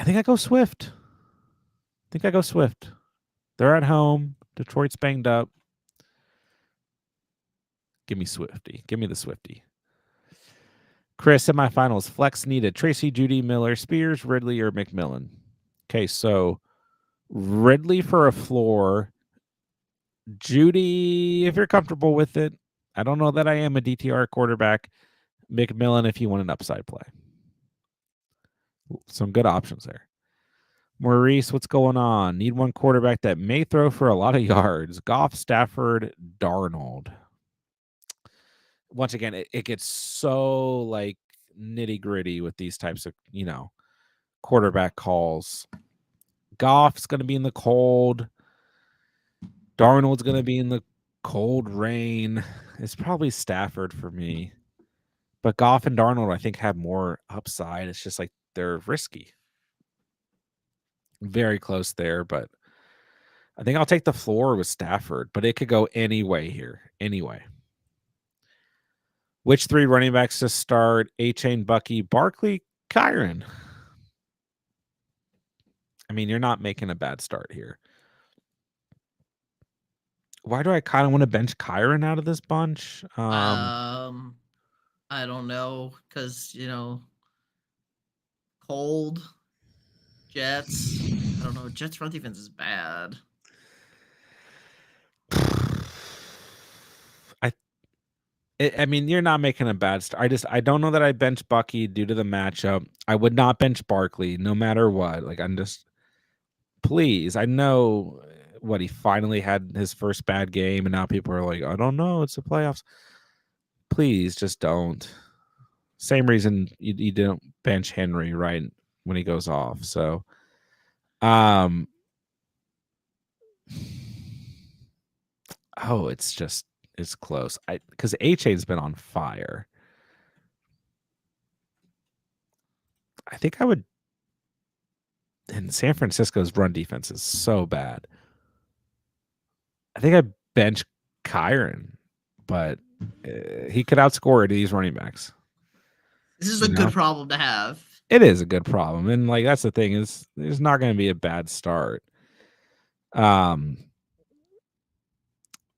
A: think I go Swift. They're at home. Detroit's banged up. Give me Swifty. Give me the Swifty. Chris, semifinals. Flex needed. Tracy, Judy, Miller, Spears, Ridley, or McMillan. Okay, so Ridley for a floor. Judy, if you're comfortable with it. I don't know that I am a DTR quarterback. McMillan if you want an upside play. Some good options there. Maurice, what's going on? Need one quarterback that may throw for a lot of yards. Goff, Stafford, Darnold. Once again, it gets so like nitty gritty with these types of, quarterback calls. Goff's going to be in the cold. Darnold's going to be in the cold rain. It's probably Stafford for me. But Goff and Darnold, I think, have more upside. It's just like they're risky. Very close there, but I think I'll take the floor with Stafford, but it could go any way here. Anyway. Which three running backs to start? A-Chain, Bucky, Barkley, Kyron. I mean, you're not making a bad start here. Why do I kind of want to bench Kyron out of this bunch?
B: I don't know, because cold Jets. I don't know. Jets run defense is bad.
A: I mean, you're not making a bad start. I don't know that I bench Bucky due to the matchup. I would not bench Barkley no matter what. Like, I'm just, please. I know what he finally had his first bad game, and now people are like, I don't know, it's the playoffs. Please just don't. Same reason you didn't bench Henry right when he goes off. So, oh, it's close. Because A-Chain's been on fire. I think I would. And San Francisco's run defense is so bad. I think I bench Kyron, but he could outscore these running backs.
B: This is a good problem to have.
A: It is a good problem, and like that's the thing is, there's not going to be a bad start. And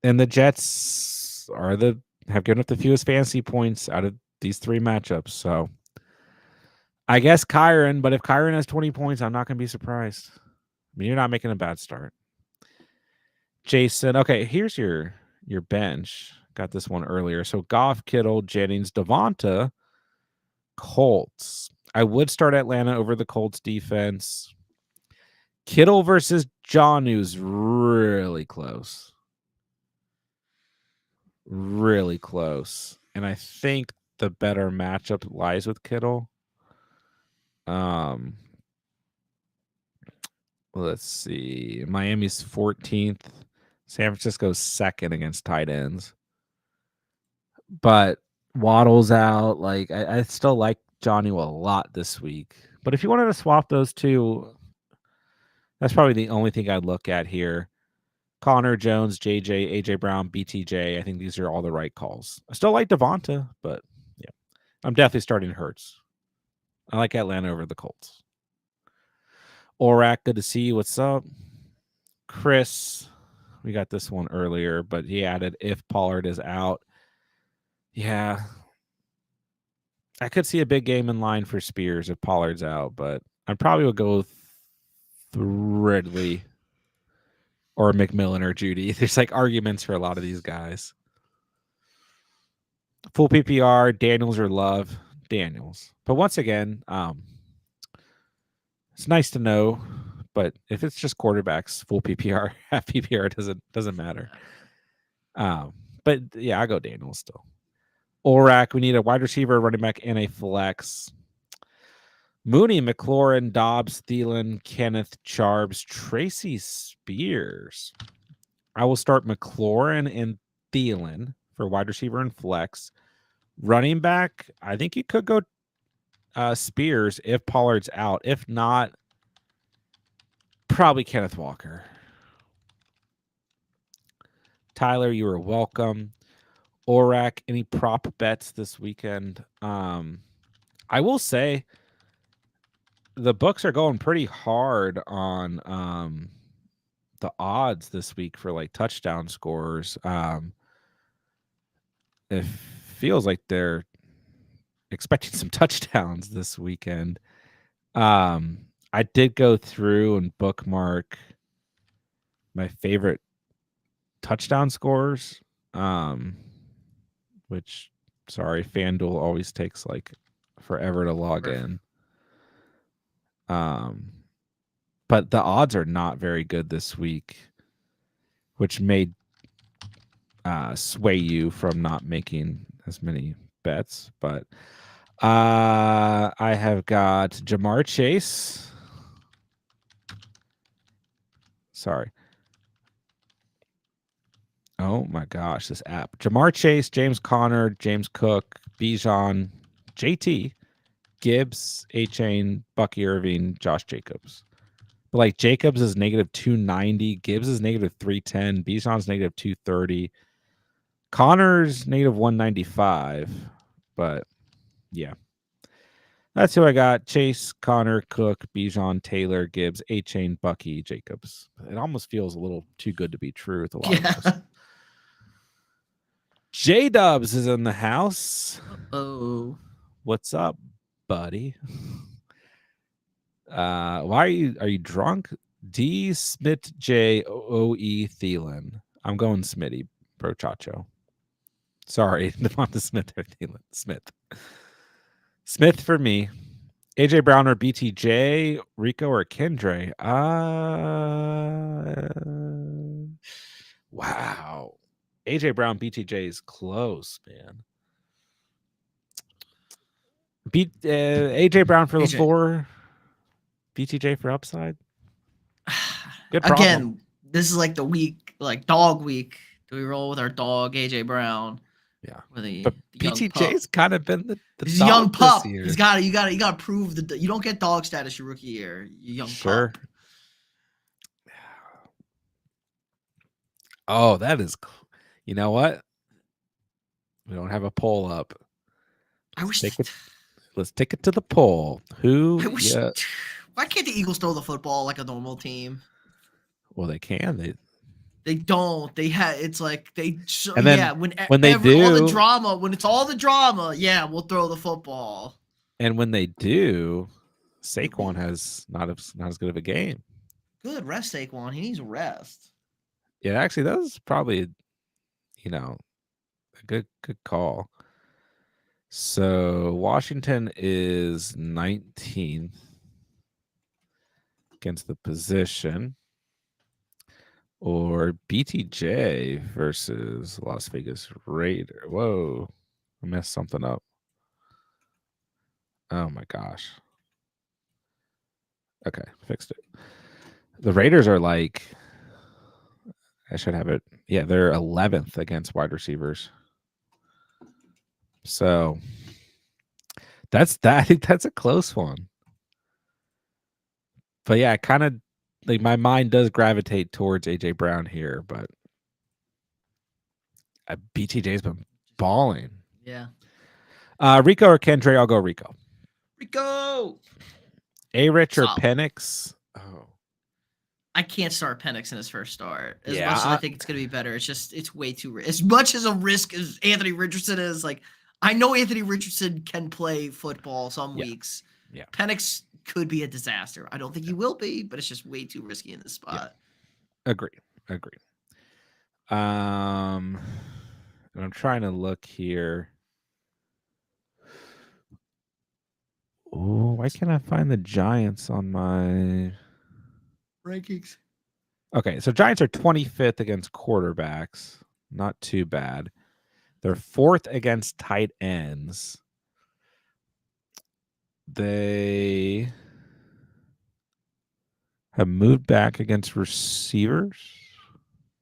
A: the Jets have given up the fewest fantasy points out of these three matchups. So I guess Kyron, but if Kyron has 20 points, I'm not going to be surprised. I mean, you're not making a bad start. Jason, okay, here's your bench. Got this one earlier. So Goff, Kittle, Jennings, Devonta, Colts. I would start Atlanta over the Colts defense. Kittle versus Jonnu's really close. Really close. And I think the better matchup lies with Kittle. Let's see. Miami's 14th. San Francisco's second against tight ends. But Waddle's out. Like I still like Johnny a lot this week. But if you wanted to swap those two, that's probably the only thing I'd look at here. Connor, Jones, JJ, AJ Brown, BTJ. I think these are all the right calls. I still like Devonta, but yeah. I'm definitely starting Hurts. I like Atlanta over the Colts. Orac, good to see you. What's up? Chris, we got this one earlier, but he added if Pollard is out. Yeah. I could see a big game in line for Spears if Pollard's out, but I probably would go with Ridley or McMillan or Judy. There's like arguments for a lot of these guys. Full PPR, Daniels or Love, Daniels. But once again, it's nice to know. But if it's just quarterbacks, full PPR, half PPR doesn't matter. But yeah, I go Daniels still. Orac, we need a wide receiver, running back, and a flex. Mooney, McLaurin, Dobbs, Thielen, Kenneth, Charbs, Tracy Spears. I will start McLaurin and Thielen for wide receiver and flex. Running back, I think you could go Spears if Pollard's out. If not, probably Kenneth Walker. Tyler, you are welcome. Orac, any prop bets this weekend? I will say the books are going pretty hard on the odds this week for like touchdown scores. It feels like they're expecting some touchdowns this weekend. I did go through and bookmark my favorite touchdown scores. Which, sorry, FanDuel always takes like forever to log in. but the odds are not very good this week, which may sway you from not making as many bets. But I have got Jamar Chase. Sorry. Oh my gosh, this app. Jamar Chase, James Conner, James Cook, Bijan, JT, Gibbs, A-Chain, Bucky Irving, Josh Jacobs. But like Jacobs is negative 290, Gibbs is negative 310, Bijan's negative 230, Connor's negative 195. But yeah. That's who I got. Chase, Connor, Cook, Bijan, Taylor, Gibbs, A-Chain, Bucky, Jacobs. It almost feels a little too good to be true with a lot of those. J Dubs is in the house.
B: Oh,
A: What's up, buddy? Why are you drunk? D Smith J O E Thielen. I'm going Smitty, bro Chacho. Sorry, Devonta Smith or Thielen. Smith for me. AJ Brown or BTJ, Rico or Kendre. Wow. AJ Brown, BTJ is close, man. Beat AJ Brown for the
B: AJ.
A: floor, BTJ for upside. Good problem.
B: Again, this is like the week, like dog week. Do we roll with our dog AJ Brown?
A: Yeah,
B: With the
A: but
B: young
A: BTJ's
B: pup.
A: kind of been the
B: He's a
A: dog
B: young pup.
A: this year.
B: You got to prove that you don't get dog status your rookie year. You young
A: Sure.
B: pup.
A: Oh, that is. You know what? We don't have a poll up. Let's take it to the poll. Who? Yeah.
B: Why can't the Eagles throw the football like a normal team?
A: Well, they can.
B: They don't. They have. It's like they.
A: And then
B: yeah.
A: when they do,
B: all the drama. When it's all the drama, yeah, we'll throw the football.
A: And when they do, Saquon has not as good of a game.
B: Good rest, Saquon. He needs rest.
A: Yeah, actually, that was probably, a good call. So Washington is 19th against the position, or BTJ versus Las Vegas Raider. Whoa, I messed something up. Oh my gosh. Okay, fixed it. The Raiders are like, I should have it. Yeah, they're 11th against wide receivers. So I think that's a close one. But yeah, kind of like my mind does gravitate towards AJ Brown here, but BTJ's been balling.
B: Yeah.
A: Rico or Kendre? I'll go Rico.
B: Rico.
A: A-Rich or Penix? Oh.
B: I can't start Penix in his first start. As
A: Yeah,
B: much as I think it's going to be better, it's way too as much as a risk as Anthony Richardson is. Like, I know Anthony Richardson can play football some weeks.
A: Yeah.
B: Penix could be a disaster. I don't think he will be, but it's just way too risky in this spot.
A: Yeah. Agree. And I'm trying to look here. Oh, why can't I find the Giants on my
B: rankings?
A: Okay, so Giants are 25th against quarterbacks. Not too bad. They're 4th against tight ends. They have moved back against receivers,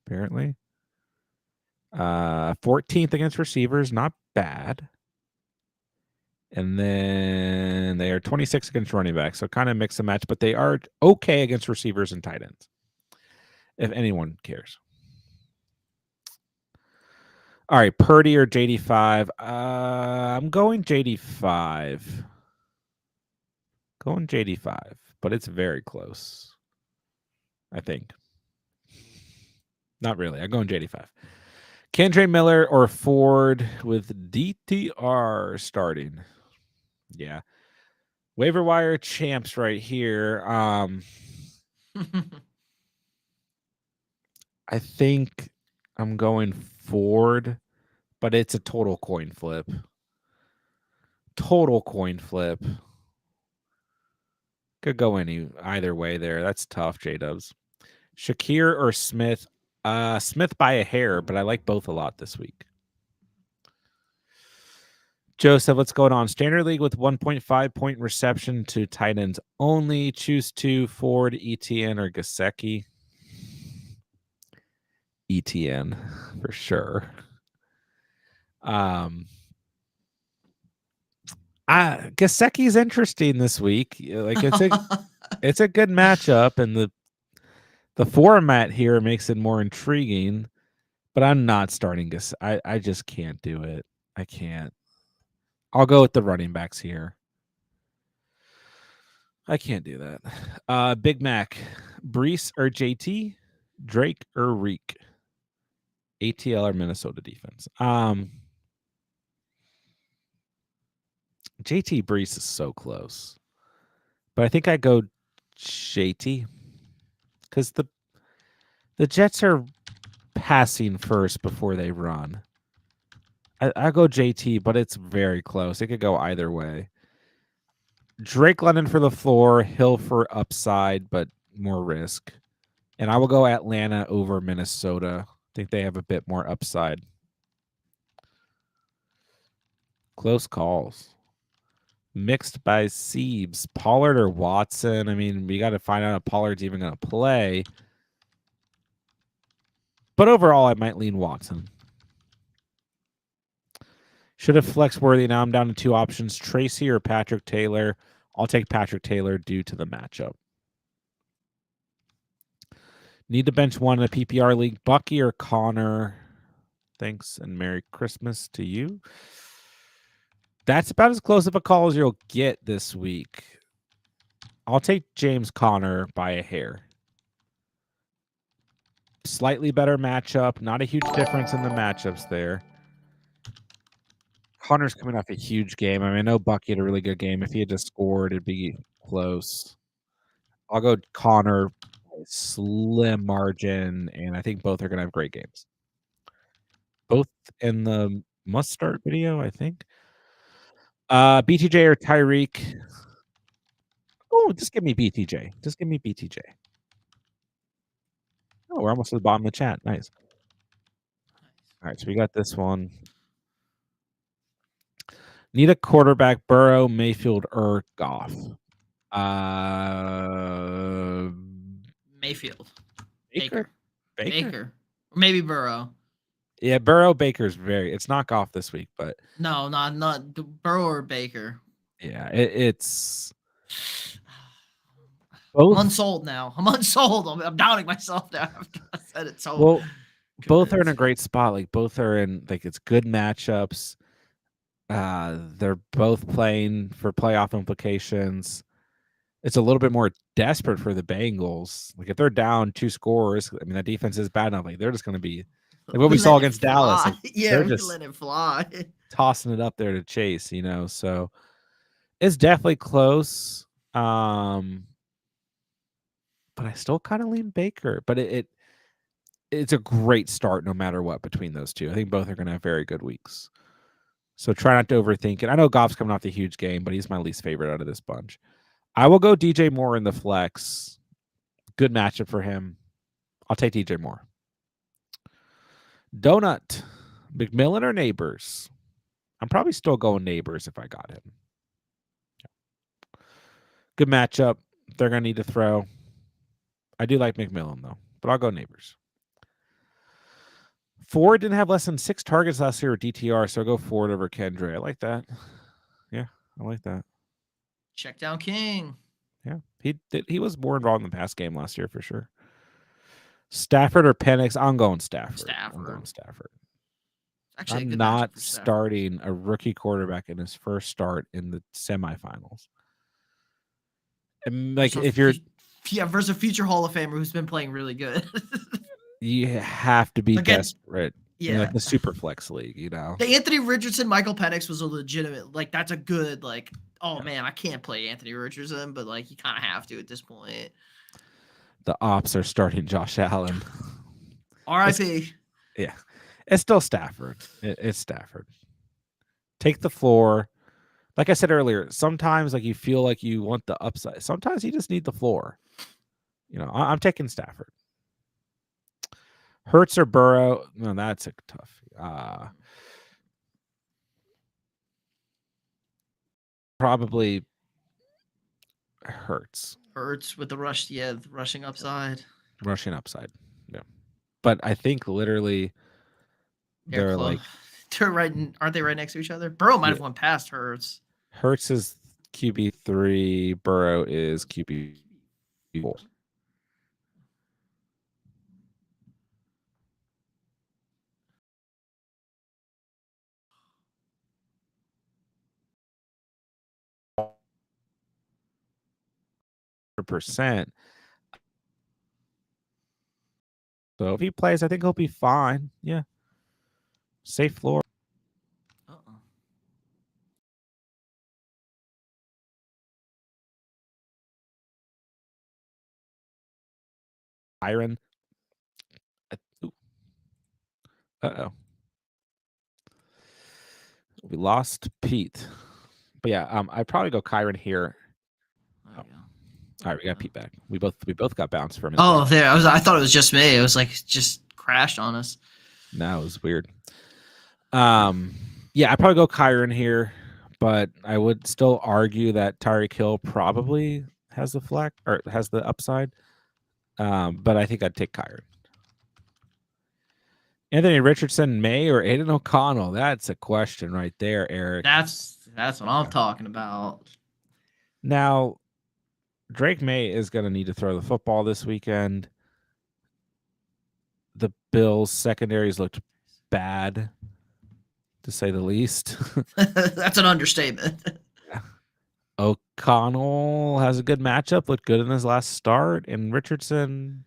A: apparently. 14th against receivers, not bad. And then they are 26th against running backs, so kind of mix and match, but they are okay against receivers and tight ends, if anyone cares. All right, Purdy or JD5? I'm going JD5. Going JD5, but it's very close, I think. Not really. I'm going JD5. Kendre Miller or Ford with DTR starting. Yeah. Waiver wire champs right here. I think I'm going Ford, but it's a total coin flip. Could go either way there. That's tough, J-Dubs. Shakir or Smith? Smith by a hair, but I like both a lot this week. Joseph, what's going on? Standard League with 1.5 point reception to tight ends only. Choose two, Ford, ETN, or Gasecki. ETN for sure. Gasecki's interesting this week. Like it's a good matchup, and the format here makes it more intriguing. But I'm not starting Gasecki. I just can't do it. I can't. I'll go with the running backs here. I can't do that. Big Mac, Brees or JT, Drake or Reek, ATL or Minnesota defense. JT Brees is so close, but I think I go JT because the Jets are passing first before they run. I go JT, but it's very close. It could go either way. Drake London for the floor, Hill for upside, but more risk. And I will go Atlanta over Minnesota. I think they have a bit more upside. Close calls. Mixed by Siebes. Pollard or Watson? I mean, we got to find out if Pollard's even going to play. But overall, I might lean Watson. Should have flex worthy. Now I'm down to two options, Tracy or Patrick Taylor. I'll take Patrick Taylor due to the matchup. Need to bench one in a PPR league. Bucky or Connor? Thanks and Merry Christmas to you. That's about as close of a call as you'll get this week. I'll take James Conner by a hair. Slightly better matchup. Not a huge difference in the matchups there. Connor's coming off a huge game. I mean, I know Bucky had a really good game. If he had just scored, it'd be close. I'll go Connor, slim margin, and I think both are going to have great games. Both in the must-start video, I think. BTJ or Tyreek? Oh, just give me BTJ. Just give me BTJ. Oh, we're almost at the bottom of the chat. Nice. All right, so we got this one. Need a quarterback, Burrow, Mayfield, or Goff?
B: Mayfield.
A: Baker.
B: Baker. Or maybe Burrow.
A: Yeah, Burrow, Baker's it's not Goff this week, but
B: no, not Burrow or Baker.
A: Yeah, it's both.
B: I'm unsold now. I'm unsold. I'm doubting myself now. I said it so.
A: Well, both are in a great spot. Like both are in it's good matchups. They're both playing for playoff implications. It's a little bit more desperate for the Bengals. Like if they're down 2 scores, I mean that defense is bad enough. Like they're just going to be like what we saw against Dallas. Like,
B: yeah, we just let it fly,
A: tossing it up there to chase. So it's definitely close. But I still kind of lean Baker. But it's a great start no matter what between those two. I think both are going to have very good weeks. So try not to overthink it. I know Goff's coming off the huge game, but he's my least favorite out of this bunch. I will go DJ Moore in the flex. Good matchup for him. I'll take DJ Moore. Donut. McMillan or Neighbors? I'm probably still going Neighbors if I got him. Good matchup. They're going to need to throw. I do like McMillan, though, but I'll go Neighbors. Ford didn't have less than 6 targets last year at DTR, so I'll go Ford over Kendre. I like that. Yeah, I like that.
B: Check down King.
A: Yeah, he was more involved in the pass game last year for sure. Stafford or Penix? I'm going Stafford. I'm going Stafford.
B: Actually,
A: I'm not starting a rookie quarterback in his first start in the semifinals. And if you're
B: versus a future Hall of Famer who's been playing really good,
A: you have to be desperate.
B: Yeah,
A: like the super flex league,
B: The Anthony Richardson, Michael Penix was a legitimate, that's a good, man, I can't play Anthony Richardson, but you kind of have to at this point.
A: The ops are starting Josh Allen.
B: R.I.P.
A: Yeah, it's still Stafford. It's Stafford. Take the floor. like I said earlier, sometimes like you feel like you want the upside. Sometimes you just need the floor. I'm taking Stafford. Hurts or Burrow? No, that's a tough. Probably Hurts.
B: Hurts with the rushing upside.
A: Rushing upside. Yeah. But I think literally
B: They're
A: they're
B: close.
A: like
B: They're aren't they right next to each other? Burrow might
A: yeah.
B: have won past Hurts.
A: Hurts is QB3, Burrow is QB4. Percent. So if he plays, I think he'll be fine. Yeah. Safe floor.
B: Uh-oh.
A: Iron. Uh-oh. We lost Pete. But yeah, I'd probably go Kyron here.
B: There we go.
A: All right, we got Pete back. We both got bounced for a minute.
B: Oh, there. I thought it was just me. It was like just crashed on us.
A: No, it was weird. Yeah, I'd probably go Kyron here, but I would still argue that Tyreek Hill probably has the flex or has the upside. But I think I'd take Kyron. Anthony Richardson, May or Aiden O'Connell? That's a question right there, Eric.
B: That's what I'm talking about.
A: Now, Drake May is going to need to throw the football this weekend. The Bills' secondaries looked bad, to say the least.
B: That's an understatement.
A: O'Connell has a good matchup, looked good in his last start, and Richardson.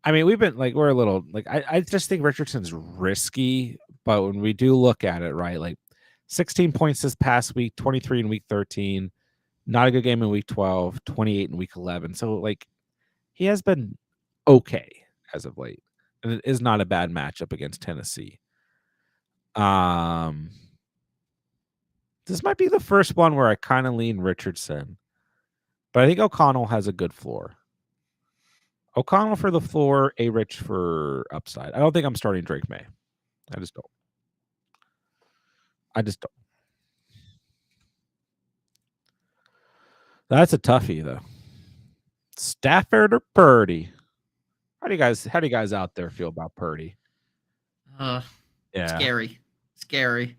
A: I mean, we've been like we're a little like I just think Richardson's risky, but when we do look at it, right, like 16 points this past week, 23 in week 13, not a good game in week 12, 28 in week 11. So like he has been okay as of late, and it is not a bad matchup against Tennessee. This might be the first one where I kind of lean Richardson, but I think O'Connell has a good floor. O'Connell for the floor, A Rich for upside. I don't think I'm starting Drake May. I just don't. That's a toughie though. Stafford or Purdy? How do you guys out there feel about Purdy?
B: Yeah. Scary.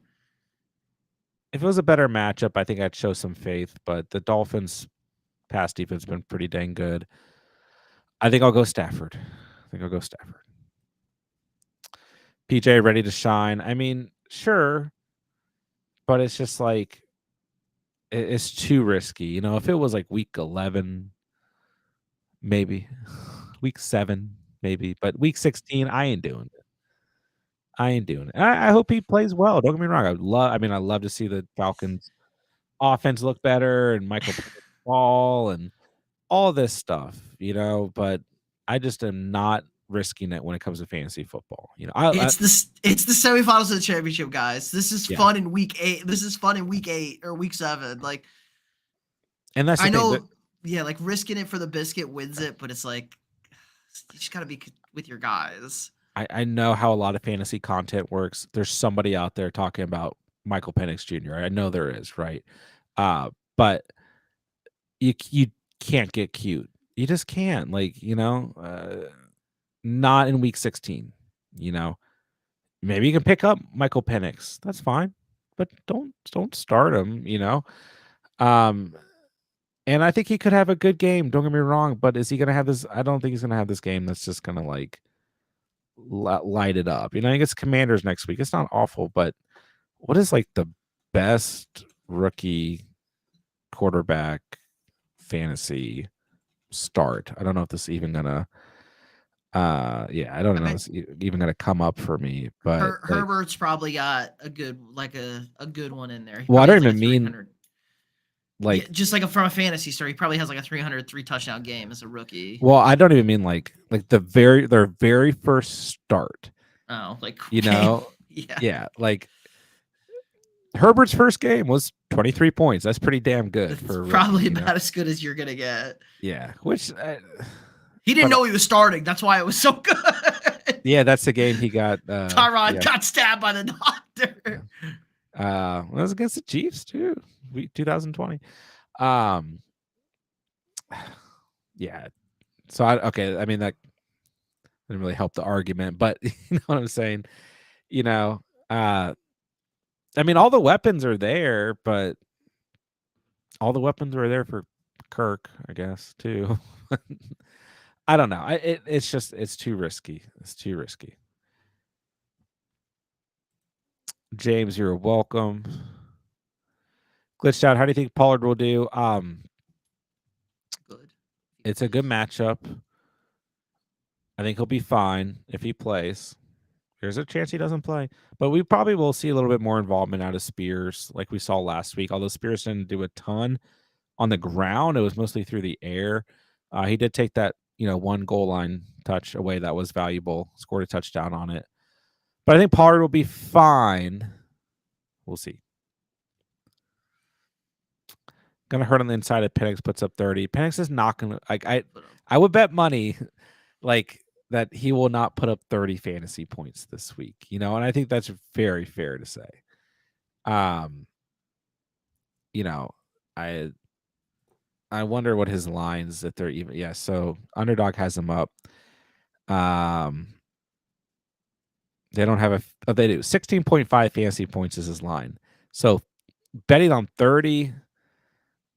A: If it was a better matchup, I think I'd show some faith, but the Dolphins' pass defense has been pretty dang good. I think I'll go Stafford. PJ ready to shine. I mean, sure, but it's just like it's too risky. If it was like week 11, maybe week 7, maybe, but week 16, I ain't doing it. I hope he plays well. Don't get me wrong. I love to see the Falcons offense look better and Michael Ball and all this stuff, but I just am not risking it when it comes to fantasy football.
B: It's the semifinals of the championship, guys. This is fun in week 8. This is fun in week 8 or week 7. Like,
A: and that's
B: I know, like risking it for the biscuit wins it, but it's like you just gotta be with your guys.
A: I know how a lot of fantasy content works. There's somebody out there talking about Michael Penix Jr. I know there is, right? But you can't get cute. You just can't. Like, not in week 16. Maybe you can pick up Michael Penix. That's fine, but don't start him. And I think he could have a good game. Don't get me wrong, but is he going to have this? I don't think he's going to have this game that's just going to like light it up. I think it's Commanders next week. It's not awful, but what is like the best rookie quarterback fantasy start? I don't know if this is even gonna I don't know if it's even gonna come up for me, but
B: Herbert's probably got a good a good one in there.
A: Well, I don't even mean like
B: just like from a fantasy story, he probably has like a 303 touchdown game as a rookie.
A: Well, I don't even mean like their very first start.
B: Oh, like
A: yeah, like Herbert's first game was 23 points. That's pretty damn good
B: It's
A: for a rookie.
B: probably
A: You know?
B: about as good as you're gonna get.
A: Yeah, which
B: He didn't
A: but
B: know he was starting. That's why it was so good.
A: yeah, that's the game he got.
B: Tyrod
A: Yeah,
B: got stabbed by the doctor.
A: it was against the Chiefs too. 2020. Um, yeah. So okay. I mean that didn't really help the argument, but you know what I'm saying. You know, I mean all the weapons are there, but all the weapons were there for Kirk, I guess too. I don't know. It's just it's too risky. It's too risky. James, you're welcome. Glitched out. How do you think Pollard will do?
B: Good.
A: It's a good matchup. I think he'll be fine if he plays. There's a chance he doesn't play, but we probably will see a little bit more involvement out of Spears, like we saw last week. Although Spears didn't do a ton on the ground, it was mostly through the air. He did take that one goal line touch away that was valuable. Scored a touchdown on it, but I think Pollard will be fine. We'll see. Gonna hurt on the inside if Penix puts up 30. Penix is not gonna like I would bet money like that he will not put up 30 fantasy points this week, and I think that's very fair to say. You know, I wonder what his lines if they're even so Underdog has him up. They don't have they do 16.5 fantasy points is his line. So betting on 30,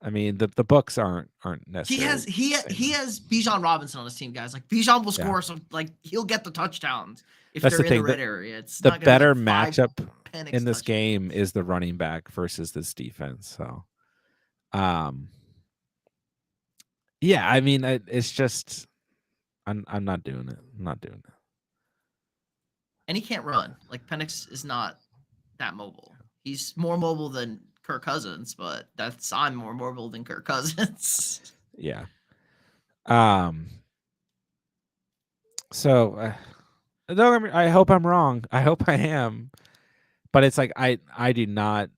A: I mean the books aren't necessarily.
B: He has Bijan Robinson on his team, guys. Like Bijan will score, so like he'll get the touchdowns if
A: That's
B: they're
A: the
B: in the
A: thing.
B: red area. It's
A: The
B: not gonna
A: better
B: be like
A: matchup in this
B: touchdowns.
A: game is the running back versus this defense. So, yeah, I mean, it's just I'm not doing it. I'm not doing it.
B: And he can't run. Like Penix is not that mobile. He's more mobile than Kirk Cousins, but I'm more mobile than Kirk Cousins.
A: Yeah. So, no, I hope I'm wrong. I hope I am, but it's like I do not.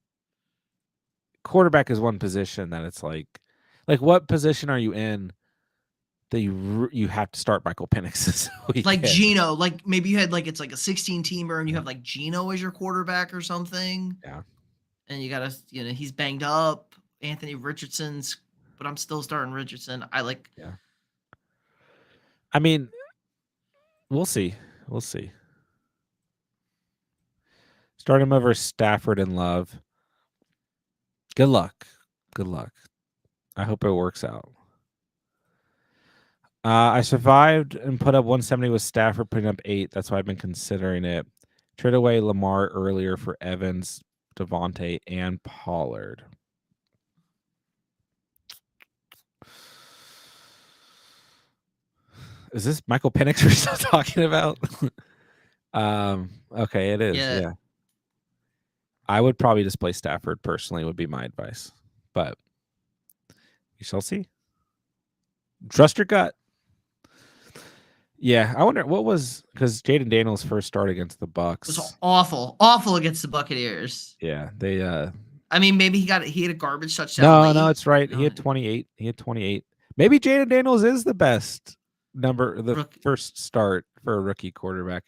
A: Quarterback is one position that it's like what position are you in that you have to start Michael Penix this weekend?
B: Like Geno, like maybe you had like it's like a 16 teamer and you have like Geno as your quarterback or something.
A: Yeah.
B: And you gotta, he's banged up. Anthony Richardson's, but I'm still starting Richardson.
A: Yeah. I mean, we'll see. We'll see. Start him over Stafford and Love. Good luck. Good luck. I hope it works out. I survived and put up 170 with Stafford, putting up 8. That's why I've been considering it. Trade away Lamar earlier for Evans, Devontae, and Pollard. Is this Michael Penix we're still talking about? Okay, it is. Yeah. I would probably just play Stafford personally, would be my advice. But we shall see. Trust your gut. Yeah, I wonder what was because Jaden Daniels' first start against the Bucks.
B: It was awful against the Buccaneers.
A: Yeah, they.
B: I mean, maybe he had a garbage touchdown.
A: No, it's right. He had 28. Maybe Jaden Daniels is the best first start for a rookie quarterback.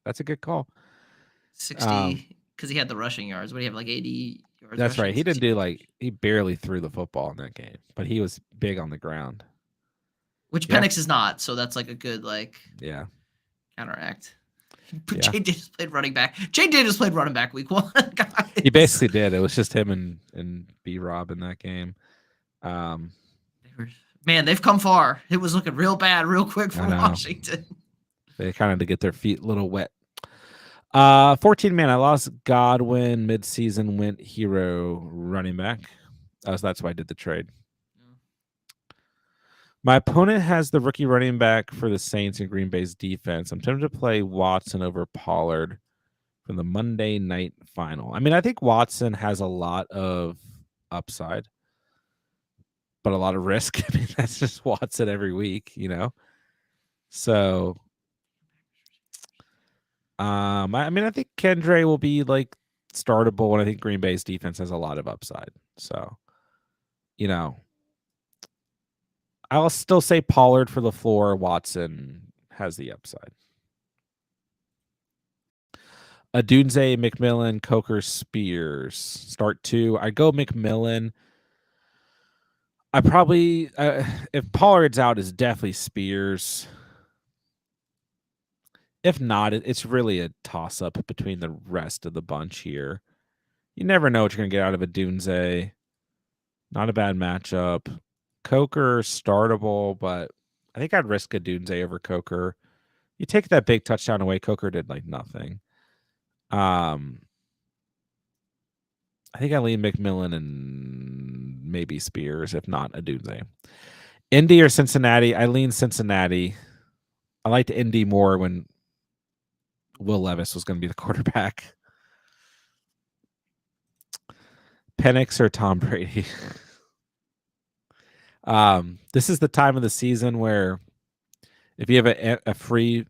A: That's a good call.
B: 60 because he had the rushing yards. What do you have, like 80 yards?
A: That's right. He didn't do he barely threw the football in that game, but he was big on the ground.
B: Which Penix is not, so that's like a good counteract. But Jay Daniels played running back. Jay Daniels played running back week 1, guys.
A: He basically did. It was just him and B Rob in that game.
B: Man, they've come far. It was looking real bad real quick for Washington.
A: They kind of to get their feet a little wet. 14 man. I lost Godwin midseason went hero running back. That's why I did the trade. My opponent has the rookie running back for the Saints and Green Bay's defense. I'm tempted to play Watson over Pollard from the Monday night final. I mean, I think Watson has a lot of upside, but a lot of risk. I mean, that's just Watson every week, So, I mean, I think Kendre will be like startable, and I think Green Bay's defense has a lot of upside. So, you know, I'll still say Pollard for LaFleur. Watson has the upside. Adunze, McMillan, Coker, Spears. Start 2. I go McMillan. I probably, if Pollard's out, is definitely Spears. If not, it's really a toss up between the rest of the bunch here. You never know what you're going to get out of Adunze. Not a bad matchup. Coker, startable, but I think I'd risk Adunze over Coker. You take that big touchdown away, Coker did like nothing. I think I lean McMillan and maybe Spears, if not Adunze. Indy or Cincinnati? I lean Cincinnati. I liked Indy more when Will Levis was going to be the quarterback. Penix or Tom Brady? This is the time of the season where if you have a free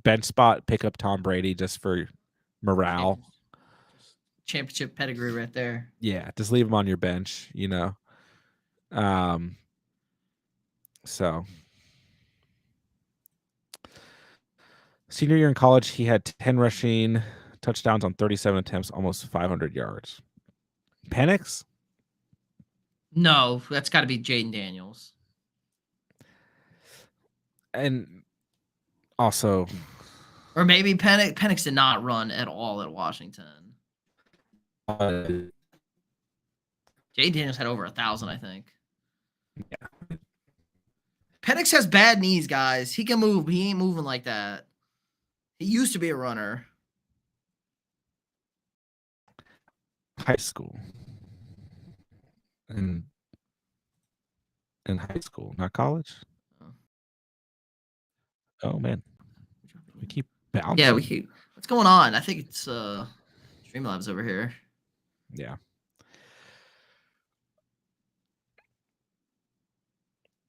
A: bench spot, pick up Tom Brady just for morale.
B: Championship pedigree right there.
A: Yeah, just leave him on your bench, So senior year in college, he had 10 rushing touchdowns on 37 attempts, almost 500 yards. Penix?
B: No, that's got to be Jaden Daniels.
A: And also,
B: or maybe Penix did not run at all at Washington. Jaden Daniels had over 1,000, I think.
A: Yeah.
B: Penix has bad knees, guys. He can move, but he ain't moving like that. He used to be a runner.
A: High school. In high school, not college. Oh man, we keep bouncing.
B: Yeah, we keep. What's going on? I think it's Streamlabs over here.
A: Yeah.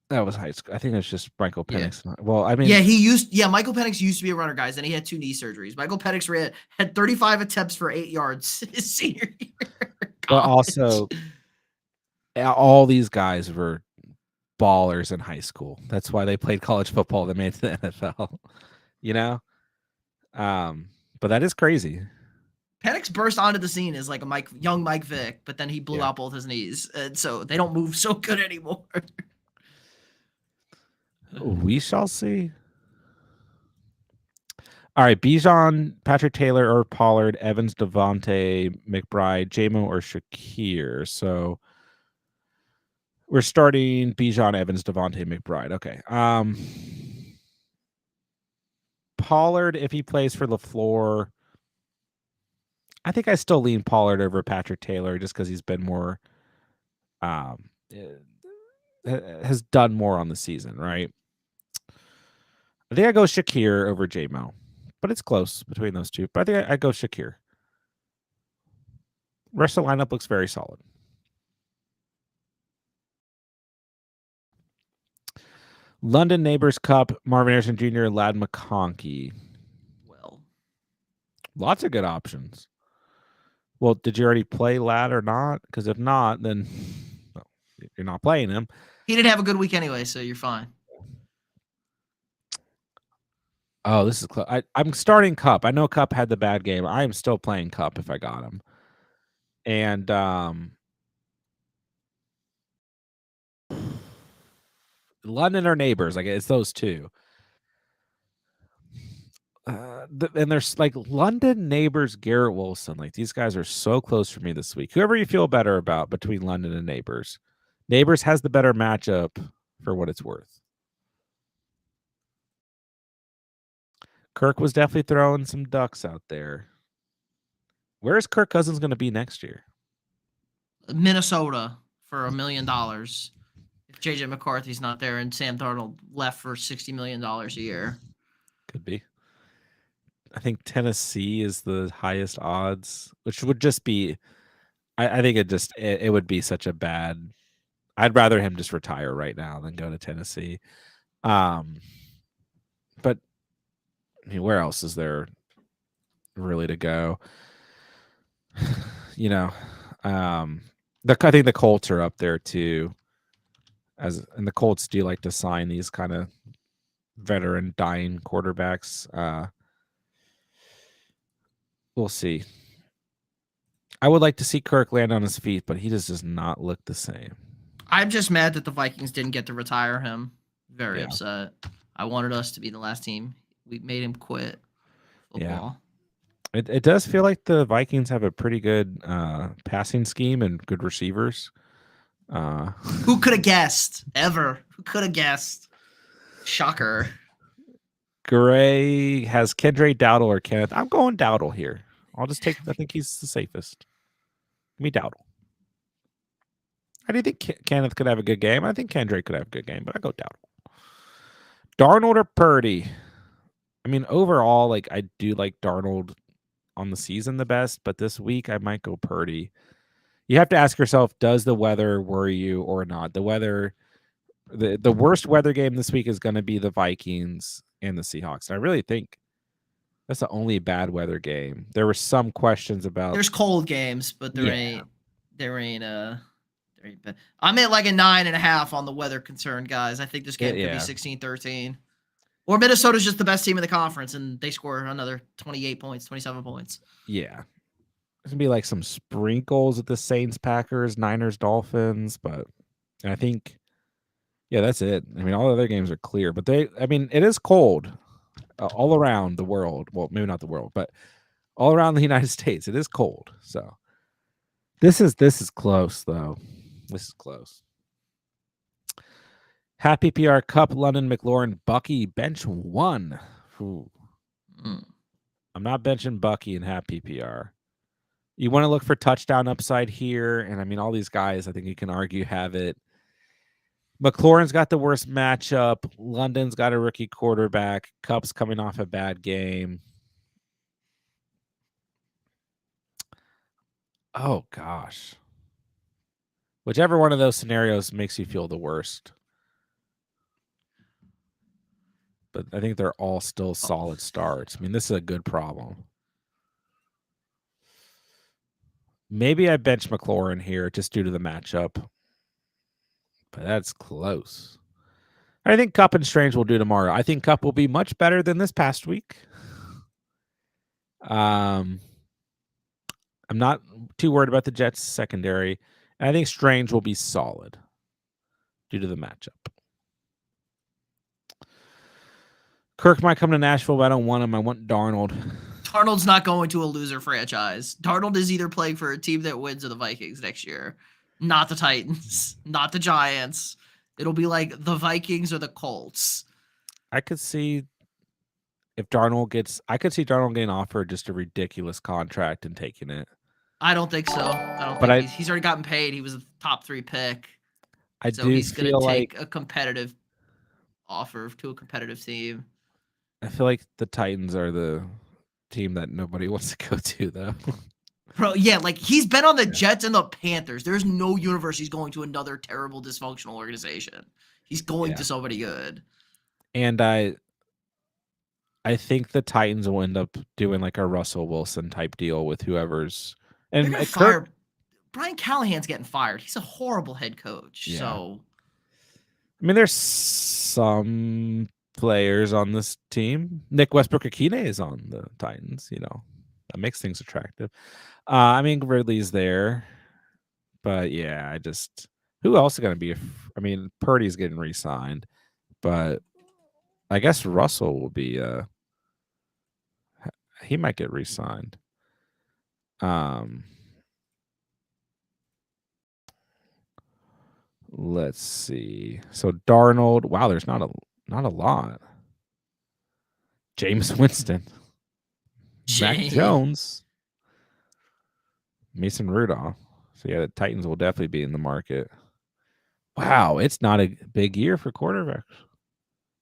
A: That was high school. I think it's just Michael Penix. Yeah. Well, I mean,
B: Michael Penix used to be a runner, guys, and he had 2 knee surgeries. Michael Penix had 35 attempts for 8 yards his senior year.
A: But also, all these guys were ballers in high school. That's why they played college football. They made it to the NFL. But that is crazy.
B: Penix burst onto the scene as like a young Mike Vick, but then he blew out both his knees, and so they don't move so good anymore.
A: We shall see. All right, Bijan, Patrick Taylor, or Pollard, Evans, Devontae, McBride, Jamo, or Shakir. So we're starting Bijan, Evans, Devontae, McBride. Okay. Pollard, if he plays for LaFleur, I think I still lean Pollard over Patrick Taylor just because he's been more, has done more on the season, right? I think I go Shakir over Jamo, but it's close between those two. But I think I go Shakir. Rest of the lineup looks very solid. London Neighbors Cup, Marvin Harrison Jr., Ladd McConkey.
B: Well,
A: lots of good options. Well, did you already play Ladd or not? Because if not, then you're not playing him.
B: He didn't have a good week anyway, so you're fine.
A: Oh, this is close. I'm starting Cup. I know Cup had the bad game. I am still playing Cup if I got him. And London or Neighbors. Like it's those two. And there's like London, Neighbors, Garrett Wilson. Like these guys are so close for me this week. Whoever you feel better about between London and Neighbors. Neighbors has the better matchup for what it's worth. Kirk was definitely throwing some ducks out there. Where is Kirk Cousins going to be next year?
B: Minnesota for $1 million. If JJ McCarthy's not there and Sam Darnold left for $60 million a year.
A: Could be. I think Tennessee is the highest odds, which would just be, I think it would be such a bad, I'd rather him just retire right now than go to Tennessee. But I mean, where else is there really to go? you know, I think the Colts are up there too. And the Colts do like to sign these kind of veteran dying quarterbacks. We'll see. I would like to see Kirk land on his feet, but he just does not look the same.
B: I'm just mad that the Vikings didn't get to retire him. Very
A: Yeah.
B: upset. I wanted us to be the last team. We made him quit football.
A: It does feel like the Vikings have a pretty good passing scheme and good receivers.
B: Who could have guessed? Ever? Who could have guessed? Shocker.
A: Gray has Kendra Dowdle or Kenneth. I'm going Dowdle here. I'll just take. I think he's the safest. Give me Dowdle. I do think Kenneth could have a good game. I think Kendra could have a good game, but I go Dowdle. Darnold or Purdy? I mean, overall, like I do like Darnold on the season the best, but this week I might go Purdy. You have to ask yourself, does the weather worry you or not? The weather, the worst weather game this week is going to be the Vikings and the Seahawks. And I really think that's the only bad weather game. There were some questions about.
B: There's cold games, but there ain't I'm at like a 9.5 on the weather concern, guys. I think this game could be 16-13. Or Minnesota's just the best team in the conference, and they score another 28 points, 27 points.
A: Yeah. There's going to be like some sprinkles at the Saints, Packers, Niners, Dolphins, but I think, yeah, that's it. I mean, all the other games are clear, but it is cold all around the world. Well, maybe not the world, but all around the United States, it is cold. So this is close, though. This is close. Happy PR Cup, London, McLaurin, Bucky, bench 1. I'm not benching Bucky in Happy PR. You want to look for touchdown upside here, and I mean, all these guys, I think you can argue have it. McLaurin's got the worst matchup. London's got a rookie quarterback. Cup's coming off a bad game. Oh, gosh. Whichever one of those scenarios makes you feel the worst. But I think they're all still solid starts. I mean, this is a good problem. Maybe I bench McLaurin here just due to the matchup. But that's close. I think Cup and Strange will do tomorrow. I think Cup will be much better than this past week. I'm not too worried about the Jets secondary. And I think Strange will be solid due to the matchup. Kirk might come to Nashville, but I don't want him. I want Darnold.
B: Darnold's not going to a loser franchise. Darnold is either playing for a team that wins or the Vikings next year. Not the Titans, not the Giants. It'll be like the Vikings or the Colts.
A: I could see Darnold getting offered just a ridiculous contract and taking it.
B: I don't think so. He's already gotten paid. He was a top 3 pick. He's going to take a competitive offer to a competitive team.
A: I feel like the Titans are the team that nobody wants to go to, though.
B: Bro, yeah, like he's been on the Jets and the Panthers. There's no universe he's going to another terrible, dysfunctional organization. He's going to somebody good.
A: And I think the Titans will end up doing like a Russell Wilson type deal with whoever's. And
B: Brian Callahan's getting fired. He's a horrible head coach. Yeah. So,
A: I mean, there's some players on this team. Nick Westbrook-Akine is on the Titans. That makes things attractive. I mean, Ridley's there, but yeah, who else is going to be? I mean, Purdy's getting re-signed, but I guess Russell will be. He might get re-signed. Let's see. So Darnold. Wow, there's not a lot. James Winston. Mac Jones. Mason Rudolph. So yeah, the Titans will definitely be in the market. Wow, it's not a big year for quarterbacks.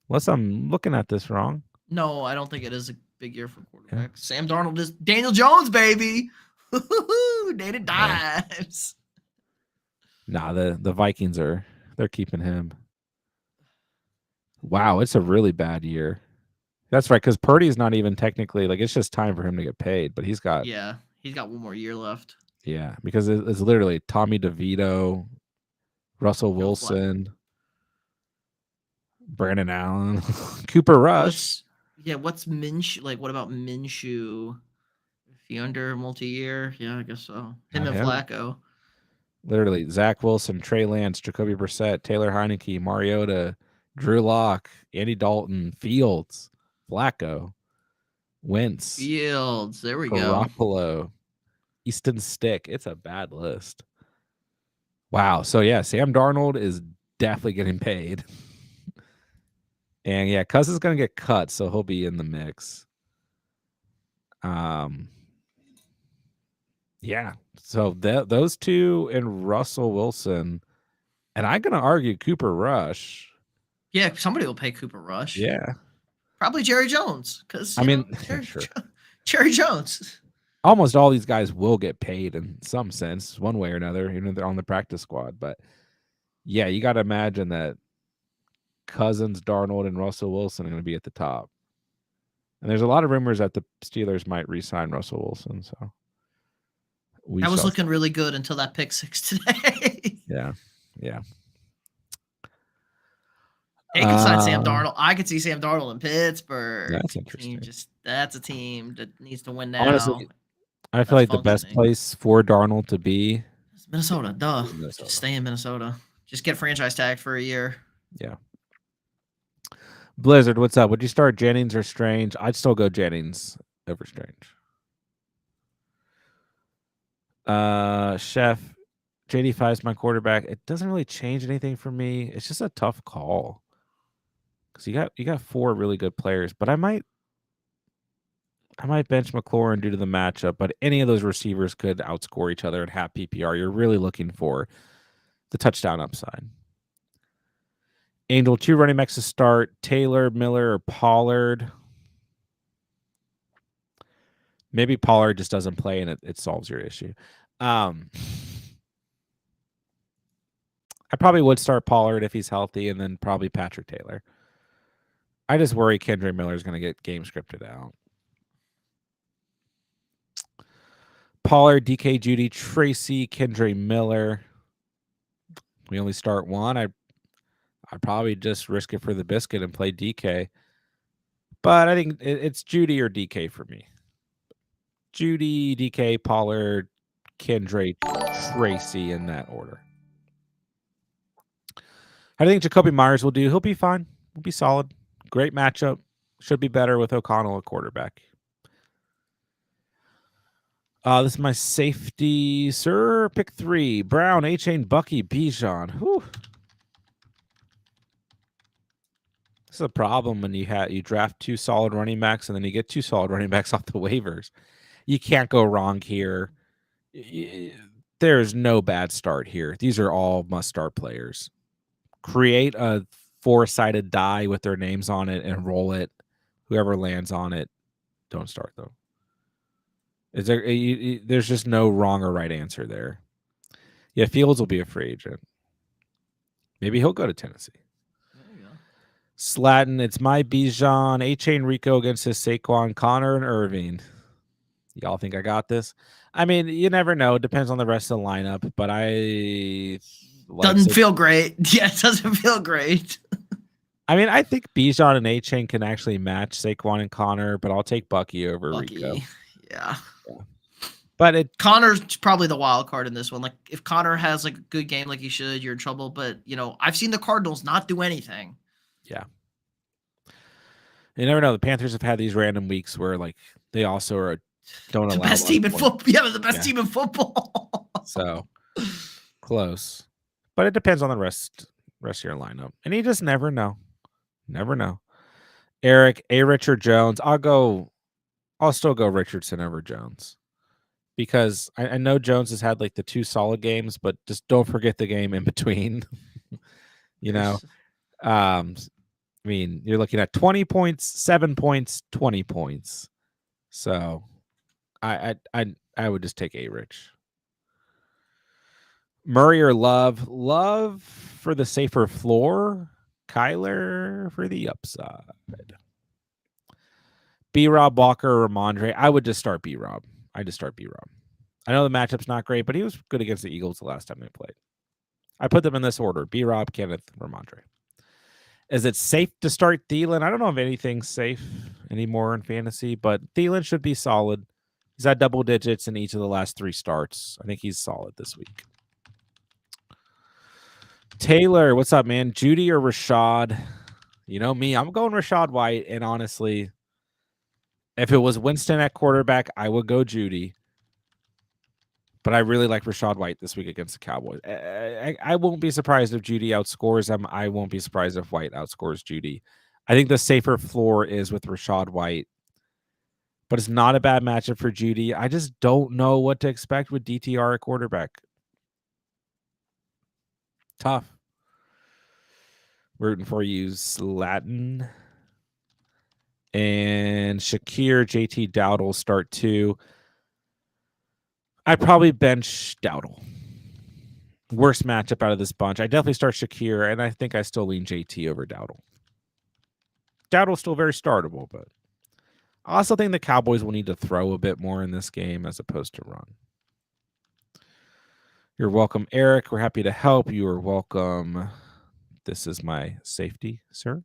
A: Unless I'm looking at this wrong.
B: No, I don't think it is a big year for quarterbacks. Yeah. Sam Darnold is Daniel Jones, baby. Dated dives.
A: Nah, the Vikings they're keeping him. Wow, it's a really bad year. That's right, because Purdy's not even technically it's just time for him to get paid, but he's got
B: He's got one more year left.
A: Yeah, because it's literally Tommy DeVito, Russell
B: Joe Flack.
A: Wilson, Brandon Allen, Cooper Rush.
B: What's Minshew? Like, what about Minshew? If he under multi-year? Yeah, I guess so. Him and
A: Yeah,
B: Flacco.
A: literally Zach Wilson, Trey Lance, Jacoby Brissett, Taylor Heineke, Mariota, Drew Lock, Andy Dalton, Fields, Flacco, Wentz,
B: Fields. There we go.
A: Garoppolo, Easton Stick. It's a bad list. Wow. So yeah, Sam Darnold is definitely getting paid. And yeah, Cousins gonna get cut, so he'll be in the mix. Yeah. So those two and Russell Wilson, and I'm gonna argue Cooper Rush.
B: Yeah, somebody will pay Cooper Rush.
A: Yeah.
B: Probably Jerry Jones, because
A: I mean,
B: sure. Jerry Jones.
A: Almost all these guys will get paid in some sense, one way or another, even if they're on the practice squad. But yeah, you got to imagine that Cousins, Darnold, and Russell Wilson are going to be at the top. And there's a lot of rumors that the Steelers might re-sign Russell Wilson. So
B: that was looking really good until that pick six today.
A: Yeah.
B: They could sign Sam Darnold. I could see Sam Darnold in Pittsburgh.
A: That's interesting.
B: That's a team that needs to win now.
A: Honestly, I feel like the best place for Darnold to be
B: is Minnesota. Duh. Just stay in Minnesota. Just get franchise tag for a year.
A: Yeah. Blizzard, what's up? Would you start Jennings or Strange? I'd still go Jennings over Strange. Chef, JD5 is my quarterback. It doesn't really change anything for me. It's just a tough call. Because you got 4 really good players, but I might bench McLaurin due to the matchup, but any of those receivers could outscore each other at half PPR. You're really looking for the touchdown upside. Angel, 2 running backs to start, Taylor, Miller, or Pollard. Maybe Pollard just doesn't play and it solves your issue. I probably would start Pollard if he's healthy, and then probably Patrick Taylor. I just worry Kendre Miller is going to get game scripted out. Pollard, DK, Judy, Tracy, Kendre Miller. We only start one. I'd probably just risk it for the biscuit and play DK. But I think it's Judy or DK for me. Judy, DK, Pollard, Kendre, Tracy in that order. I think Jacoby Myers will do. He'll be fine. He'll be solid. Great matchup. Should be better with O'Connell at quarterback. This is my safety, sir. Pick 3. Brown, A-Chain, Bucky, Bijan. Whew. This is a problem when you draft 2 solid running backs and then you get 2 solid running backs off the waivers. You can't go wrong here. There's no bad start here. These are all must-start players. Create a 4-sided die with their names on it and roll it. Whoever lands on it, don't start though. There's just no wrong or right answer there. Yeah, Fields will be a free agent. Maybe he'll go to Tennessee.
B: There you go.
A: Slatton, it's my Bijan, A-Chain Rico against his Saquon, Connor, and Irving. Y'all think I got this? I mean, you never know. It depends on the rest of the lineup, but
B: doesn't feel great. Yeah, it doesn't feel great.
A: I mean, I think Bijan and A-Chain can actually match Saquon and Connor, but I'll take Bucky over Rico.
B: Yeah.
A: But
B: Connor's probably the wild card in this one. Like, if Connor has like a good game like he should, you're in trouble. But, I've seen the Cardinals not do anything.
A: Yeah. You never know. The Panthers have had these random weeks where, like, they also don't allow
B: the best team in football. Yeah, the best team in football.
A: So, close. But it depends on the rest of your lineup. And you just never know. Never know. Eric, Richard Jones. I'll still go Richardson over Jones. Because I know Jones has had like the 2 solid games, but just don't forget the game in between. I mean, you're looking at 20 points, 7 points, 20 points. So I would just take A-Rich. Murray or Love? Love for the safer floor. Kyler for the upside. B-Rob, Walker, or Ramondre. I would just start B-Rob. I just start B-Rob. I know the matchup's not great, but he was good against the Eagles the last time they played. I put them in this order: B-Rob, Kenneth, Ramondre. Is it safe to start Thielen? I don't know if anything's safe anymore in fantasy, but Thielen should be solid. He's had double digits in each of the last 3 starts. I think he's solid this week. Taylor, what's up, man? Judy or Rashad? You know me, I'm going Rashad White, and honestly, if it was Winston at quarterback, I would go Judy. But I really like Rashad White this week against the Cowboys. I won't be surprised if Judy outscores him. I won't be surprised if White outscores Judy. I think the safer floor is with Rashad White. But it's not a bad matchup for Judy. I just don't know what to expect with DTR at quarterback. Tough. Rooting for you, Slatin. And Shakir, JT Dowdle start 2. I'd probably bench Dowdle. Worst matchup out of this bunch. I definitely start Shakir, and I think I still lean JT over Dowdle. Dowdle's still very startable, but I also think the Cowboys will need to throw a bit more in this game as opposed to run. You're welcome, Eric. We're happy to help. You are welcome. This is my safety, sir.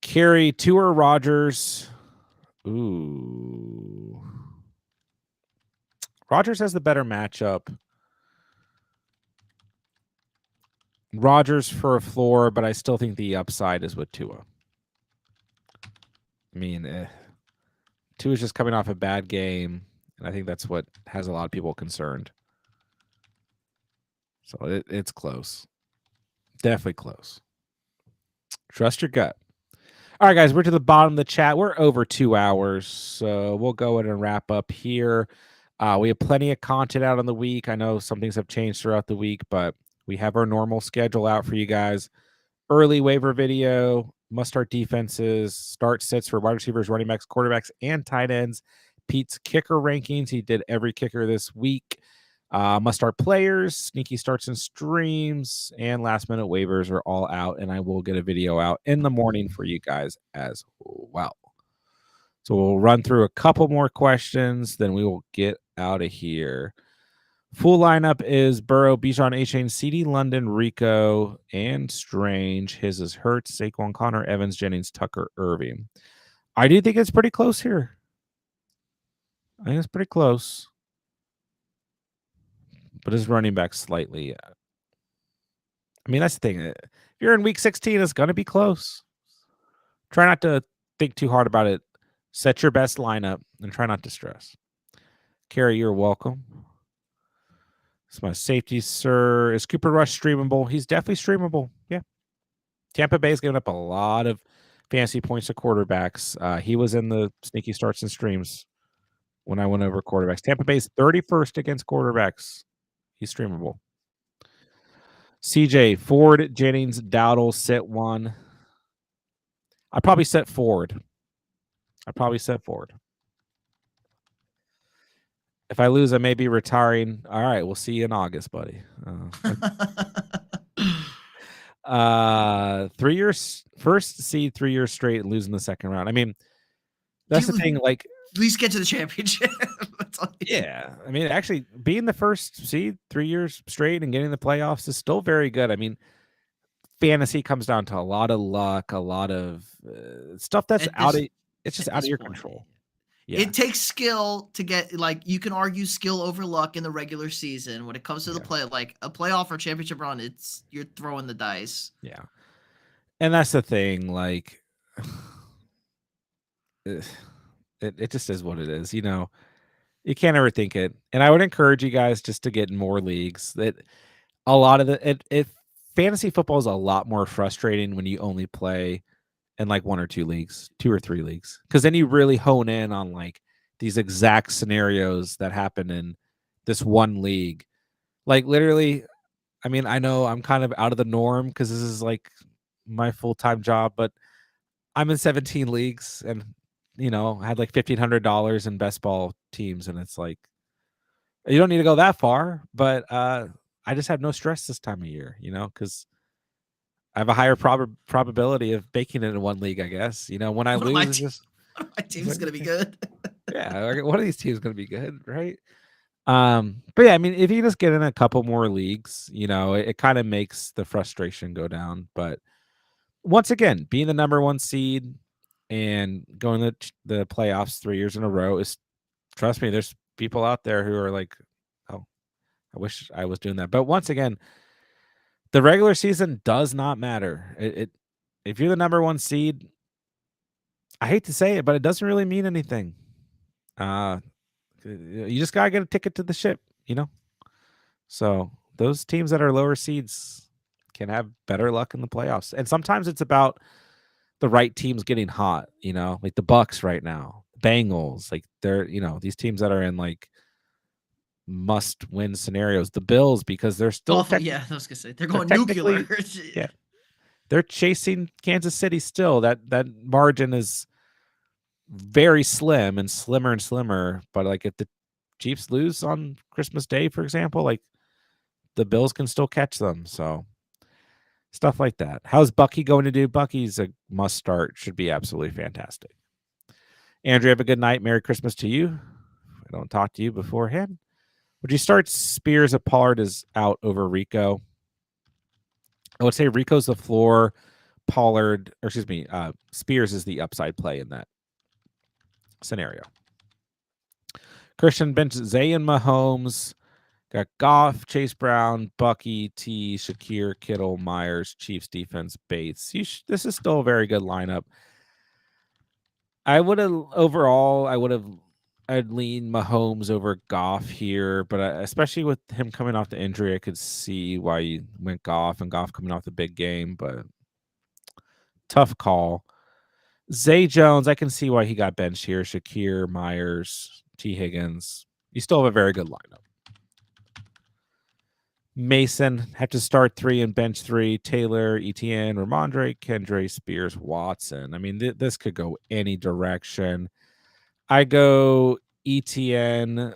A: Carey, Tua, Rodgers. Ooh. Rodgers has the better matchup. Rodgers for a floor, but I still think the upside is with Tua. I mean, Tua's just coming off a bad game, and I think that's what has a lot of people concerned. So it's close. Definitely close. Trust your gut. All right, guys, we're to the bottom of the chat. We're over 2 hours, so we'll go ahead and wrap up here. We have plenty of content out on the week. I know some things have changed throughout the week, but we have our normal schedule out for you guys. Early waiver video, must-start defenses, start sits for wide receivers, running backs, quarterbacks, and tight ends. Pete's kicker rankings. He did every kicker this week. Must-start players, sneaky starts and streams, and last-minute waivers are all out, and I will get a video out in the morning for you guys as well. So we'll run through a couple more questions, then we will get out of here. Full lineup is Burrow, Bijan, A-Chain, CD, London, Rico, and Strange. His is Hurts, Saquon, Connor, Evans, Jennings, Tucker, Irving. I do think it's pretty close here. I think it's pretty close. But his running back slightly. I mean, that's the thing. If you're in week 16, it's going to be close. Try not to think too hard about it. Set your best lineup and try not to stress. Carrie, you're welcome. It's my safety, sir. Is Cooper Rush streamable? He's definitely streamable. Yeah. Tampa Bay's giving up a lot of fantasy points to quarterbacks. He was in the sneaky starts and streams when I went over quarterbacks. Tampa Bay's 31st against quarterbacks. He's streamable. CJ, Ford, Jennings, Dowdle, sit 1. I'd probably set Ford. If I lose, I may be retiring. All right, we'll see you in August, buddy. 3 years, first seed, 3 years straight, and losing the second round. I mean, that's the thing. Like,
B: at least get to the championship.
A: Yeah, I mean, actually, being the first seed 3 years straight and getting the playoffs is still very good. I mean, fantasy comes down to a lot of luck, a lot of stuff that's it's just out of your control. Yeah.
B: It takes skill to get, like, you can argue skill over luck in the regular season. When it comes to the play, like a playoff or championship run, you're throwing the dice.
A: Yeah. And that's the thing, like, it just is what it is, you know. You can't overthink it. And I would encourage you guys just to get in more leagues. That a lot of it fantasy football is a lot more frustrating when you only play in like 1 or 2 leagues, 2 or 3 leagues, because then you really hone in on like these exact scenarios that happen in this one league. Like, literally, I mean, I know I'm kind of out of the norm because this is like my full-time job, but I'm in 17 leagues and, you know, I had like $1,500 in best ball teams, and it's like, you don't need to go that far, but I just have no stress this time of year, you know, because I have a higher probability of making it in one league, I guess. You know, when I lose, it's just
B: my team's gonna be good.
A: Yeah, one of these teams is going to be good, right? But yeah, I mean, if you just get in a couple more leagues, it kind of makes the frustration go down. But once again, being the number one seed and going to the playoffs 3 years in a row is, trust me, there's people out there who are like, oh, I wish I was doing that. But once again, the regular season does not matter. If you're the number one seed, I hate to say it, but it doesn't really mean anything. You just gotta get a ticket to the ship, you know. So those teams that are lower seeds can have better luck in the playoffs, and sometimes it's about the right teams getting hot. Like the Bucks right now, Bengals, like they're these teams that are in like must-win scenarios. The Bills, because they're still
B: Buffalo, yeah, I was gonna say they're
A: they're
B: going nuclear.
A: technically, yeah, they're chasing Kansas City still. That margin is very slim and slimmer. But like if the Chiefs lose on Christmas Day, for example, like the Bills can still catch them. So stuff like that. How's Bucky going to do? Bucky's a must start. Should be absolutely fantastic. Andrew, have a good night. Merry Christmas to you. I don't talk to you beforehand. Would you start Spears if Pollard is out over Rico? I would say Rico's the floor. Pollard, or excuse me, Spears is the upside play in that scenario. Christian bench Zay and Mahomes. Got Goff, Chase Brown, Bucky, T, Shakir, Kittle, Myers, Chiefs defense, Bates. This is still a very good lineup. I'd lean Mahomes over Goff here, but especially with him coming off the injury, I could see why you went Goff, and Goff coming off the big game, but tough call. Zay Jones, I can see why he got benched here. Shakir, Myers, T. Higgins. You still have a very good lineup. Mason have to start 3 and bench 3. Taylor, Etienne, Ramondre, Kendre, Spears, Watson. I mean, this could go any direction. I go Etienne,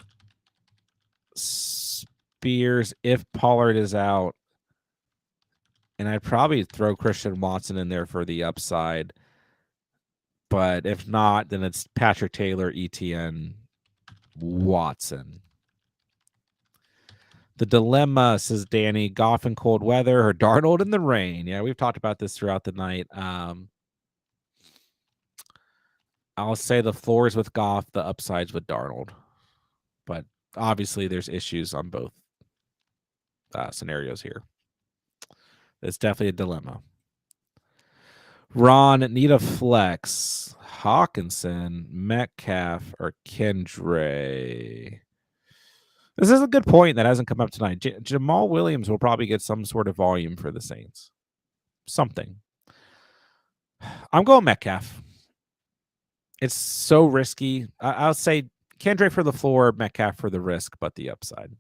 A: Spears if Pollard is out. And I'd probably throw Christian Watson in there for the upside. But if not, then it's Patrick Taylor, Etienne, Watson. The dilemma, says Danny, Goff in cold weather or Darnold in the rain. Yeah, we've talked about this throughout the night. I'll say the floors with Goff, the upsides with Darnold. But obviously there's issues on both scenarios here. It's definitely a dilemma. Ron, need a flex. Hawkinson, Metcalf, or Kendre. This is a good point that hasn't come up tonight. Jamal Williams will probably get some sort of volume for the Saints. Something. I'm going Metcalf. It's so risky. I'll say Kendre for the floor, Metcalf for the risk, but the upside.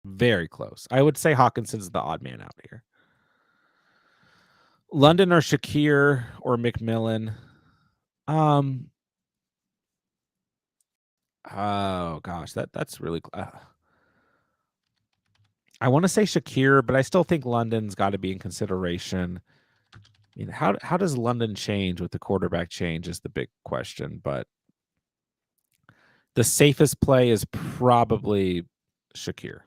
A: Very close. I would say Hawkinson's the odd man out here. London or Shakir or McMillan. Oh gosh, that's really. I want to say Shakir, but I still think London's got to be in consideration. I mean, how does London change with the quarterback change is the big question. But the safest play is probably Shakir.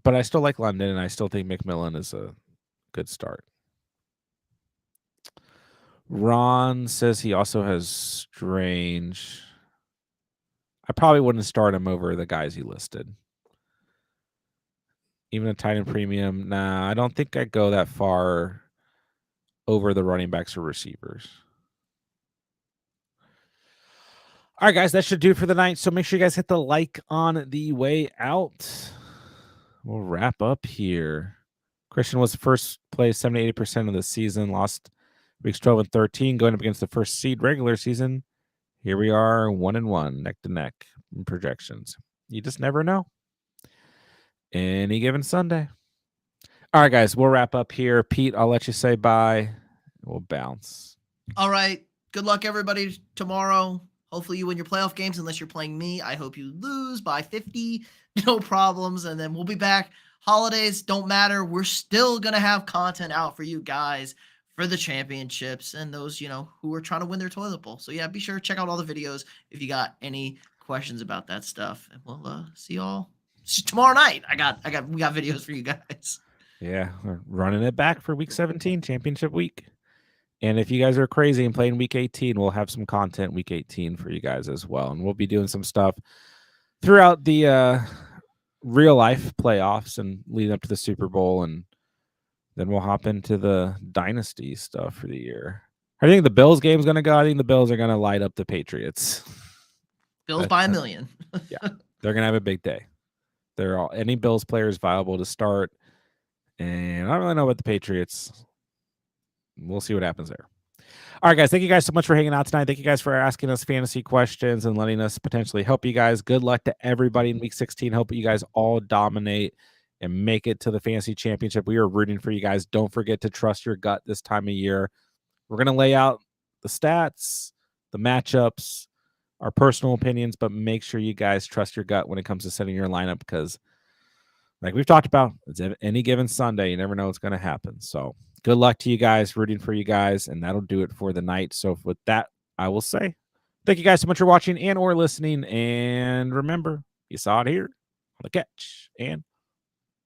A: But I still like London, and I still think McMillan is a good start. Ron says he also has Strange. I probably wouldn't start him over the guys he listed. Even a tight end premium. Nah, I don't think I'd go that far over the running backs or receivers. All right, guys, that should do it for the night. So make sure you guys hit the like on the way out. We'll wrap up here. Christian was first place 70-80% of the season, lost weeks 12 and 13, going up against the first seed regular season. Here we are, 1-1, neck to neck in projections. You just never know. Any given Sunday. All right, guys, we'll wrap up here. Pete, I'll let you say bye. We'll bounce.
B: All right. Good luck, everybody, tomorrow. Hopefully you win your playoff games unless you're playing me. I hope you lose by 50. No problems. And then we'll be back. Holidays don't matter. We're still going to have content out for you guys for the championships and those, who are trying to win their toilet bowl. So yeah, be sure to check out all the videos if you got any questions about that stuff. And we'll see y'all tomorrow night. We got videos for you guys.
A: Yeah, we're running it back for week 17, championship week. And if you guys are crazy and playing week 18, we'll have some content week 18 for you guys as well. And we'll be doing some stuff throughout the real life playoffs and leading up to the Super Bowl. And then we'll hop into the dynasty stuff for the year. I think the Bills game's going to go. I think the Bills are going to light up the Patriots.
B: Bills by a million.
A: Yeah, they're going to have a big day. Any Bills players viable to start. And I don't really know about the Patriots. We'll see what happens there. All right, guys. Thank you guys so much for hanging out tonight. Thank you guys for asking us fantasy questions and letting us potentially help you guys. Good luck to everybody in week 16. Hope you guys all dominate and make it to the fantasy championship. We are rooting for you guys. Don't forget to trust your gut this time of year. We're going to lay out the stats, the matchups, our personal opinions, but make sure you guys trust your gut when it comes to setting your lineup because, like we've talked about, it's any given Sunday. You never know what's going to happen. So good luck to you guys, rooting for you guys, and that'll do it for the night. So with that, I will say thank you guys so much for watching and or listening. And remember, you saw it here on the catch. And